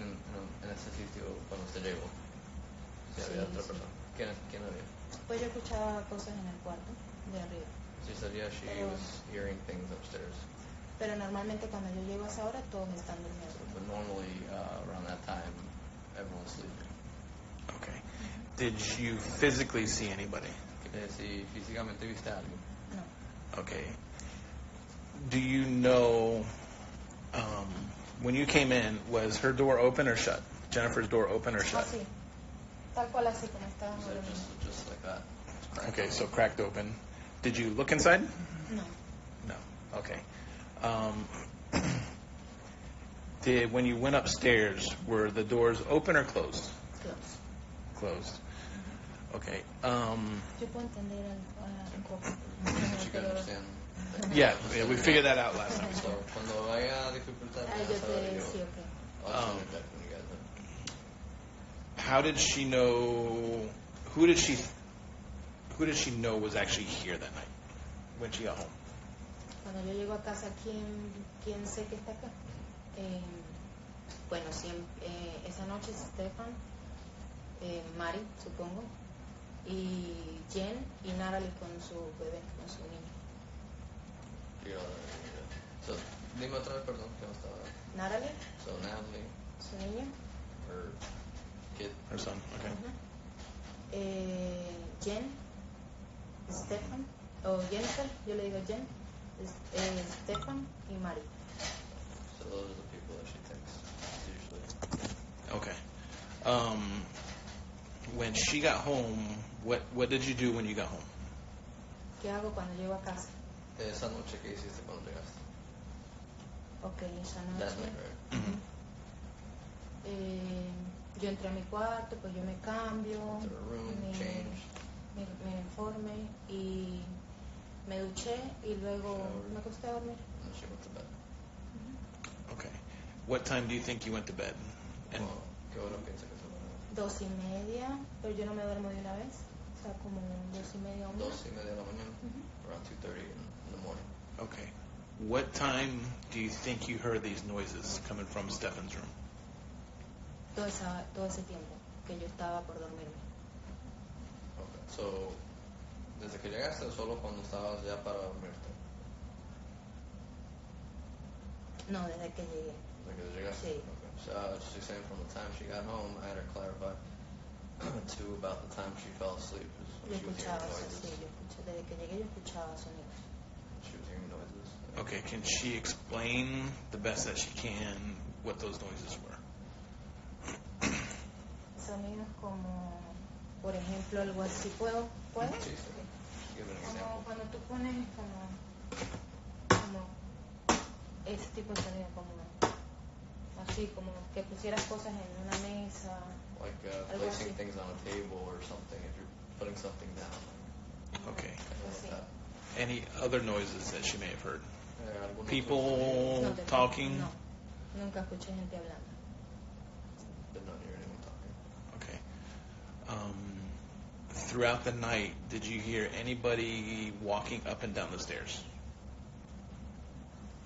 en ese sitio cuando usted llegó. Si había otra persona. ¿Quién había? Pues yo escuchaba cosas en el cuarto de arriba. She said, yeah, she was hearing things upstairs. Pero normalmente cuando yo llego a esa hora todos están durmiendo. But normally around that time, everyone's sleeping. Okay. Did you physically see anybody? Si físicamente viste a alguien. No. Okay. Do you know, when you came in, was her door open or shut? Jennifer's door open or shut? Así. Tal cual así como estaba So durmiendo. just like that. Okay, so cracked open. Did you look inside? No. No. Okay. When you went upstairs, were the doors open or closed? Close. Closed. Okay. Yo puedo entender un poco. She could understand. Yeah, we figured that out last time. So, cuando haya dificultad, Yo te sí, ok. I'll send it back when you guys are. How did she know? Who did she know was actually here that night when she got home? Cuando yo llego a casa, ¿quién sé que está acá? Bueno, esa noche Stefan, Mari, supongo, y Jenn y Natalie con su bebé, con su niño. So, dime otra vez, perdón, que no estaba. Natalie, So, Natalie, su niño, her kid. Her son. Okay. Jenn, Stefan, o Jennifer, yo le digo Jenn, Stefan y Mari. So those are the people that she takes usually. Okay. When she got home, what did you do when you got home? ¿Qué hago cuando llego a casa? Esa noche que hiciste cuando llegaste. Ok, esa That noche. night, right? Mm-hmm. Yo entré a mi cuarto, pues yo me cambio, To her room, change. me informe y me duché y luego me acosté a dormir. And she went to bed. Okay. What time do you think you went to bed? And Well, ¿qué hora piensa que se duerme? 2:30, pero yo no me duermo de una vez. O sea, como 2:30 1. 2:30 de la mañana, around 2:30 in the morning. okay. What time do you think you heard these noises coming from Stefan's room? Todo ese tiempo que yo estaba por dormirme. Okay. So, desde que llegaste o solo cuando estabas ya para dormirte? No, desde que llegué. Desde que llegaste? Sí. Okay. So, she's saying from the time she got home, I had her clarify to about the time she fell asleep. Yo She was escuchaba, hearing noises. sí, desde que llegué yo escuchaba sonidos. She was hearing noises. Okay, can she explain the best that she can what those noises were? Sonidos como, por ejemplo, algo así. ¿Puedo? Sí, sí. Give an Como example. cuando tú pones como ese tipo de sonido, como así, como que pusieras cosas en una mesa. Like Algo placing así. things on a table or something, if you're putting something down. Okay. Like Sí. that. Any other noises that she may have heard? ¿Algún otro People No, talking? No, nunca escuché gente hablando. sonido? Did not hear anyone talking. Okay. Throughout the night, did you hear anybody walking up and down the stairs?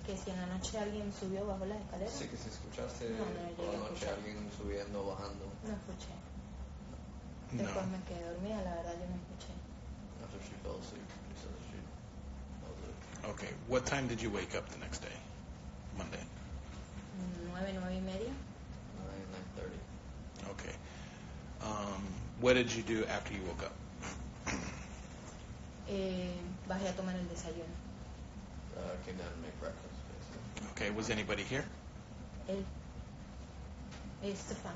Que si en la noche alguien subió bajo las escaleras, Sí, que si escuchaste No, no por llegué la a noche escuchar. alguien subiendo o bajando. no escuché. No. Después me quedé dormida, la verdad yo no escuché. After she fell asleep, she said that she knows it. Okay. What time did you wake up the next day? Monday. 9:30. 9:30. Okay. What did you do after you woke up? Bajé a tomar el desayuno. Came down to make breakfast, basically. Okay. Was anybody here? Él, Stefan,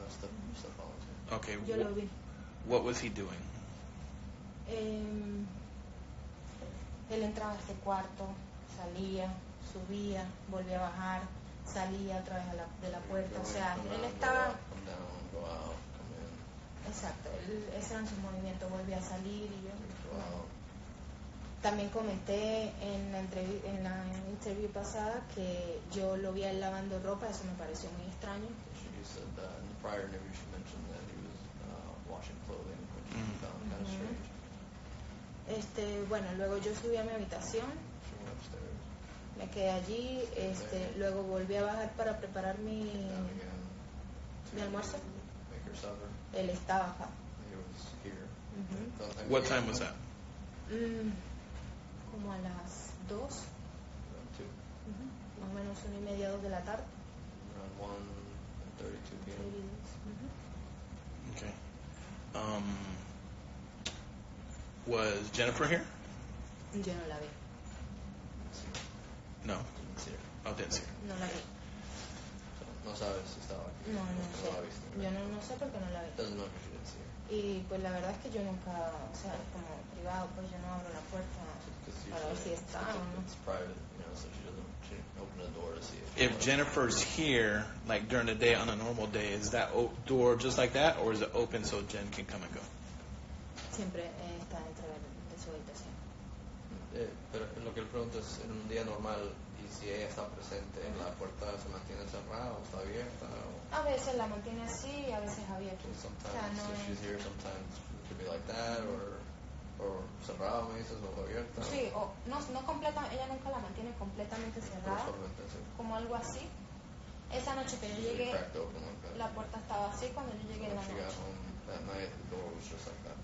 Stuff always here. Okay. yo lo vi. What was he doing? Él entraba a este cuarto, salía, subía, volvía a bajar, salía otra vez de la puerta. O sea, Come él down, estaba... Go up, come down, go out, come in, Exacto, ese eran sus movimientos, volvía a salir y yo... go out. También comenté en la interview pasada que yo lo vi a él lavando ropa, eso me pareció muy extraño. She said that in the prior interview she mentioned that he was washing clothing, which she found kind of strange. Bueno, luego yo subí a mi habitación, She went upstairs, me quedé allí, luego volví a bajar para preparar mi down again to almuerzo. make her supper. Él estaba acá. He was here. Ujú. Entonces, What time was that? Como a las 2, Around 2. más o menos 1:30, 2 de la tarde. Around 1:32 p.m. Ujú. Okay. Was Jennifer here? Yo no la vi, No. Didn't see her. Oh, didn't see her. no la vi. So, no sabes si estaba aquí. No la sé. viste. Yo no sé por qué no la vi. Doesn't know because she didn't see her. Y pues la verdad es que yo nunca, o sea, como privado, pues yo no abro la puerta Because para ver si usually está o no. it's private, so she didn't open the door to see if If Jennifer's here, like during the day on a normal day, is that door just like that, or is it open so Jen can come and go? Siempre está dentro de su habitación. Pero lo que él pregunta es, en un día normal, y si ella está presente, ¿la puerta se mantiene cerrada o está abierta? O, A veces la mantiene así y a veces abierta. sometimes, O sea, no if es... she's here, sometimes it could be like that, or cerrada, me dices, o abierta. Sí, o no completa, ella nunca la mantiene completamente Pero cerrada, usualmente sí. como algo así. Esa noche que yo Usually llegué, cracked open like that. la puerta estaba así cuando yo llegué en la When she got noche. home that night, the door was just like that.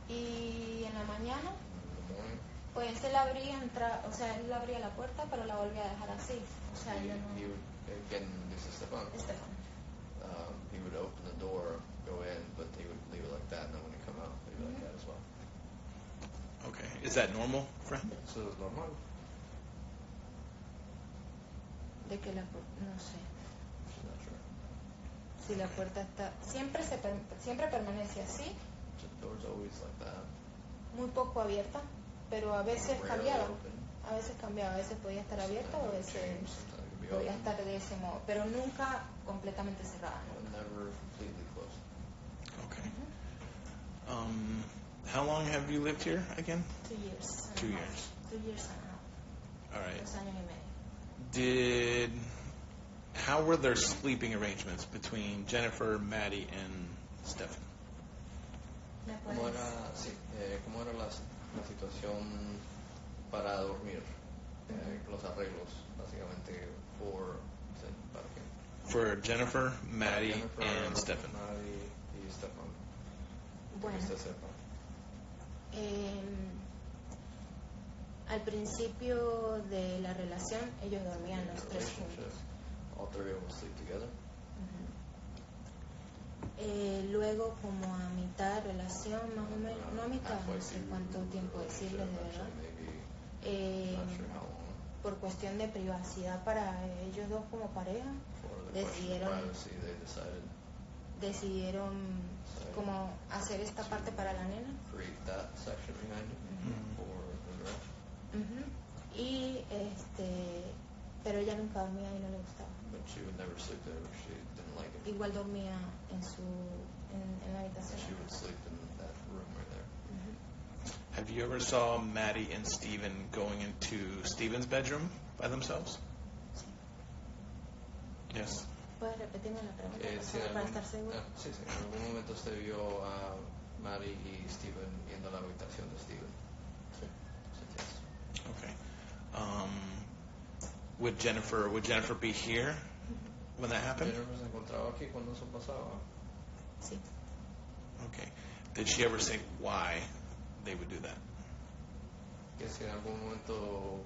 Y en la mañana, In the morning, pues él abría la puerta, pero la volvía a dejar así. O sea, yo no... he would, again, this is Stefan. Estefan. He would open the door, go in, but he would leave it like that, and then when he come out, leave it like that as well. Okay. Is that normal for him? So it's normal. De que la puerta, no sé. She's not sure. Si la puerta está... Siempre permanece así, The door's always like that. muy poco abierta, pero a veces Rarely cambiaba. open. A veces podía estar abierta o a veces Sometimes it could be podía open, estar de ese modo, pero nunca completamente cerrada. but never completely closed. Okay. How long have you lived here again? 2 years. 2 years. 2 years and a half. All right. 2 años y medio. How were their sleeping arrangements between Jennifer, Maddie, and Stefan? ¿Me ¿Cómo puedes? era, sí, cómo era la situación para dormir? Los arreglos, básicamente, ¿para qué? For Jennifer, Maddie, Jennifer, and Stefan. Maddie y Stefan. Bueno, Que usted sepa. al principio de la relación ellos dormían los 3 juntos. All three of them sleep together. Luego como a mitad de relación, más o menos, no a mitad, no sé cuánto tiempo decirles de verdad, Not sure how long. por cuestión de privacidad para ellos dos como pareja, For the question of privacy, they decided decidieron como hacer esta parte para la nena. create that section behind it for the girl. Y pero ella nunca dormía y no le gustaba. But she would never sleep there if she didn't like it. Igual dormía en la habitación. She would sleep in that room right there. Have you ever saw Maddie and Steven going into Steven's bedroom by themselves? Yes. ¿Puedes repetirme la pregunta, por Sí, favor, para estar seguro? sí, en algún momento usted vio a Maddie y Steven yendo a la habitación de Steven. Sí. Yes. Okay. Would Jennifer be here when that happened? Jennifer se encontraba aquí cuando eso pasaba. Sí. Okay. Did she ever say why they would do that? Que si en algún momento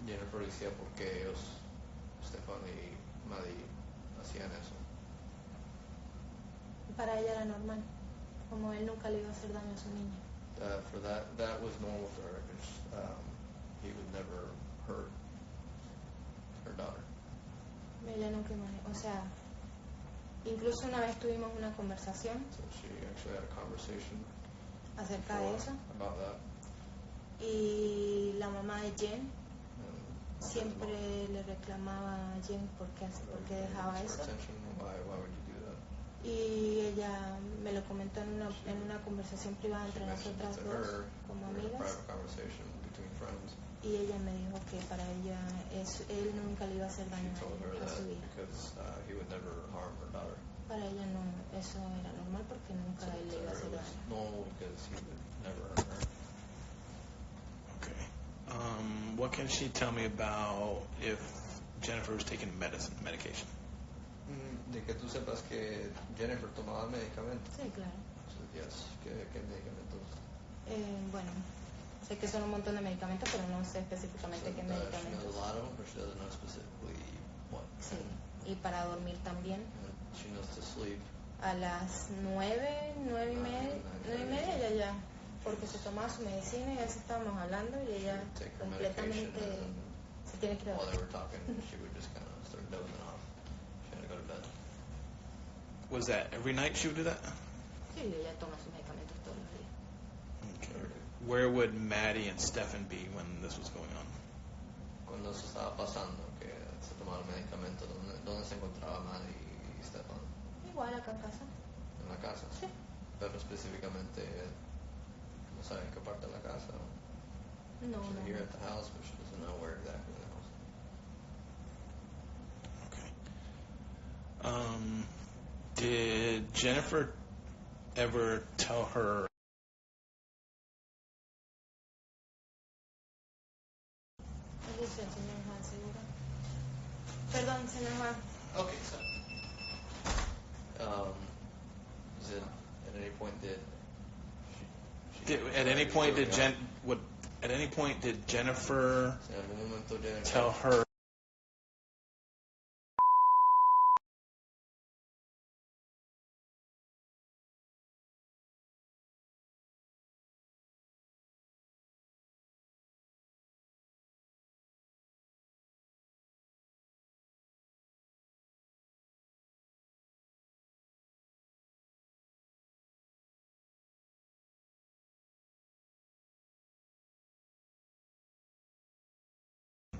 Jennifer decía por qué ellos, Stefan y Maddie, hacían eso. Para ella era normal, como él nunca le iba a hacer daño a su niña. For that was normal for her because he would never hurt her daughter. Ella nunca imaginó, o sea, incluso una vez tuvimos una conversación So she actually had a conversation acerca de eso about that. y la mamá de Jenn And siempre le reclamaba a Jenn por qué dejaba for eso. attention, why would you do that? Y ella me lo comentó en una conversación privada entre Mentioned nosotras to dos her como in a amigas private conversation between friends. y ella me dijo que para ella él nunca le iba a hacer She daño told her a su that hija. because he would never harm her daughter. Para ella no, eso era normal porque nunca él le To iba a her hacer it was daño. normal because he would never hurt her. Okay. What can she tell me about if Jennifer was taking medication? De que tú sepas que Jennifer tomaba medicamentos. Sí, claro. So, yes, ¿qué medicamentos? Bueno, sé que son un montón de medicamentos, pero no sé específicamente qué She knows medicamentos. a lot of them, but she doesn't know specifically what. Sí, y para dormir también. And she knows to sleep. A las 9:30 ella ya, porque se tomaba su medicina y así estábamos hablando y ella Take her completamente medication se tiene que ir a while they dormir. were talking, she would just kind of start dozing off. She had to go to bed. Was that every night she would do that? Sí, ella toma sus medicamentos todos los días. Okay. Where would Maddie and Stefan be when this was going on? Cuando eso estaba pasando, que se tomaba el medicamento, ¿dónde se encontraba Maddie y Stefan? Igual acá en casa. En la casa. Sí. Pero específicamente, no sabe en qué parte de la casa. No, She's no. here at the house, but she doesn't know where exactly in the house. Okay. Did Jennifer ever tell her? ¿Qué dice el señor Juan Seguro? Perdón, señor Juan. Okay, so is it at any point At any point did Jennifer en algún momento Jennifer tell her?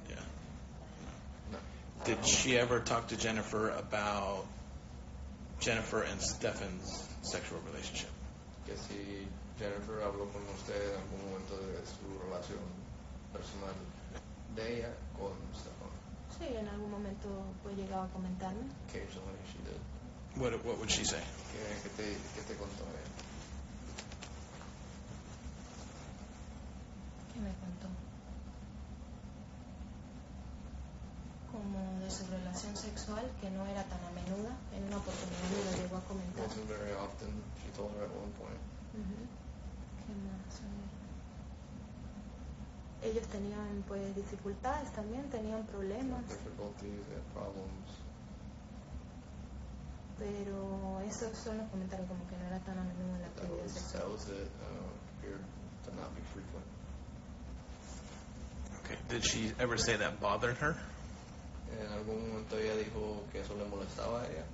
Yeah. No. Did she ever talk to Jennifer about Jennifer and Stefan's sexual relationship? Que si Jennifer habló con usted en algún momento de su relación personal de ella con Stefan. Sí, en algún momento pues llegaba a comentarme. Occasionally she did. What would she say? ¿Qué te contó ella? ¿Qué me contó? Como de su relación sexual, que no era tan a menuda. En una oportunidad me lo llegó a comentar. Wasn't very often, she told her at one point. ¿Qué más? A ver. Ellos tenían pues dificultades también, tenían problemas, Difficulties, they had problems. pero esos son los comentarios, como que no era tan a menudo la actividad That sexual. was it. Appeared to not be frequent. Okay. Did she ever say that bothered her? En algún momento ella dijo que eso le molestaba a ella.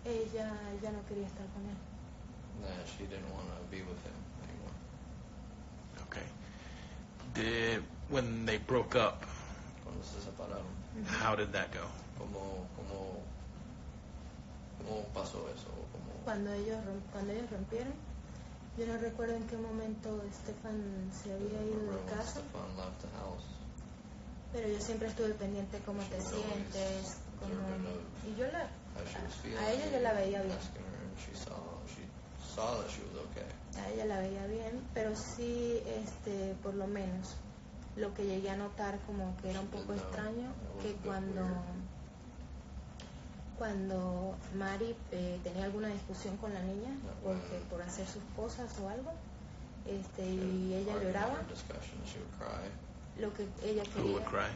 Ella ya no quería estar con él. That she didn't want to be with him anymore. Okay. When they broke up, Cuando se separaron, how did that go? ¿cómo pasó eso? Cuando ellos rompieron, yo no recuerdo en qué momento Stefan se había ido de casa, Stefan left the house. pero yo siempre estuve pendiente cómo te sientes, y yo a ella yo la veía bien. She saw that she was okay. A ella la veía bien, pero sí, por lo menos, lo que llegué a notar como que era un poco extraño, que cuando Mari tenía alguna discusión con la niña, porque por hacer sus cosas o algo, y ella lloraba, lo que ella Who would quería, cry?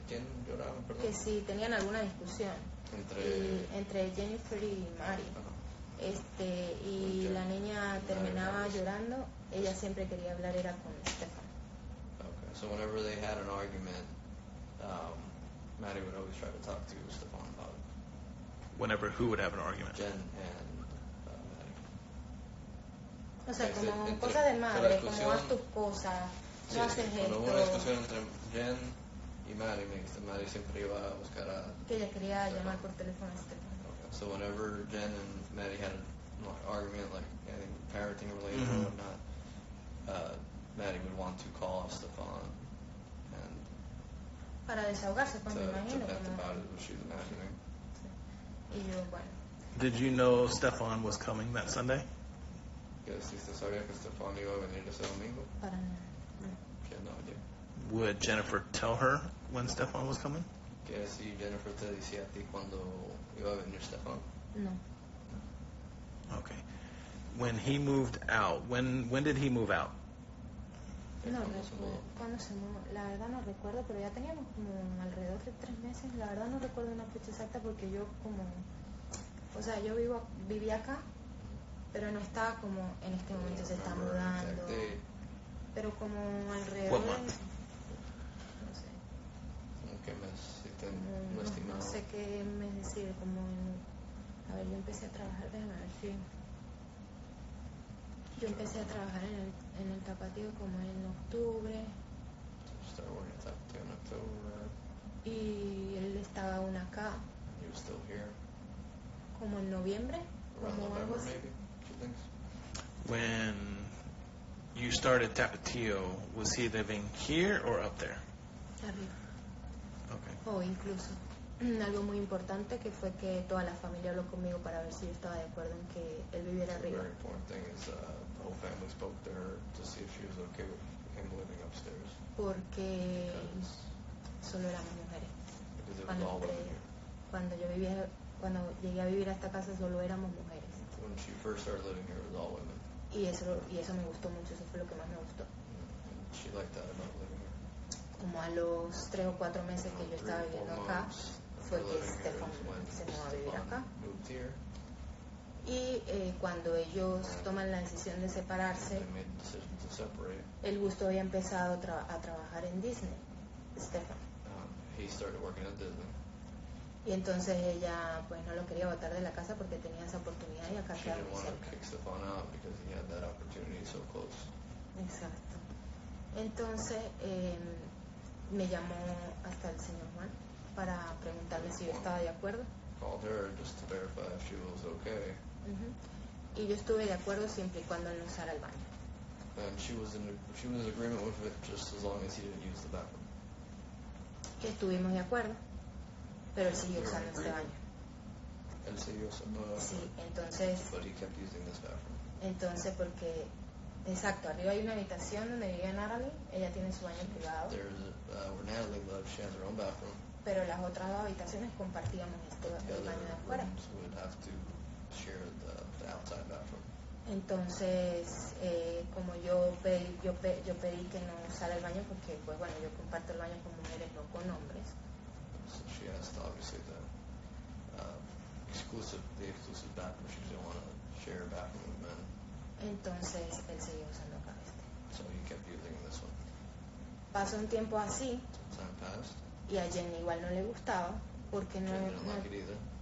¿Quién lloraba? Perdón. que si tenían alguna discusión entre Jennifer y Mari, y la niña terminaba llorando, ella siempre quería hablar era con Stefan. Okay, so whenever they had an argument, Maddie would always try to talk to Stefan about it. Whenever who would have an argument? Jen and Maddie. O sea, Okay, como entre- cosas de la madre, discusión- como haz tus cosas, Sí, no haces cuando hubo esto, una discusión entre Jen y Maddie, Maddie siempre iba a buscar a... que ella quería Stefan. llamar por teléfono a Stefan. Okay, so whenever Jen and Maddie had an argument, like anything parenting related Mhm. or whatnot, Maddie would want to call Stefan and Para desahogarse, pues to me imagino. vent Como, about it, what she was imagining. y yo, bueno, Did you know Stefan was coming that Sunday? Que si usted sabía que Stefan iba a venir ese domingo, para nada. que no idea. Would Jennifer tell her when Stefan was coming? Que si Jennifer te decía a ti cuando iba a venir Stefan. No. Okay. When he moved out, when did he move out? No ¿Cuándo se recuerdo. mudó? ¿Cuándo se mudó? La verdad no recuerdo, pero ya teníamos como alrededor de 3 meses. La verdad no recuerdo una fecha exacta porque yo como... O sea, yo vivía acá, pero no estaba como en este momento se está Remember mudando. exact date, Pero como alrededor What de... month? No sé. como que mes, si te No, no estimado. no sé qué mes decir, como en... A ver, yo empecé a trabajar, déjame ver si... Yo empecé a trabajar en el tapatío como en octubre Started working at Tapatio in October. y él estaba aún acá He was still here. como en noviembre, Around como algo November, así. maybe, she thinks. When you started Tapatio, was he living here or up there? Arriba. Okay. O incluso algo muy importante que fue que toda la familia habló conmigo para ver si yo estaba de acuerdo en que él viviera A arriba. very important thing is the whole family spoke to her to see if she was okay with him living upstairs. Porque Because solo éramos mujeres. it was Cuando, all women here. cuando llegué a vivir a esta casa solo éramos mujeres. When she first started living here, it was all women. Y eso me gustó mucho, eso fue lo que más me gustó. And she liked that about living here. Como a los 3 o 4 meses que yo 3 estaba or 4 viviendo acá, months fue after que living here Stefan is when se mudó a vivir Stefan acá. moved here. Y cuando ellos toman la decisión de separarse, They made the decision to separate. el gusto había empezado a trabajar en Disney, Stefan. He started working at Disney. Y entonces ella pues no lo quería botar de la casa porque tenía esa oportunidad y acá She quedaba didn't muy want to cerca. kick Stefan out because he had that opportunity so close. Exacto. Entonces me llamó hasta el señor Juan para preguntarle si yo estaba de acuerdo. Called her just to verify if she was okay. Ujú. Y yo estuve de acuerdo siempre y cuando él no usara el baño. And she was in agreement with it just as long as he didn't use the bathroom. Que estuvimos de acuerdo, pero él siguió usando este baño. Él siguió usando. Sí, entonces. But he kept using this bathroom. Entonces, porque. Exacto, arriba hay una habitación donde vive Natalie, ella tiene su baño privado. There's where Natalie lives, she has her own bathroom. Pero las otras dos habitaciones compartíamos el baño de afuera. Would have to share the outside bathroom. Entonces, como yo pedí que no usara el baño porque, pues bueno, yo comparto el baño con mujeres, no con hombres. So she asked, obviously, the exclusive bathroom. She didn't want to share a bathroom with men. Entonces, él siguió usando acá este. So he kept using this one. Pasó un tiempo así. Some time passed. Y a Jenn igual no le gustaba porque no,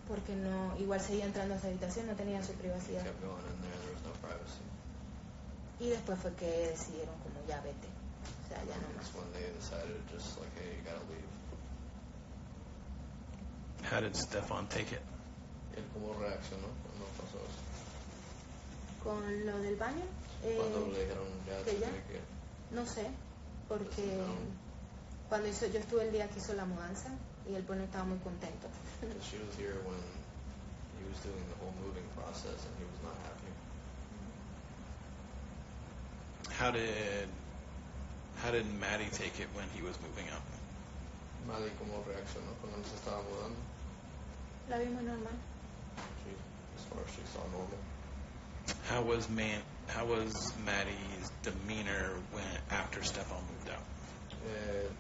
porque no, igual seguía entrando a esa habitación, no tenía su privacidad. Kept going in there, there was no privacy. Y después fue que decidieron como ya vete, o sea, ya no más. That's when they decided just like, hey, you gotta leave. How did Stefan take it? ¿Él cómo reaccionó cuando pasó eso? Con lo del baño, Cuando le dijeron ya que ya, que no sé, porque cuando yo estuve el día que hizo la mudanza y él pues no estaba muy contento. She was here when he was doing the whole moving process and he was not happy. How did Maddie take it when he was moving out? Maddie cómo reaccionó cuando se estaba mudando? La vimos normal. As far as she saw normal. How was Maddie's demeanor after Stefan moved out?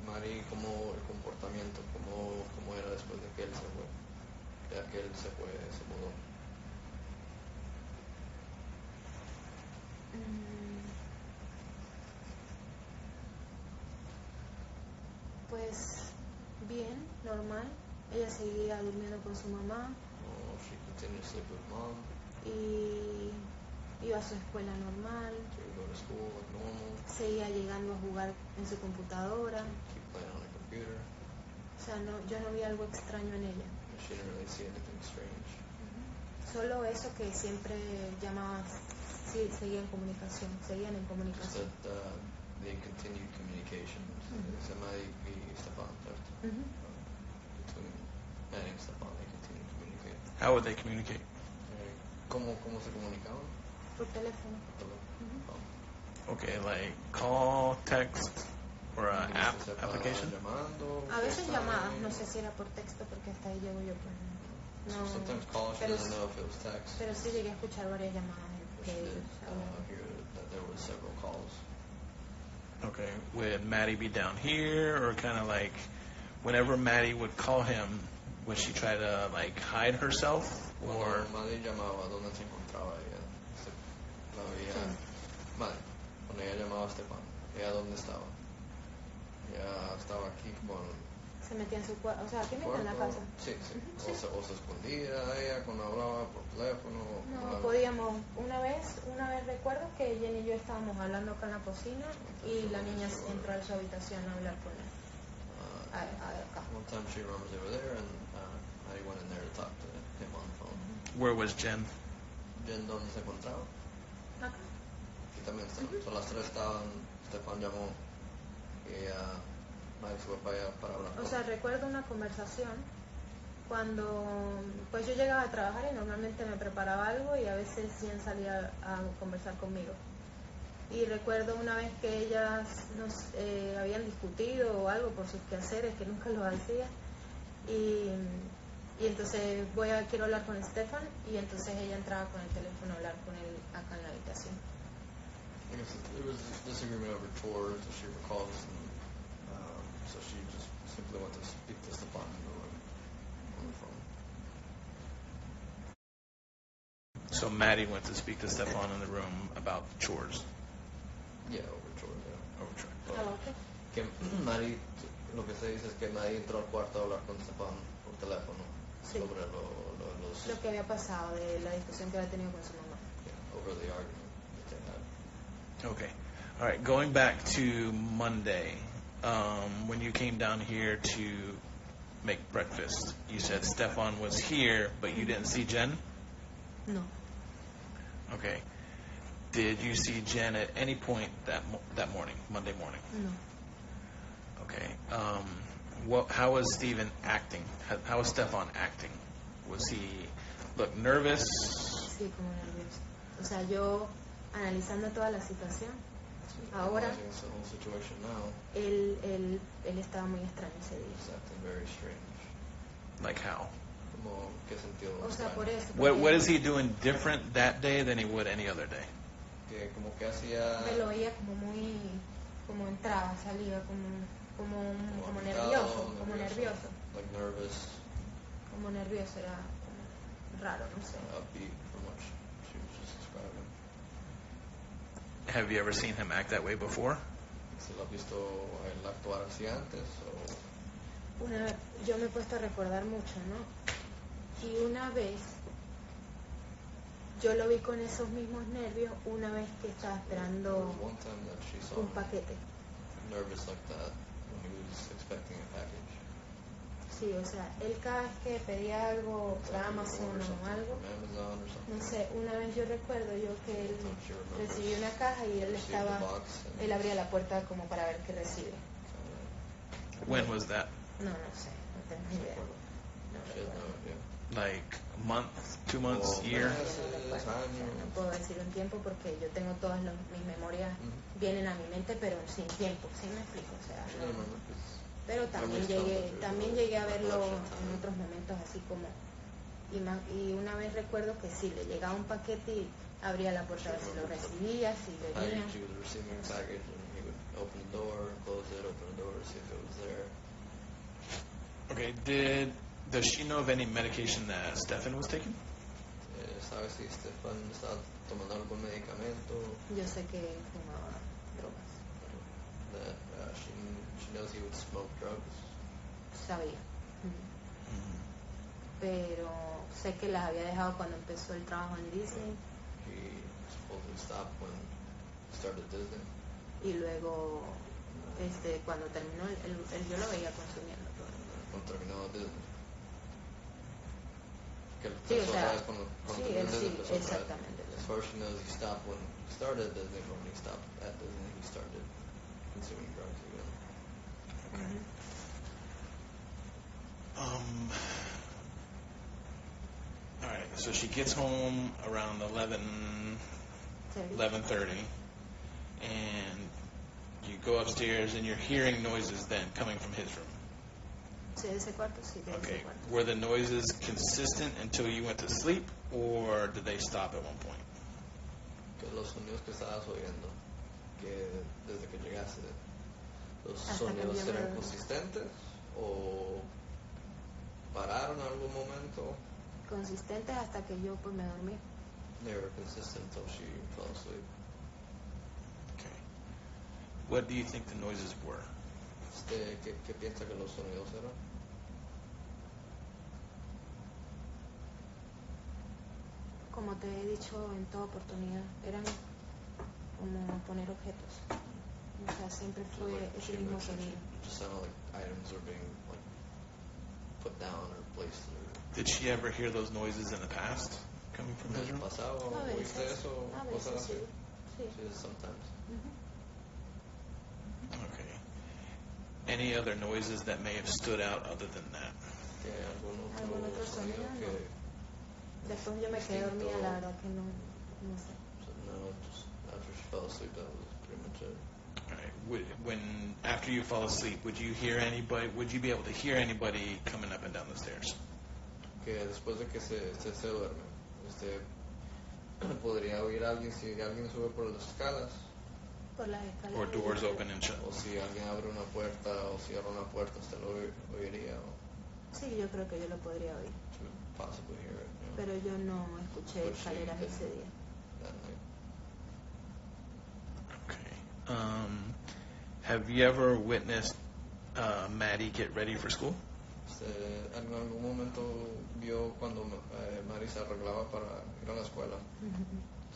Maddie, como el comportamiento, como era después de que él se fue, ya que él se fue, se mudó. Pues bien, normal. Ella seguía durmiendo con su mamá. She continued to sleep with mom. Y iba a su escuela normal. She would go to school like normal. Seguía llegando a jugar en su computadora. Keep playing on the computer. O sea, no, yo no vi algo extraño en ella. She didn't really see anything strange. Solo eso que siempre llamaba, sí, seguían en comunicación. Just that they continued communication. Se Maddie y Stefan, ¿cierto? Between Maddie and Stefan, they continued to communicate. How would they communicate? ¿Cómo se comunicaban? Por teléfono. Okay, like call, text, or an application? A veces llamadas, no sé si era por texto porque hasta ahí llego yo. Pues, no, sometimes call, she doesn't know if it was text. Pero sí llegué a escuchar varias llamadas de ellos. Hear that there were several calls. Okay, would Maddie be down here, or kind of like whenever Maddie would call him, would she try to like hide herself, or? Maddie llamaba, ¿dónde se encontraba ella? Maddie, cuando ella llamaba a Stefan, ¿ella dónde estaba? Ella estaba aquí con... Se metía en su cuarto, o sea, aquí mismo en la casa. Sí. O se escondía ella cuando hablaba por teléfono. No, podíamos, una vez recuerdo que Jenn y yo estábamos hablando acá en la cocina y la niña entró a su habitación a hablar con él. Acá. One time she remembers they were there and I went in there to talk to him on the phone. Where was Jenn? Jenn, ¿dónde se encontraba? Acá. Aquí también estaban. So las tres estaban, Stefan llamó y Maddie fue para allá para hablar. O sea, recuerdo una conversación cuando pues yo llegaba a trabajar y normalmente me preparaba algo y a veces Jenn salía a conversar conmigo. Y recuerdo una vez que ellas nos habían discutido o algo por sus quehaceres, que nunca lo hacía. Y entonces quiero hablar con Stefan y entonces ella entraba con el teléfono a hablar con él acá en la habitación. I guess there was disagreement over chores, as she recalls, and so she just simply went to speak to Stefan on the phone. So Maddie went to speak to Stefan in the room about chores. Yeah, over chores, yeah. Over chores. Que Maddie, lo que se dice es que Maddie entró al cuarto a hablar con Stefan por teléfono sobre los... Lo que había pasado, de la discusión que había tenido con su mamá. Yeah, over the argument that they had. Okay. All right. Going back to Monday, when you came down here to make breakfast, you said Stefan was here, but you didn't see Jenn? No. Okay. Did you see Jenn at any point that morning, Monday morning? No. Okay. How was Steven acting? How was Stefan acting? Was he look nervous? Sí, como nervioso. O sea, yo analizando toda la situación, ahora Analyzing the whole situation now, él estaba muy extraño ese día. it's acting very strange. Like how? Como, ¿qué sentido? O sea, por eso. What is he doing different that day than he would any other day? Que como que hacía... Me lo veía como muy, como entraba, salía, como agitado, nervioso. Like nervous. Como nervioso, era como raro, no sé. Upbeat, from what she was just describing. Have you ever seen him act that way before? ¿Se lo has visto él actuar así antes? O... Yo me he puesto a recordar mucho, ¿no? Y una vez, yo lo vi con esos mismos nervios una vez que estaba esperando One time that she saw un him paquete. nervous like that when he was expecting a package. Sí, o sea, él cada vez que pedía algo por Amazon o algo, Amazon or something. no sé, una vez yo recuerdo que él recibió una caja y él abría la puerta como para ver qué recibe. When was that? No sé, no tengo ni idea. No She has no recuerdo. idea. Like a month, 2 months, year? No puedo decir un tiempo porque yo tengo todas mis memorias vienen a mi mente pero sin tiempo, ¿sí me explico? O sea, She doesn't remember 'cause pero también llegué a verlo en otros momentos así como y una vez recuerdo que sí, le llegaba un paquete y abría la puerta a ver si lo recibía, si venía. She was receiving a package and he would open the door, close it, open the door, see if it was there. Okay, does she know of any medication that Stefan was taking? ¿Sabes si Stefan estaba tomando algún medicamento? Yo sé que fumaba drogas, That she knows he would smoke drugs. sabía. Pero sé que las había dejado cuando empezó el trabajo en Disney He supposedly stopped when he started Disney. y luego cuando terminó yo lo veía consumiendo todo. Cuando terminó Disney. Que Sí, o sea, cuando sí, terminó él Disney sí, empezó otra vez. exactamente. As far as she knows, he stopped when he started Disney, but when he stopped at Disney, he started consuming drugs again. All right, so she gets home around 11:30, and you go upstairs and you're hearing noises then coming from his room. Sí, de ese cuarto, sí, de Okay, ese cuarto. were the noises consistent until you went to sleep, or did they stop at one point? Que los sonidos que estabas oyendo, que desde que llegaste, los Hasta que sonidos yo me eran dormí. consistentes o pararon en algún momento. Consistentes hasta que yo pues me dormí. They were consistent until she fell asleep. Okay. What do you think the noises were? ¿Qué piensa que los sonidos eran? Como te he dicho en toda oportunidad, eran como poner objetos. O sea, siempre fue ese mismo sonido. It just sounded like items were being like put down or placed. Did she ever hear those noises in the past coming from his room? ¿Pasado? A ¿Oíste veces, eso? a Cosas veces así. sí. Sí. Sí, sometimes. Okay. Any other noises that may have stood out other than that? ¿Que ¿Algún otro sonido? que Después yo me quedé dormida, la verdad que no sé. no, just after she fell asleep, that was pretty much it. All right. When after you fall asleep, would you hear anybody? Would you be able to hear anybody coming up and down the stairs? Que después de que se duerme, podría oír a alguien si alguien sube por las escalas, Por las escaleras. Or doors open and shut? o si alguien abre una puerta o cierra una puerta, usted lo oiría, o Sí, yo creo que yo lo podría oír. she would possibly hear it. You know, Pero yo no escuché But she escaleras didn't. ese día. that night. Okay. Have you ever witnessed Maddie get ready for school? En algún momento vio cuando Mari se arreglaba para ir a la escuela.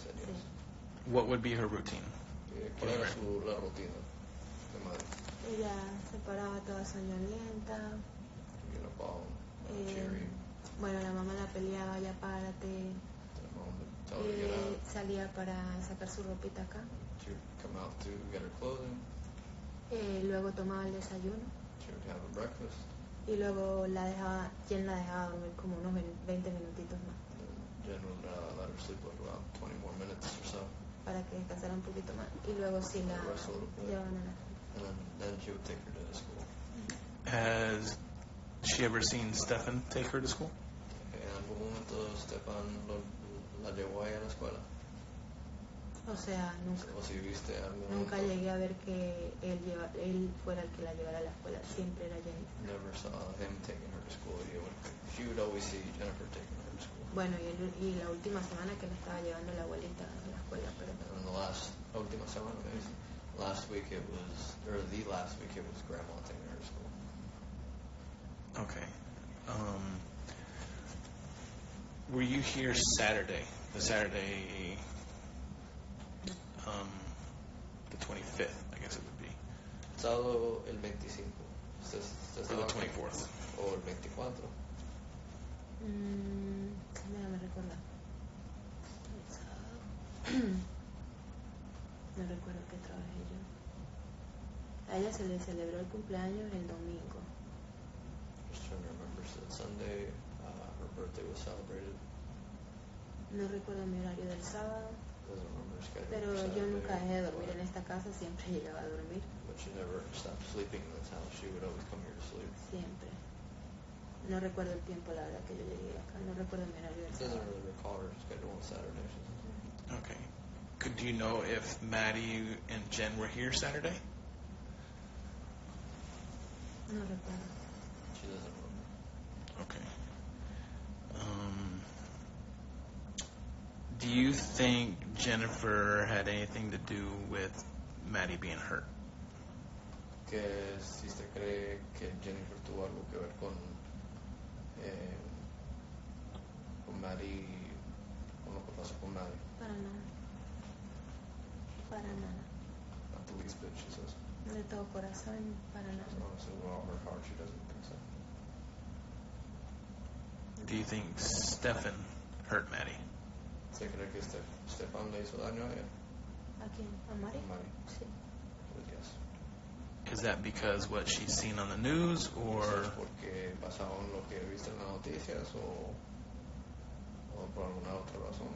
Sería. Sí. What would be her routine? ¿Cuál era la rutina de Mari? Ella se paraba toda soñolienta. You know, ball, cheery. Bueno, la mamá la peleaba, ya párate. The mom would tell her to get out. Salía para sacar su ropita acá. She would come out to get her clothing. Luego tomaba el desayuno. She would have a breakfast. Y luego Jenn la dejaba dormir como unos 20 minutitos más. Jen would let her sleep like about 20 more minutes or so. Para que descansara un poquito más. Y luego sí la llevaban a la escuela. And then she would take her to the school. Has she ever seen Stefan take her to school? En algún momento Stefan la llevó ahí a la escuela. O sea, nunca llegué a ver que él fuera el que la llevara a la escuela. Siempre era Jenny. Never saw him taking her to school. She would always see Jennifer taking her to school. Bueno, y la última semana que la estaba llevando la abuelita a la escuela, pero... And the última semana, maybe. Last week it was Grandma taking her to school. Okay. Were you here Saturday? The Saturday, the 25th, I guess it would be. Sábado el 25. Or the 24th. O el 24. Déjame recordar. No recuerdo qué trabajé yo. A ella se le celebró el cumpleaños el domingo. Just trying to remember. So Sunday, her birthday was celebrated. No recuerdo mi horario del sábado. Doesn't remember her schedule. Pero yo nunca dejé de dormir en esta casa, siempre llegaba a dormir. But she never stopped sleeping in this house. She would always come here to sleep. Siempre. No recuerdo el tiempo, la verdad, que yo llegué acá. No recuerdo mi horario del sábado. Doesn't really recall her schedule on Saturday. Okay. Do you know if Maddie and Jen were here Saturday? No recuerdo. She doesn't remember. Okay. Do you think Jennifer had anything to do with Maddie being hurt? Que si usted cree que Jennifer tuvo algo que ver con Maddie, con lo que pasó con Maddie. Para nada. Para nada. Not the least bit, she says. De todo corazón, para nada. So with all her heart, she doesn't think so. Do you think Stefan hurt Maddie? ¿Se cree que Stefan le hizo daño a ella? ¿A quién? ¿A Mari? A Mari. Sí. Pues yes. Is that because what she's seen on the news, or porque basado en lo que viste en las noticias o por alguna otra razón?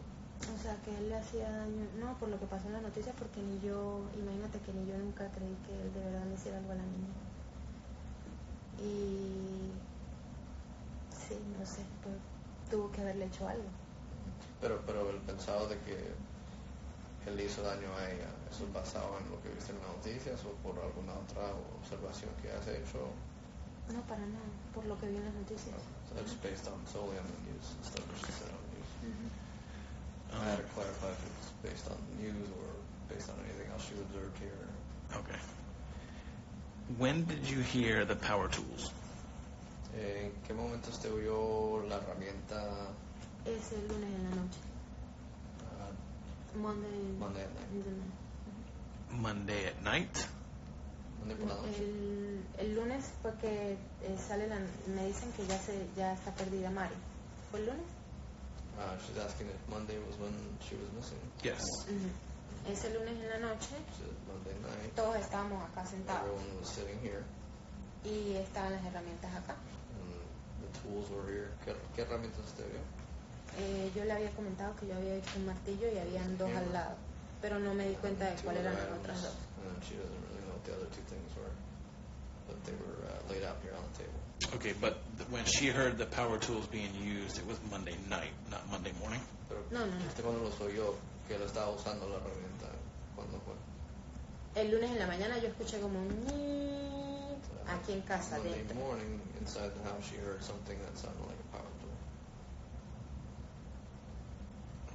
O sea, que él le hacía daño, no por lo que pasó en las noticias, porque ni yo, imagínate que ni yo nunca creí que él de verdad le hiciera algo a la niña. Y sí, no sé, pues tuvo que haberle hecho algo. Pero el pensado de que él le hizo daño a ella, ¿eso es basado en lo que viste en las noticias o por alguna otra observación que has hecho? No, para nada, por lo que vi en las noticias. So it's based on solely on the news and stuff that she said on the news. I had to clarify if it's based on the news or based on anything else you observed here. okay? When did you hear the power tools? ¿En qué momento usted oyó la herramienta? Es el lunes en la noche. Monday Monday at night. in the night. Monday at night? Monday por la noche. El lunes porque sale me dicen que ya está perdida Mari. ¿Fue el lunes? She's asking if Monday was when she was missing. Yes. Ese lunes en la noche She said Monday night. todos estábamos acá sentados Everyone was sitting here. y estaban las herramientas acá. And the tools were here. ¿Qué herramientas usted vio? Yo le había comentado que yo había visto un martillo y habían dos al lado, pero no me di cuenta de cuáles eran las otras dos. And she doesn't really know what the other two things were, but they were laid out here on the table. Okay, but when she heard the power tools being used, it was Monday night, not Monday morning? Pero No. ¿usted cuando los oyó que él estaba usando la herramienta? ¿Cuándo fue? El lunes en la mañana yo escuché como un ñiii aquí en casa Monday dentro. morning, inside the house, she heard something that sounded like a power tool.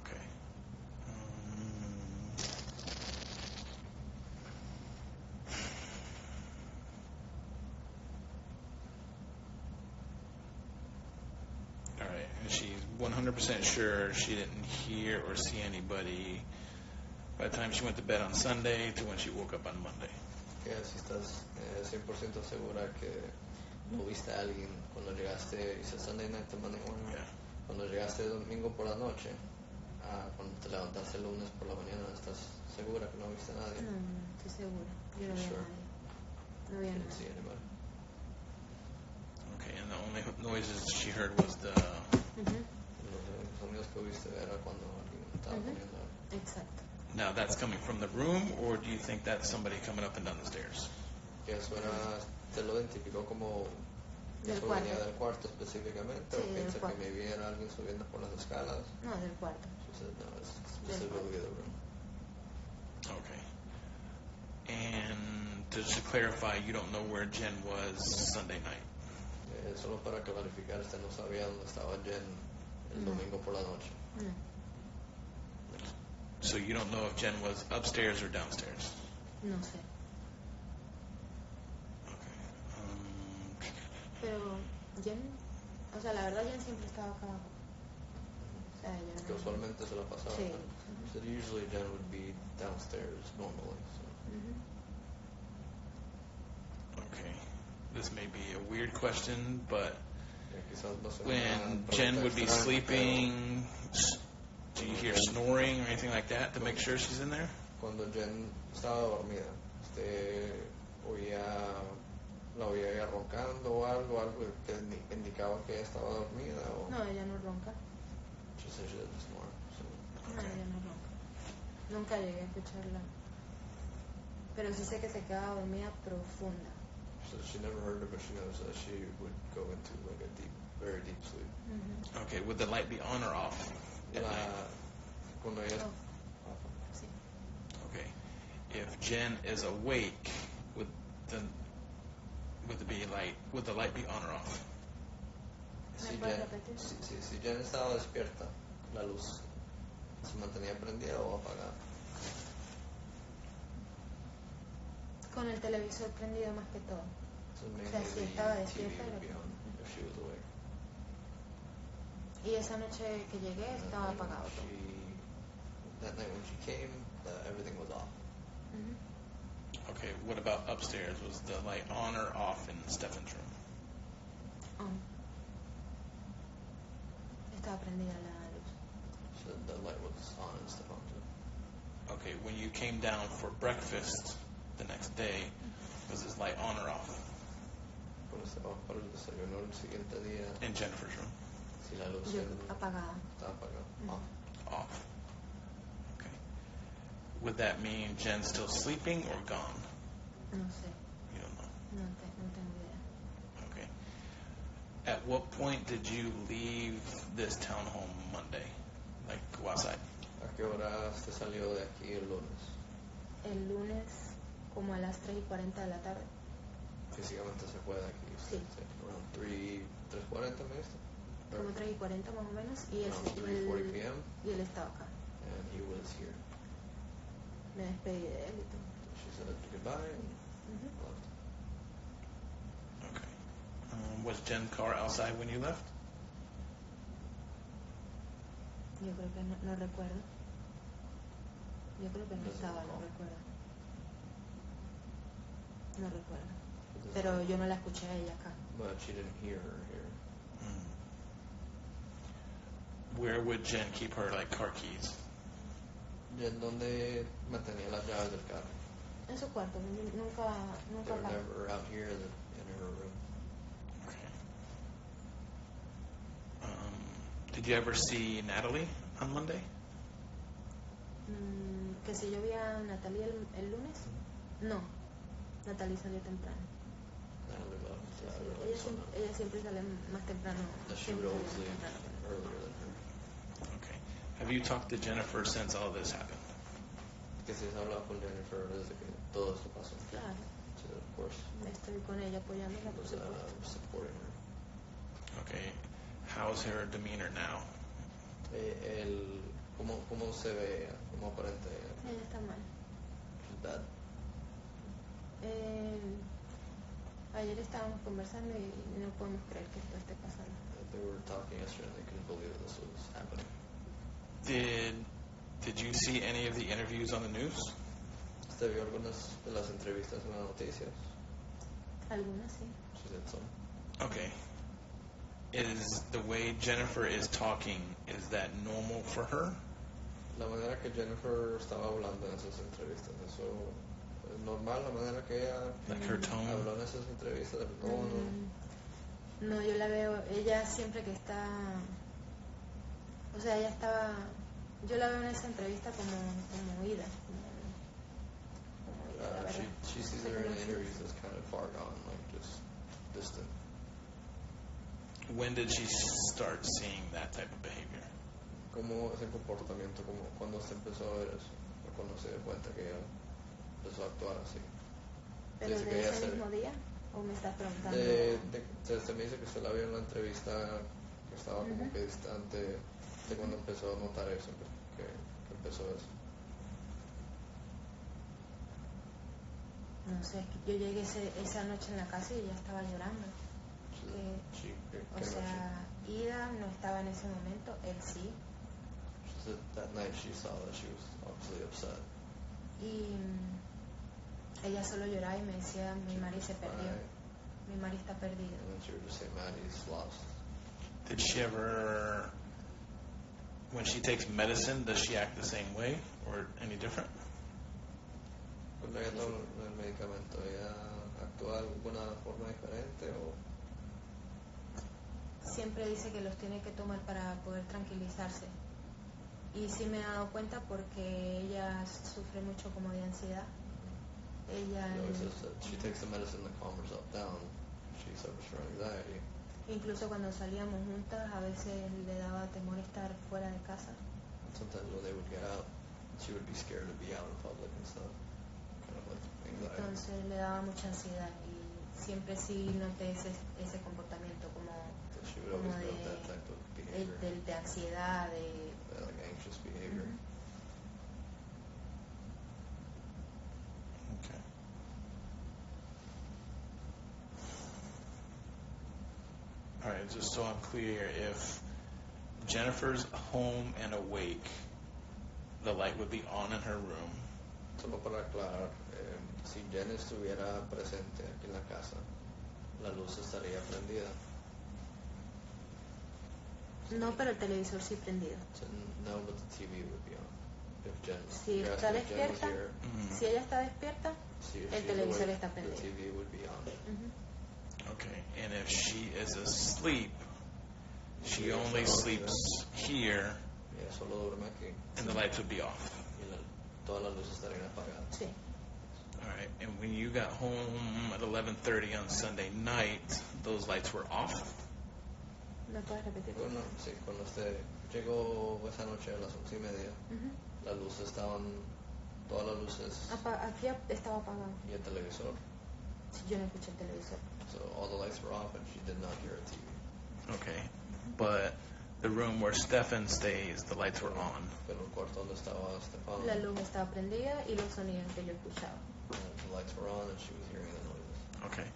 Okay. All right, and she's 100% sure she didn't hear or see anybody by the time she went to bed on Sunday to when she woke up on Monday. Que si estás 100% segura que no viste a alguien cuando llegaste, hice Sunday night to Monday morning, Yeah. cuando llegaste domingo por la noche cuando te levantaste el lunes por la mañana, ¿estás segura que no viste a nadie? No, estoy segura. Yo no vi a Sure. nadie. No vi a Didn't see nadie. anybody. Okay, and the only noises she heard was the... Ujú. Los sonidos que viste era cuando alguien estaba comiendo algo. Exacto. Now, that's coming from the room, or do you think that's somebody coming up and down the stairs? Que eso era, te lo identificó como Del eso cuarto. venía del cuarto específicamente, Sí, o del piensa que cuarto. maybe era alguien subiendo por las escalas. No, del cuarto. She said no, it's specifically the room. Okay. And just to clarify, you don't know where Jen was Sunday night? Solo para clarificar, no sabía dónde estaba Jen el No. domingo por la noche. No. So you don't know if Jen was upstairs or downstairs? No sé. Okay. Pero Jen, o sea, la verdad Jen siempre estaba acá abajo. O sea, ella Que usualmente se la pasaba. Sí. So usually Jen would be downstairs normally. So. Ujú. Okay. This may be a weird question, but Quizás no sea when una Jen pregunta would be extraña, sleeping, do you hear snoring or anything like that to make sure she's in there? pero cuando Jen estaba dormida, la oía ella roncando o algo que indicaba que ella estaba dormida o No, ella no ronca. she said she doesn't snore. So. No, ella no ronca. Nunca llegué a escucharla. Pero sí sé que se quedaba dormida profunda. So she never heard it, but she knows that she would go into like a deep, very deep sleep. Ujú. Okay, would the light be on or off at night? Cuando ella Oh, sí. Okay. If Jen is awake, would the light be on or off? si ¿Me puedes Jen, repetir? si Jen estaba despierta, la luz se mantenía prendida o apagada. Con el televisor prendido más que todo. So O mainly sea, si the estaba TV despierta would era be on if she was awake. Y esa noche que llegué estaba That night apagado when todo. that night when she came, everything was off. Ujú. Okay, what about upstairs? Was the light on or off in Stefan's room? Estaba prendida la luz. So the light was on and stuff on too. Okay, when you came down for breakfast the next day, was this light on or off Cuando estaba para el desayuno el siguiente día, in Jennifer's room? si la luz Yo apagada. estaba apagada. Off. Off. Okay. Would that mean Jen's still sleeping or gone? No sé. You don't know. No tengo idea. Okay. At what point did you leave this townhome Monday? Like, go outside? ¿A qué hora usted salió de aquí el lunes? El lunes como a las 3:40 de la tarde. Físicamente se fue de aquí. Sí. Around 3:40 me dice. Como 3:40 más o menos. Y Around 3:40 p.m. y él estaba acá. and he was here. Me despedí de él y todo. She said goodbye and Ujú. left. Okay. Was Jen's car outside when you left? Yo creo que no recuerdo. Yo creo que no Doesn't estaba, no recall. recuerdo. No recuerdo. Pero yo no la escuché a ella acá. But she didn't hear her here. Where would Jen keep her, like, car keys? ¿Y en dónde mantenía las llaves del carro? En su cuarto, nunca They were acá. never out here in her room. Okay. Did you ever see Natalie on Monday? Que si yo vi a Natalie el lunes, no. Natalie salió temprano. Natalie left Sí, early, so no. ella siempre sale más temprano. That she siempre would sale always leave temprano. earlier than her. Okay. Have you talked to Jennifer since all this happened? Que si has hablado con Jennifer desde que todo esto pasó. Claro, So of course, estoy con ella apoyándola, por was supuesto. supporting her. Okay. How's her demeanor now? ¿Cómo se ve ella? ¿Cómo aparenta ella? Ella está mal. She's bad. Ayer estábamos conversando y no podemos creer que esto esté pasando. They were talking yesterday and they couldn't believe this was happening. Did you see any of the interviews on the news? ¿Usted vio algunas de las entrevistas en las noticias? Algunas sí. She did some. Okay. Is the way Jennifer is talking, is that normal for her? la manera que Jennifer estaba hablando en esas entrevistas, eso es normal, la manera que ella Like her tone. habló en esas entrevistas, el tono. No, yo la veo, ella siempre que está, o sea, ella estaba, yo la veo en esa entrevista como ida, como ida, la verdad. She sees her in the interviews as kind of far gone, like just distant. When did she start seeing that type of behavior? ¿Cómo ese comportamiento, como cuando se empezó a ver eso? O cuando se dio cuenta que ella empezó a actuar así. ¿Pero Dice que de ella ese se- mismo día? ¿O me estás preguntando? se me dice que usted la vio en la entrevista, que estaba como que distante de cuando empezó a notar eso, que empezó eso. No sé, es que yo llegué esa noche en la casa y ella estaba llorando. O sea, Ida no estaba en ese momento, él sí. She said that night she saw that she was obviously upset. Y ella solo lloraba y me decía, mi Mari se perdió. Mi Mari está perdida. And then she would just say, Maddie's lost. Did she ever, when she takes medicine, does she act the same way or any different? Cuando ella toma el medicamento, ¿ella actúa de alguna forma diferente o...? Siempre dice que los tiene que tomar para poder tranquilizarse. Y sí me he dado cuenta porque ella sufre mucho como de ansiedad. Ella... She always says that she takes the medicine to calm herself down. She suffers from anxiety. Incluso cuando salíamos juntas, a veces le daba temor estar fuera de casa. Sometimes when they would get out, she would be scared to be out in public and stuff. Kind of like anxiety. Entonces le daba mucha ansiedad y siempre sí noté ese comportamiento como So she would always note that type of behavior. de ansiedad, Like anxious behavior. Okay. All right, just so I'm clear, if Jennifer's home and awake, the light would be on in her room. Solo para aclarar, si Jenn estuviera presente aquí en la casa, la luz estaría prendida. No, pero el televisor sí prendido. So no, but the TV would be on. If Jenn, Si you're está asking if Jenn was despierta, here, si ella está despierta, if el she's televisor awake, está prendido. the TV would be on. Okay, and if she is asleep, she only sleeps here, Y ella solo duerme aquí and the lights would be off. y todas las luces estarían apagadas. Sí. All right, and when you got home at 11:30 on Sunday night, those lights were off? ¿Me puedes repetir? Sí, cuando usted llegó esa noche a las 11:30, las luces estaban, todas las luces Aquí estaba apagado. y el televisor. Si yo no escuché el televisor. So all the lights were off and she did not hear a TV. Okay, but the room where Stefan stays, the lights were on. Pero el cuarto donde estaba Stefan, La luz estaba prendida y los sonidos que yo escuchaba. the lights were on and she was hearing the noises. Okay,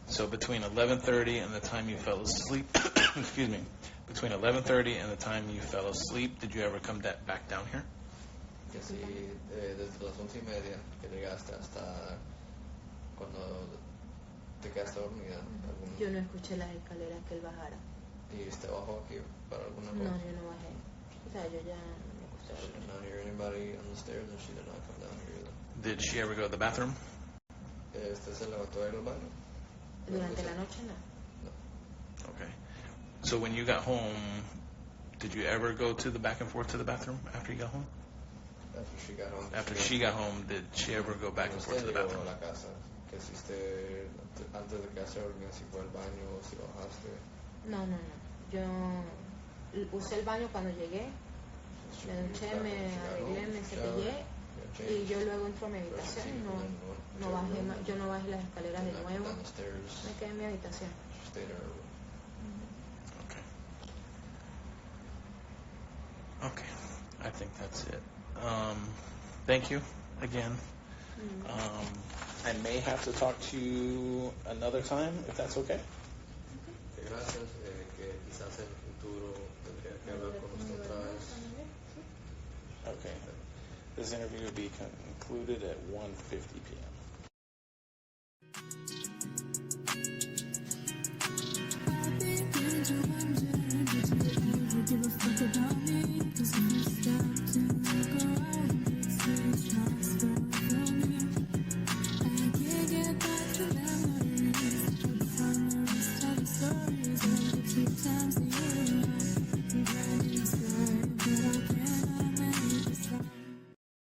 so between 11:30 and the time you fell asleep, excuse me, between 11:30 and the time you fell asleep, did you ever come back down here? Que si desde las 11:30 que llegaste hasta cuando te quedaste dormida, Yo no escuché las escaleras que él bajara. y usted bajó aquí para alguna No, cosa. yo no bajé. O sea, yo ya me acosté a She dormir. did not hear anybody on the stairs and she did not come down here either. Did she ever go to the bathroom? ¿Se levantó a ir al baño? Durante la noche no. Okay, so when you got home, did you ever go to the back and forth to the bathroom after you got home? After she got home. After she got home, did she ever go back and forth to the Cuando usted bathroom? llegó a la casa, que si usted, antes de que se dormía, si fue al baño o si bajaste. No. Yo usé el baño cuando llegué, me duché, me arreglé, me cepillé y yo luego entro a mi habitación y no bajé más, yo no bajé las escaleras de nuevo, me quedé en mi habitación. Okay, I think that's it. Thank you again. I may have to talk to you another time, if that's okay. Gracias, que quizás en el futuro tendría que hablar con usted otra vez. Okay. This interview will be concluded at 1:50 p.m.